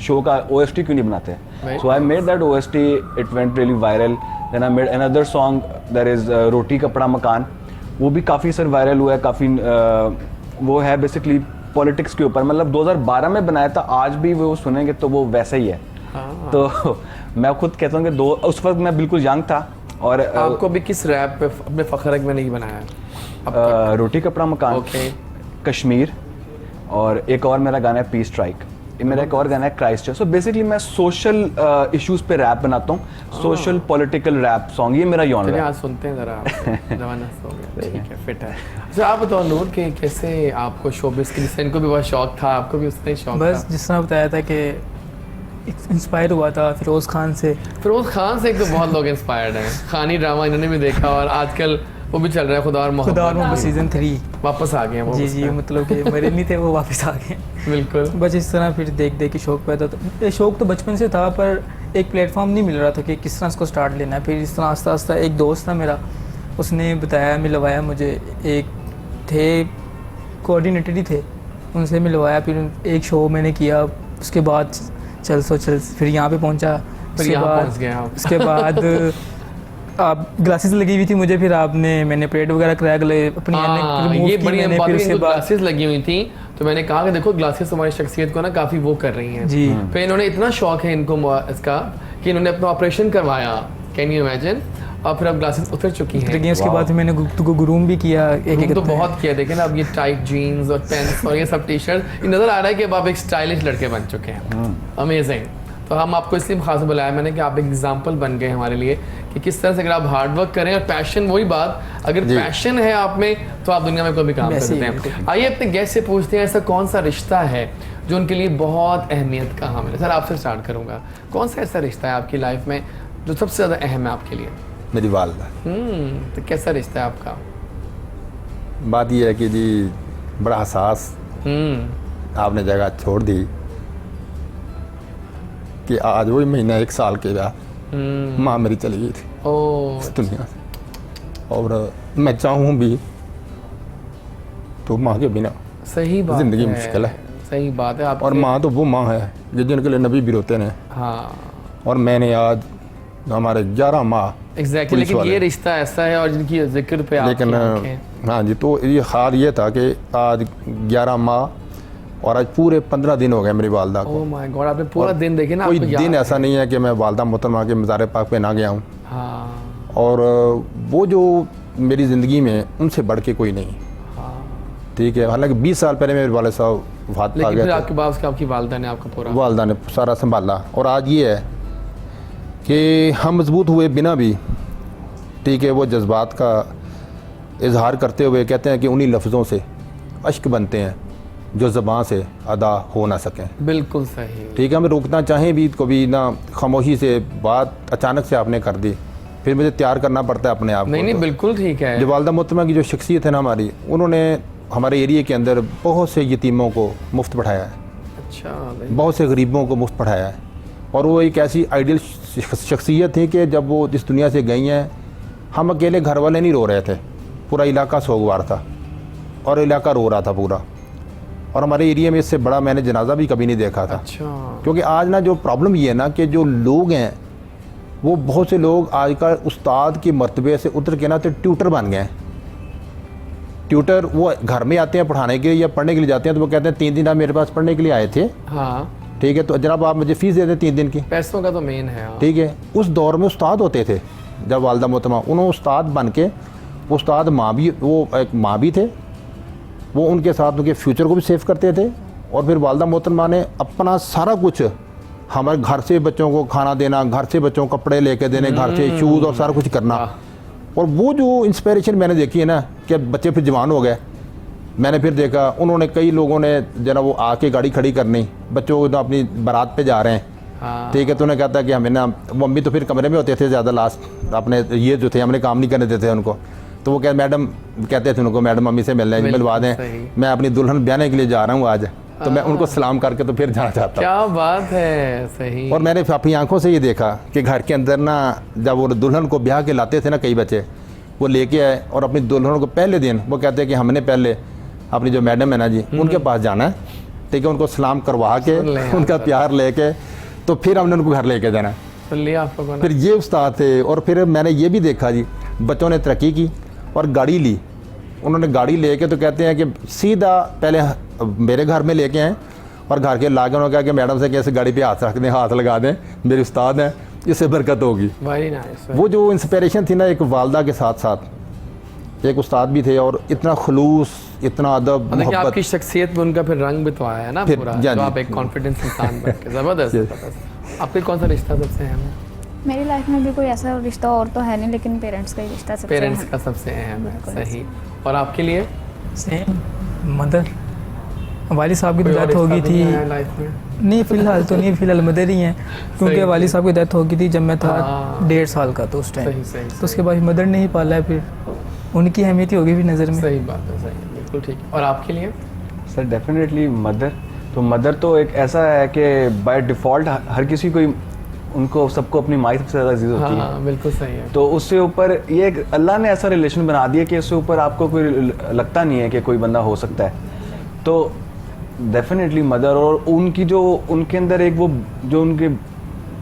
शो का OST क्यों नहीं बनाते? So I made that OST, it went really viral. Then I made another song, that is Roti Kapda Makaan, वो भी काफ़ी सर वायरल हुआ है, काफ़ी वो है बेसिकली पॉलिटिक्स के ऊपर, मतलब 2012 में बनाया था, आज भी वो सुनेंगे तो वो वैसा ही है। तो मैं खुद कहता हूँ कि उस वक्त मैं बिल्कुल यंग था। और आपको भी किस रैप पे अपने फ़ख्र में नहीं बनाया? रोटी कपड़ा मकान, कश्मीर, और एक और मेरा गाना है पीस स्ट्राइक, मेरा एक और गाना है क्राइस्ट चर्च। सो बेसिकली मैं सोशल इश्यूज पे रैप बनाता हूँ, सोशल पॉलिटिकल रैप सॉन्ग, ये मेरा जॉनर है। आज सुनते हैं ज़रा, ज़बरदस्त हो गया। ठीक है, फिट है। अच्छा आप बताओ नूर कि कैसे आपको शोबिज़ के, जिससे इनको भी बहुत शौक था, आपको भी उससे शौक था? बस जिस तरह बताया था कि इंस्पायर हुआ था फिरोज़ खान से। फिरोज़ खान से एक तो बहुत लोग इंस्पायर्ड हैं, खानी ड्रामा इन्होंने भी देखा, और आजकल वो भी चल रहा है खुदा और मोहब्बत सीज़न 3 वापस आ गए हैं वो। जी, मतलब कि मरे नहीं थे, वो वापस आ गए। बिल्कुल। बस इस तरह फिर देख के शौक पैदा, तो शौक तो बचपन से था, पर एक प्लेटफॉर्म नहीं मिल रहा था कि किस तरह इसको स्टार्ट लेना है। फिर इस तरह आस्ता आस्ता एक दोस्त था मेरा, उसने बताया, मिलवाया मुझे, एक थे कोऑर्डिनेटर ही थे, उनसे मिलवाया, फिर एक शो मैंने किया, उसके बाद चल फिर यहाँ पे पहुँचा। उसके बाद आप ग्लासेस लगी हुई थी मुझे, फिर मैंने परेड वगैरह कराया, गले अपनी ये बड़ी ग्लासेस लगी हुई थी, तो मैंने कहा कि देखो ग्लासेस हमारी शख्सियत को ना काफ़ी वो कर रही हैं जी। फिर इन्होंने इतना शौक है इनको इसका कि इन्होंने अपना ऑपरेशन करवाया, कैन यू इमेजिन, और फिर अब ग्लासेस उतर चुकी हैं। उसके बाद मैंने गुरूम भी किया, एक तो बहुत किया। देखें ना, अब ये टाइट जीन्स और पेंट्स और ये सब टी शर्ट, ये नज़र आ रहा है कि अब आप एक स्टाइलिश लड़के बन चुके हैं। अमेजिंग। तो हम आपको इसलिए खास बुलाया मैंने कि आप एक एग्जाम्पल बन गए हमारे लिए कि किस तरह से अगर आप हार्ड वर्क करें और पैशन, वही बात, अगर पैशन है आप में तो आप दुनिया में कोई भी काम कर सकते हैं। आइए अपने गेस्ट से पूछते हैं, ऐसा कौन सा रिश्ता है जो उनके लिए बहुत अहमियत का हामिल है? सर आपसे स्टार्ट करूँगा, कौन सा ऐसा रिश्ता है आपकी लाइफ में जो सबसे ज़्यादा अहम है आपके लिए? मेरी वालदा। तो कैसा रिश्ता है आपका? बात यह है कि जी बड़ा हसास आपने जगह छोड़ दी कि आज वही महीना 1 साल के बाद माँ मेरी चली गई थी इस दुनिया से, और मैं चाहूँ भी तो माँ के बिना सही बात जिंदगी मुश्किल है। सही बात है। और माँ तो वो माँ है जिनके लिए नबी भी रोते हैं। हाँ, और मैंने आज हमारे 11 माह एग्जैक्टली, लेकिन ये रिश्ता ऐसा है और जिनकी जिक्र पे लेकिन हाँ जी, तो ये हाल ये था कि आज 11 माह और आज पूरे 15 दिन हो गए मेरी वालदा को। ओह माय गॉड, आपने पूरा दिन देखे ना? कोई दिन ऐसा नहीं है कि मैं वालदा मोहतरमा के मज़ार पाक पे ना गया हूँ। हाँ। और वो जो मेरी ज़िंदगी में उनसे बढ़ के कोई नहीं। ठीक है, हालांकि 20 साल पहले मेरे वाले साहब वफात पा गए थे। आपके बाद आपकी वालदा ने आपका पूरा वालदा ने सारा संभाला। और आज ये है कि हम मजबूत हुए बिना भी, ठीक है, वो जज्बात का इजहार करते हुए कहते हैं कि उन्हीं लफ्ज़ों से अश्क बनते हैं जो ज़बान से अदा हो ना सकें। बिल्कुल सही। ठीक है, हमें रोकना चाहें भी कभी ना, खामोशी से बात अचानक से आपने कर दी फिर मुझे तैयार करना पड़ता है अपने आप को। नहीं नहीं तो बिल्कुल ठीक है। जो वालदा मोहतरमा की जो शख्सियत है ना हमारी, उन्होंने हमारे एरिया के अंदर बहुत से यतीमों को मुफ्त पढ़ाया है, अच्छा बहुत से गरीबों को मुफ्त पढ़ाया है। और वो एक ऐसी आइडियल शख्सियत थी कि जब वो इस दुनिया से गई हैं, हम अकेले घर वाले नहीं रो रहे थे, पूरा इलाका सोगवार था और इलाका रो रहा था पूरा। और हमारे एरिया में इससे बड़ा मैंने जनाजा भी कभी नहीं देखा था। अच्छा क्योंकि आज ना जो प्रॉब्लम ये है ना कि जो लोग हैं वो बहुत से लोग आजकल उस्ताद के मर्तबे से उतर के ना तो ट्यूटर बन गए हैं। ट्यूटर वो घर में आते हैं पढ़ाने के लिए या पढ़ने के लिए जाते हैं, तो वो कहते हैं 3 दिन आप मेरे पास पढ़ने के लिए आए थे, हाँ ठीक है, तो जनाब आप मुझे फ़ीस दे दें 3 दिन की। पैसों का तो मेन है। हाँ। ठीक है, उस दौर में उस्ताद होते थे। जब वालदा मोहतरमा उन्होंने उस्ताद बन के, उस्ताद माँ भी, वो एक माँ भी थे, वो उनके साथ उनके फ्यूचर को भी सेव करते थे। और फिर वालदा मोहतरमा ने अपना सारा कुछ हमारे घर से बच्चों को खाना देना, घर से बच्चों को कपड़े लेके देने, घर से शूज़ और सारा कुछ करना। और वो जो इंस्पिरेशन मैंने देखी है ना कि बच्चे फिर जवान हो गए, मैंने फिर देखा उन्होंने कई लोगों ने जना वो आके गाड़ी खड़ी करनी, बच्चों को तो अपनी बारात पे जा रहे हैं, ठीक है, तो उन्हें कहता कि हमें ना, मम्मी तो फिर कमरे में होते थे ज़्यादा, लास्ट अपने ये जो थे हमने काम नहीं करने देते उनको, तो वो मैडम कहते थे उनको, मैडम मम्मी से मिलवा दें, मैं अपनी दुल्हन ब्याने के लिए जा रहा हूँ आज, तो मैं उनको सलाम करके तो फिर जाना चाहता हूँ। क्या बात है, सही। और मैंने अपनी आंखों से ये देखा कि घर के अंदर ना जब वो दुल्हन को ब्याह के लाते थे ना कई बच्चे, वो लेके आए और अपनी दुल्हन को पहले दिन वो कहते हैं कि हमने पहले अपनी जो मैडम है ना जी उनके पास जाना है, ठीक है, उनको सलाम करवा के उनका प्यार लेके तो फिर हमने उनको घर लेके जाना। फिर ये उस्ताद थे। और फिर मैंने ये भी देखा जी, बच्चों ने तरक्की की और गाड़ी ली, उन्होंने गाड़ी लेके तो कहते हैं कि सीधा पहले मेरे घर में लेके आए और घर के लाके उन्होंने कहा कि मैडम से कैसे गाड़ी पे हाथ रख दें, हाथ लगा दें, मेरे उस्ताद हैं, इससे बरकत होगी। वो जो इंस्पिरेशन थी ना एक वालदा के साथ साथ एक उस्ताद भी थे, और इतना खुलूस, इतना अदब, मोहब्बत। आपकी शख्सियत में उनका फिर रंग भी तो आया है ना पूरा, जो आप एक कॉन्फिडेंस इंसान बन के। ज़बरदस्त। आपके कौन सा रिश्ता सबसे अहम है? मेरी लाइफ में भी कोई ऐसा रिश्ता और तो है नहीं, लेकिन पेरेंट्स का ही रिश्ता सबसे पेरेंट्स का सबसे अहम है। सही। और आपके लिए? Same, mother. वाली साहब की डेथ हो गई थी लाइफ में? नहीं फिलहाल तो नहीं, फिलहाल मदर ही हैं, क्योंकि वाली साहब की डेथ हो गई थी जब मैं था 1.5 साल का, तो उस टाइम तो उसके बाद मदर ने ही पाला है, फिर उनकी अहमियत ही होगी फिर नज़र में। सही बात है, सही, बिल्कुल ठीक। और आपके लिए? Sir definitely mother. तो मदर तो एक ऐसा है कि बाय डिफ़ॉल्ट हर किसी को उनको सबको अपनी माँ सबसे ज़्यादा अजीज़ होती है। हाँ, बिल्कुल सही है। तो उससे ऊपर ये अल्लाह ने ऐसा रिलेशन बना दिया कि उससे ऊपर आपको कोई लगता नहीं है कि कोई बंदा हो सकता है। तो डेफिनेटली मदर, और उनकी जो उनके अंदर एक वो जो उनके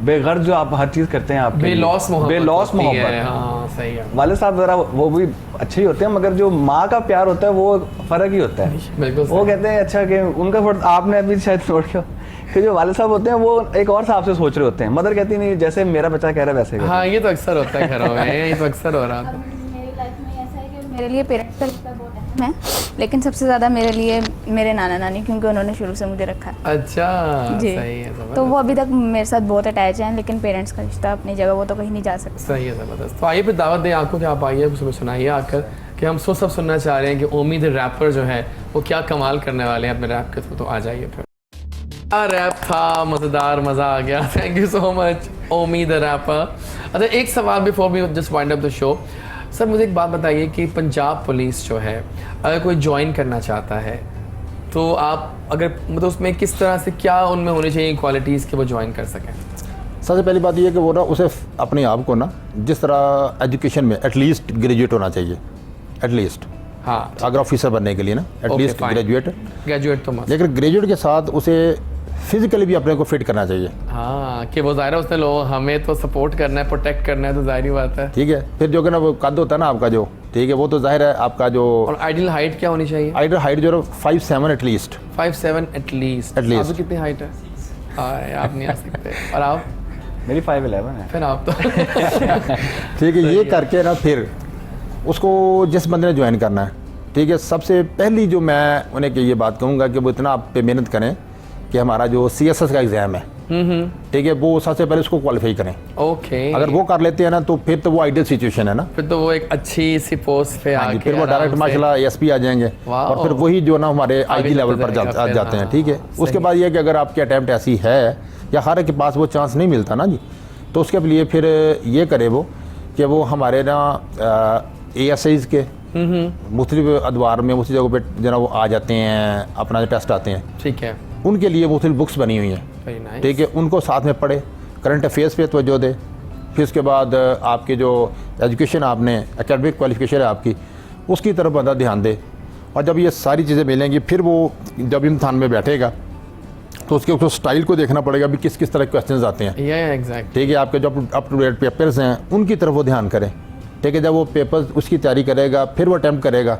बेगर्ज जो आप हर चीज़ करते हैं, आपके बेलौस मोहब्बत। हाँ, सही है। वाले साहब ज़रा वो भी अच्छे ही होते हैं, मगर जो माँ का प्यार होता है वो फ़र्क ही होता है। वो कहते हैं अच्छा कि उनका आपने अभी शायद नोट किया कि जो वाले साहब होते हैं वो एक और साहब से सोच रहे होते हैं, मदर कहती नहीं जैसे मेरा बच्चा कह रहा है वैसे। हाँ, ये तो अक्सर होता है घरों में, ये तो अक्सर हो रहा है। मेरी लाइफ में ऐसा है कि मेरे लिए पेरेंट्स का रिश्ता बहुत अहम है, लेकिन सबसे ज़्यादा मेरे लिए मेरे नाना नानी, क्योंकि उन्होंने शुरू से मुझे रखा है। अच्छा, जी, सही है। तो वो अभी तक मेरे साथ बहुत अटैच हैं, लेकिन पेरेंट्स का रिश्ता अपनी जगह, वो तो कहीं नहीं जा सकता। सही है, ज़बरदस्त। तो आइए फिर दावत दें आपको कि आप आइए उसमें सुनाइए आकर कि हम सब सुनना चाह रहे हैं कि उम्मीद रैपर जो है वो क्या कमाल करने वाले हैं अपने रैप के थ्रू। तो आ जाइए फिर। रैप था मज़ेदार, मज़ा आ गया। थैंक यू सो मच उम्मीद रैपर। अच्छा, एक सवाल before we just wind up the show. Sir मुझे एक बात बताइए कि पंजाब पुलिस जो है अगर कोई ज्वाइन करना चाहता है तो आप अगर मतलब उसमें किस तरह से क्या उनमें होनी चाहिए क्वालिटीज़ कि वो ज्वाइन कर सकें? सबसे पहली बात यह है कि वो ना उसे अपने आप को ना जिस तरह एजुकेशन में एटलीस्ट ग्रेजुएट होना चाहिए, एटलीस्ट। हाँ, अगर ऑफिसर बनने के लिए ना एटलीस्ट ग्रेजुएट तो मस्त। लेकिन ग्रेजुएट के साथ उसे फिजिकली भी अपने को फिट करना चाहिए। हाँ, कि वो ज़ाहिर है उसने लोग हमें तो सपोर्ट करना है, प्रोटेक्ट करना है, तो ज़ाहिर ही बात है। ठीक है, फिर जो कि ना वो कद होता है ना आपका जो, ठीक है, वो तो जाहिर है आपका जो। और आइडियल हाइट क्या होनी चाहिए? आइडियल हाइट जो 5'7" एटलीस्ट। 5'7" एटलीस्ट। आपकी कितनी हाइट है? आप नहीं आ सकते। और आप? मेरी 5'11" है। फिर आप तो ठीक है, ये करके ना फिर उसको जिस बंदे ने ज्वाइन करना है, ठीक है, सबसे पहली जो मैं उन्हें ये बात कहूँगा कि वो इतना आप पे मेहनत करें कि हमारा जो CSS का एग्ज़ाम है, ठीक है, वो सबसे पहले उसको क्वालिफाई करें। ओके। अगर वो कर लेते हैं ना तो फिर तो वो आइडियल सिचुएशन है ना, फिर तो वो एक अच्छी सी पोस्ट पे आके फिर वो डायरेक्ट माशाल्लाह ASP आ जाएंगे और फिर वही जो ना हमारे IG लेवल पर जाते हैं। ठीक है, उसके बाद ये कि अगर आपकी अटैम्प्ट ऐसी है या हर एक के पास वो चांस नहीं मिलता ना जी, तो उसके लिए फिर ये करे वो कि वो हमारे ना ASIs के मुख्तलिफ अदवार में मुख्तलिफ जगहों पे जो ना वो आ जाते हैं, अपना टेस्ट आते हैं, ठीक है, उनके लिए मुख्तलिफ बुक्स बनी हुई हैं, Very nice. ठीक है, उनको साथ में पढ़े, करंट अफेयर्स पे तवज्जो दे, फिर उसके बाद आपकी जो एजुकेशन आपने एकेडमिक क्वालिफिकेशन है आपकी, उसकी तरफ बंदा ध्यान दे। और जब ये सारी चीज़ें मिलेंगी फिर वो जब इम्तहान में बैठेगा तो उसके स्टाइल को देखना पड़ेगा भी किस किस तरह के क्वेश्चंस आते हैं, एग्जैक्ट, ठीक है। आपके जो अप टू डेट पेपर्स हैं उनकी तरफ वो ध्यान करें, ठीक है। जब वो पेपर्स उसकी तैयारी करेगा फिर वो अटैम्प्ट करेगा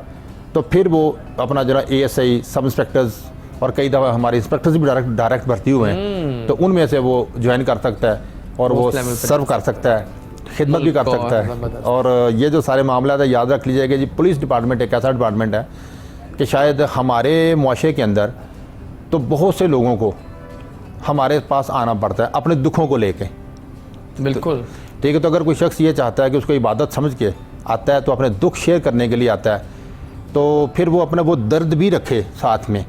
तो फिर वो अपना जो है ASI सब इंस्पेक्टर्स और कई दफ़ा हमारे इंस्पेक्टर्स भी डायरेक्ट भर्ती हुए हैं, तो उनमें से वो ज्वाइन कर सकता है और वो सर्व कर सकता है, खिदमत भी कर सकता है। और ये जो सारे मामला है याद रख लीजिए कि जी पुलिस डिपार्टमेंट एक ऐसा डिपार्टमेंट है कि शायद हमारे मुआशरे के अंदर तो बहुत से लोगों को हमारे पास आना पड़ता है अपने दुखों को लेके, बिल्कुल, ठीक है। तो अगर कोई शख्स ये चाहता है कि उसको इबादत समझ के आता है तो अपने दुख शेयर करने के लिए आता है, तो फिर वो अपना वो दर्द भी रखे साथ में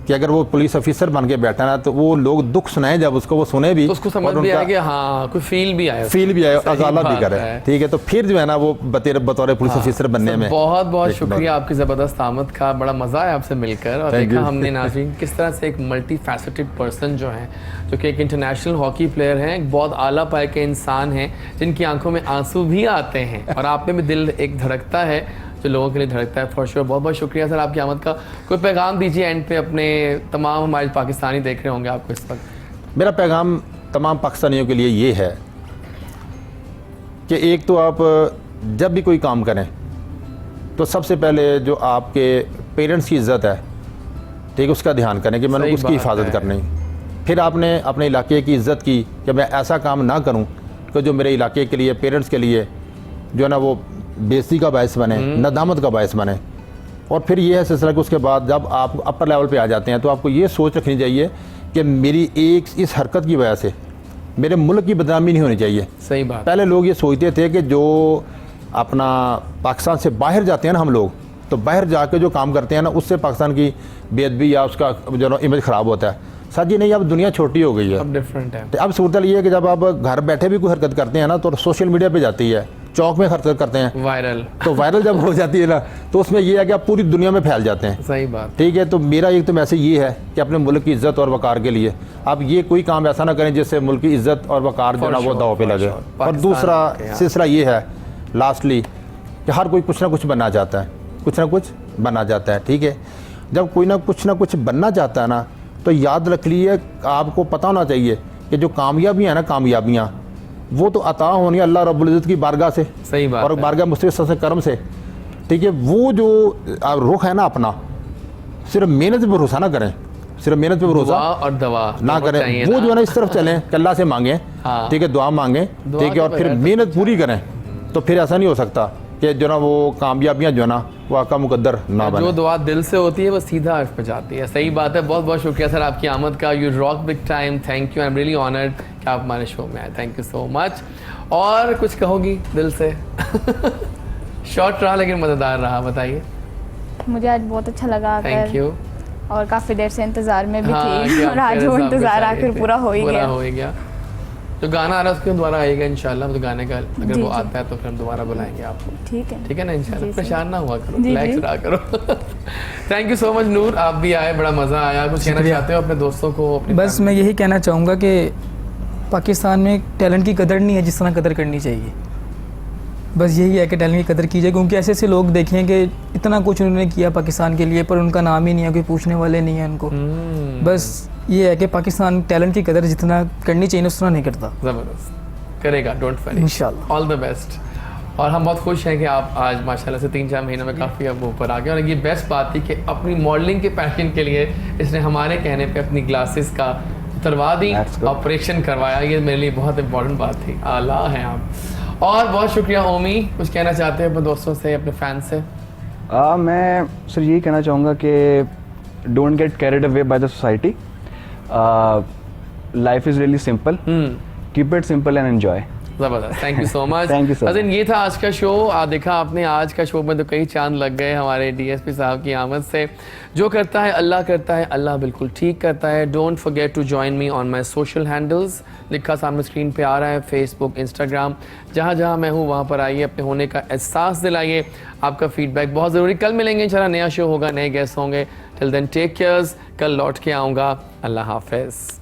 कि अगर वो पुलिस ऑफिसर बन के बैठा ना तो वो लोग दुख सुनाए, जब उसको वो सुने भी तो उसको समझ भी आए कि हाँ कोई फील भी आए अजाला भी करे, ठीक है। तो फिर जो है ना वो बतौर पुलिस ऑफिसर बनने में बहुत बहुत शुक्रिया आपकी ज़बरदस्त आमद का, बड़ा मज़ा आया आपसे मिलकर। और देखा हमने नाज़रीन किस तरह से एक मल्टी फैसेटेड पर्सन जो है, जो कि एक इंटरनेशनल हॉकी प्लेयर हैं, एक बहुत आला पाए के इंसान हैं जिनकी आंखों में आंसू भी आते हैं और आप में भी दिल एक धड़कता है जो लोगों के लिए धड़कता है, फॉर श्योर। बहुत बहुत शुक्रिया सर आपकी आमद का। कोई पैगाम दीजिए एंड पे अपने तमाम हमारे पाकिस्तानी देख रहे होंगे आपको इस वक्त। मेरा पैगाम तमाम पाकिस्तानियों के लिए ये है कि एक तो आप जब भी कोई काम करें तो सबसे पहले जो आपके पेरेंट्स की इज़्ज़त है, ठीक है, उसका ध्यान करें कि मैंने उसकी हिफाजत करनी। फिर आपने अपने इलाके की इज़्ज़त की कि मैं ऐसा काम ना करूं कि जो मेरे इलाके के लिए, पेरेंट्स के लिए जो है ना वो बेइज्जती का बायस बने, नदामत का बायस बने। और फिर ये है सिलसिला कि उसके बाद जब आप अपर लेवल पे आ जाते हैं तो आपको ये सोच रखनी चाहिए कि मेरी एक इस हरकत की वजह से मेरे मुल्क की बदनामी नहीं होनी चाहिए। सही बात। पहले लोग ये सोचते थे कि जो अपना पाकिस्तान से बाहर जाते हैं ना हम लोग, तो बाहर जाके जो काम करते हैं ना उससे पाकिस्तान की बेअदबी या उसका जो इमेज ख़राब होता है। सर जी नहीं, अब दुनिया छोटी हो गई है, अब डिफरेंट है। अब सूरत ये है कि जब आप घर बैठे भी कोई हरकत करते हैं ना तो सोशल मीडिया पे जाती है, चौक में हरकत करते हैं वायरल, तो वायरल जब हो जाती है ना तो उसमें ये है कि आप पूरी दुनिया में फैल जाते हैं। सही बात, ठीक है। तो मेरा एक तो मैसेज ये है कि अपने मुल्क की इज़्ज़त और वक़ार के लिए आप ये कोई काम ऐसा ना करें जिससे मुल्क की इज़्ज़त और वक़ार जो ना वो दाव पे लगे। और दूसरा सिलसिला ये है लास्टली कि हर कोई कुछ ना कुछ बनना चाहता है, कुछ ना कुछ बनना चाहता है, ठीक है। जब कोई ना कुछ बनना चाहता है ना तो याद रख लीजिए, आपको पता होना चाहिए कि जो कामयाबियाँ हैं ना, कामयाबियाँ वो तो अता होनी अल्लाह रब्बुल इज़्ज़त की बारगाह से, सही बात, और बारगाह मुस्तक़िल से करम से, ठीक है। वो जो रुख है ना अपना, सिर्फ मेहनत पे भरोसा ना करें, सिर्फ मेहनत पे भरोसा और दवा ना करें। वो जो है ना इस तरफ चलें कि अल्लाह से मांगें, ठीक है, दुआ मांगें, ठीक है, और फिर मेहनत पूरी करें। तो फिर ऐसा नहीं हो सकता कि जो ना वो कामयाबियाँ जो है ना वो आका मुकद्दर ना बने। जो दुआ दिल से होती है वो सीधा अर्श पे जाती है। सही बात है। बहुत बहुत शुक्रिया सर आपकी आमद का। You rock big time. Thank you, I am really honoured कि आप हमारे शो में आए। Thank you so much. और कुछ कहोगी दिल से? शॉर्ट रहा लेकिन मज़ेदार रहा, बताइए। मुझे आज बहुत अच्छा लगा। Thank you. और काफ़ी देर से इंतज़ार में भी हाँ, थी और आज वो इंतज़ार आखिर पूरा हो ही गया। जो गाना आ रहा है उसके दोबारा आएगा इंशाल्लाह। तो गाने का अगर वो आता है तो फिर हम दोबारा बुलाएंगे आपको। ठीक है ना इंशाल्लाह। परेशान ना हुआ करो, रिलैक्स रहा करो। थैंक यू सो मच नूर, आप भी आए, बड़ा मज़ा आया। कुछ कहना चाहते हो अपने दोस्तों को? बस मैं यही कहना चाहूँगा कि पाकिस्तान में टैलेंट की कदर नहीं है जिस तरह कदर करनी चाहिए। बस यही है कि टैलेंट की कदर कीजिए, क्योंकि ऐसे ऐसे लोग देखें कि इतना कुछ उन्होंने किया पाकिस्तान के लिए पर उनका नाम ही नहीं है, कोई पूछने वाले नहीं है उनको। बस ये है कि पाकिस्तान टैलेंट की कदर जितना करनी चाहिए उस तरह नहीं करता। ज़बरदस्त करेगा, डोंट वरी, इंशाल्लाह। All the best. और हम बहुत खुश हैं कि आप आज माशाल्लाह से 3-4 महीनों में काफ़ी अब ऊपर आ गए। और ये बेस्ट बात थी कि अपनी मॉडलिंग के पैशन के लिए इसने हमारे कहने पे अपनी ग्लासेस का उतरवा दी, ऑपरेशन करवाया। ये मेरे लिए बहुत इंपॉर्टेंट बात थी। आला हैं आप। और बहुत शुक्रिया ओमी, कुछ कहना चाहते हैं अपने दोस्तों से, अपने फैंस से? मैं सर यही कहना चाहूँगा कि don't get carried away by the society. Life is really simple, keep it simple and enjoy. ज़बरदस्त, thank you so much. Thank you so Hasan, ये था आज का शो। देखा आपने, आज का शो में तो कई चांद लग गए हमारे डीएसपी साहब की आमद से। जो करता है अल्लाह करता है, अल्लाह बिल्कुल ठीक करता है। Don't forget to join me on my social handles, लिखा सामने स्क्रीन पे आ रहा है, फेसबुक, इंस्टाग्राम, जहाँ जहाँ मैं हूँ वहाँ पर आइए, अपने होने का एहसास दिलाइए। आपका फीडबैक बहुत ज़रूरी। कल मिलेंगे इंशाल्लाह, नया शो होगा, नए गेस्ट होंगे। टिल देन टेक केयर्स, कल लौट के आऊँगा। अल्लाह हाफिज़।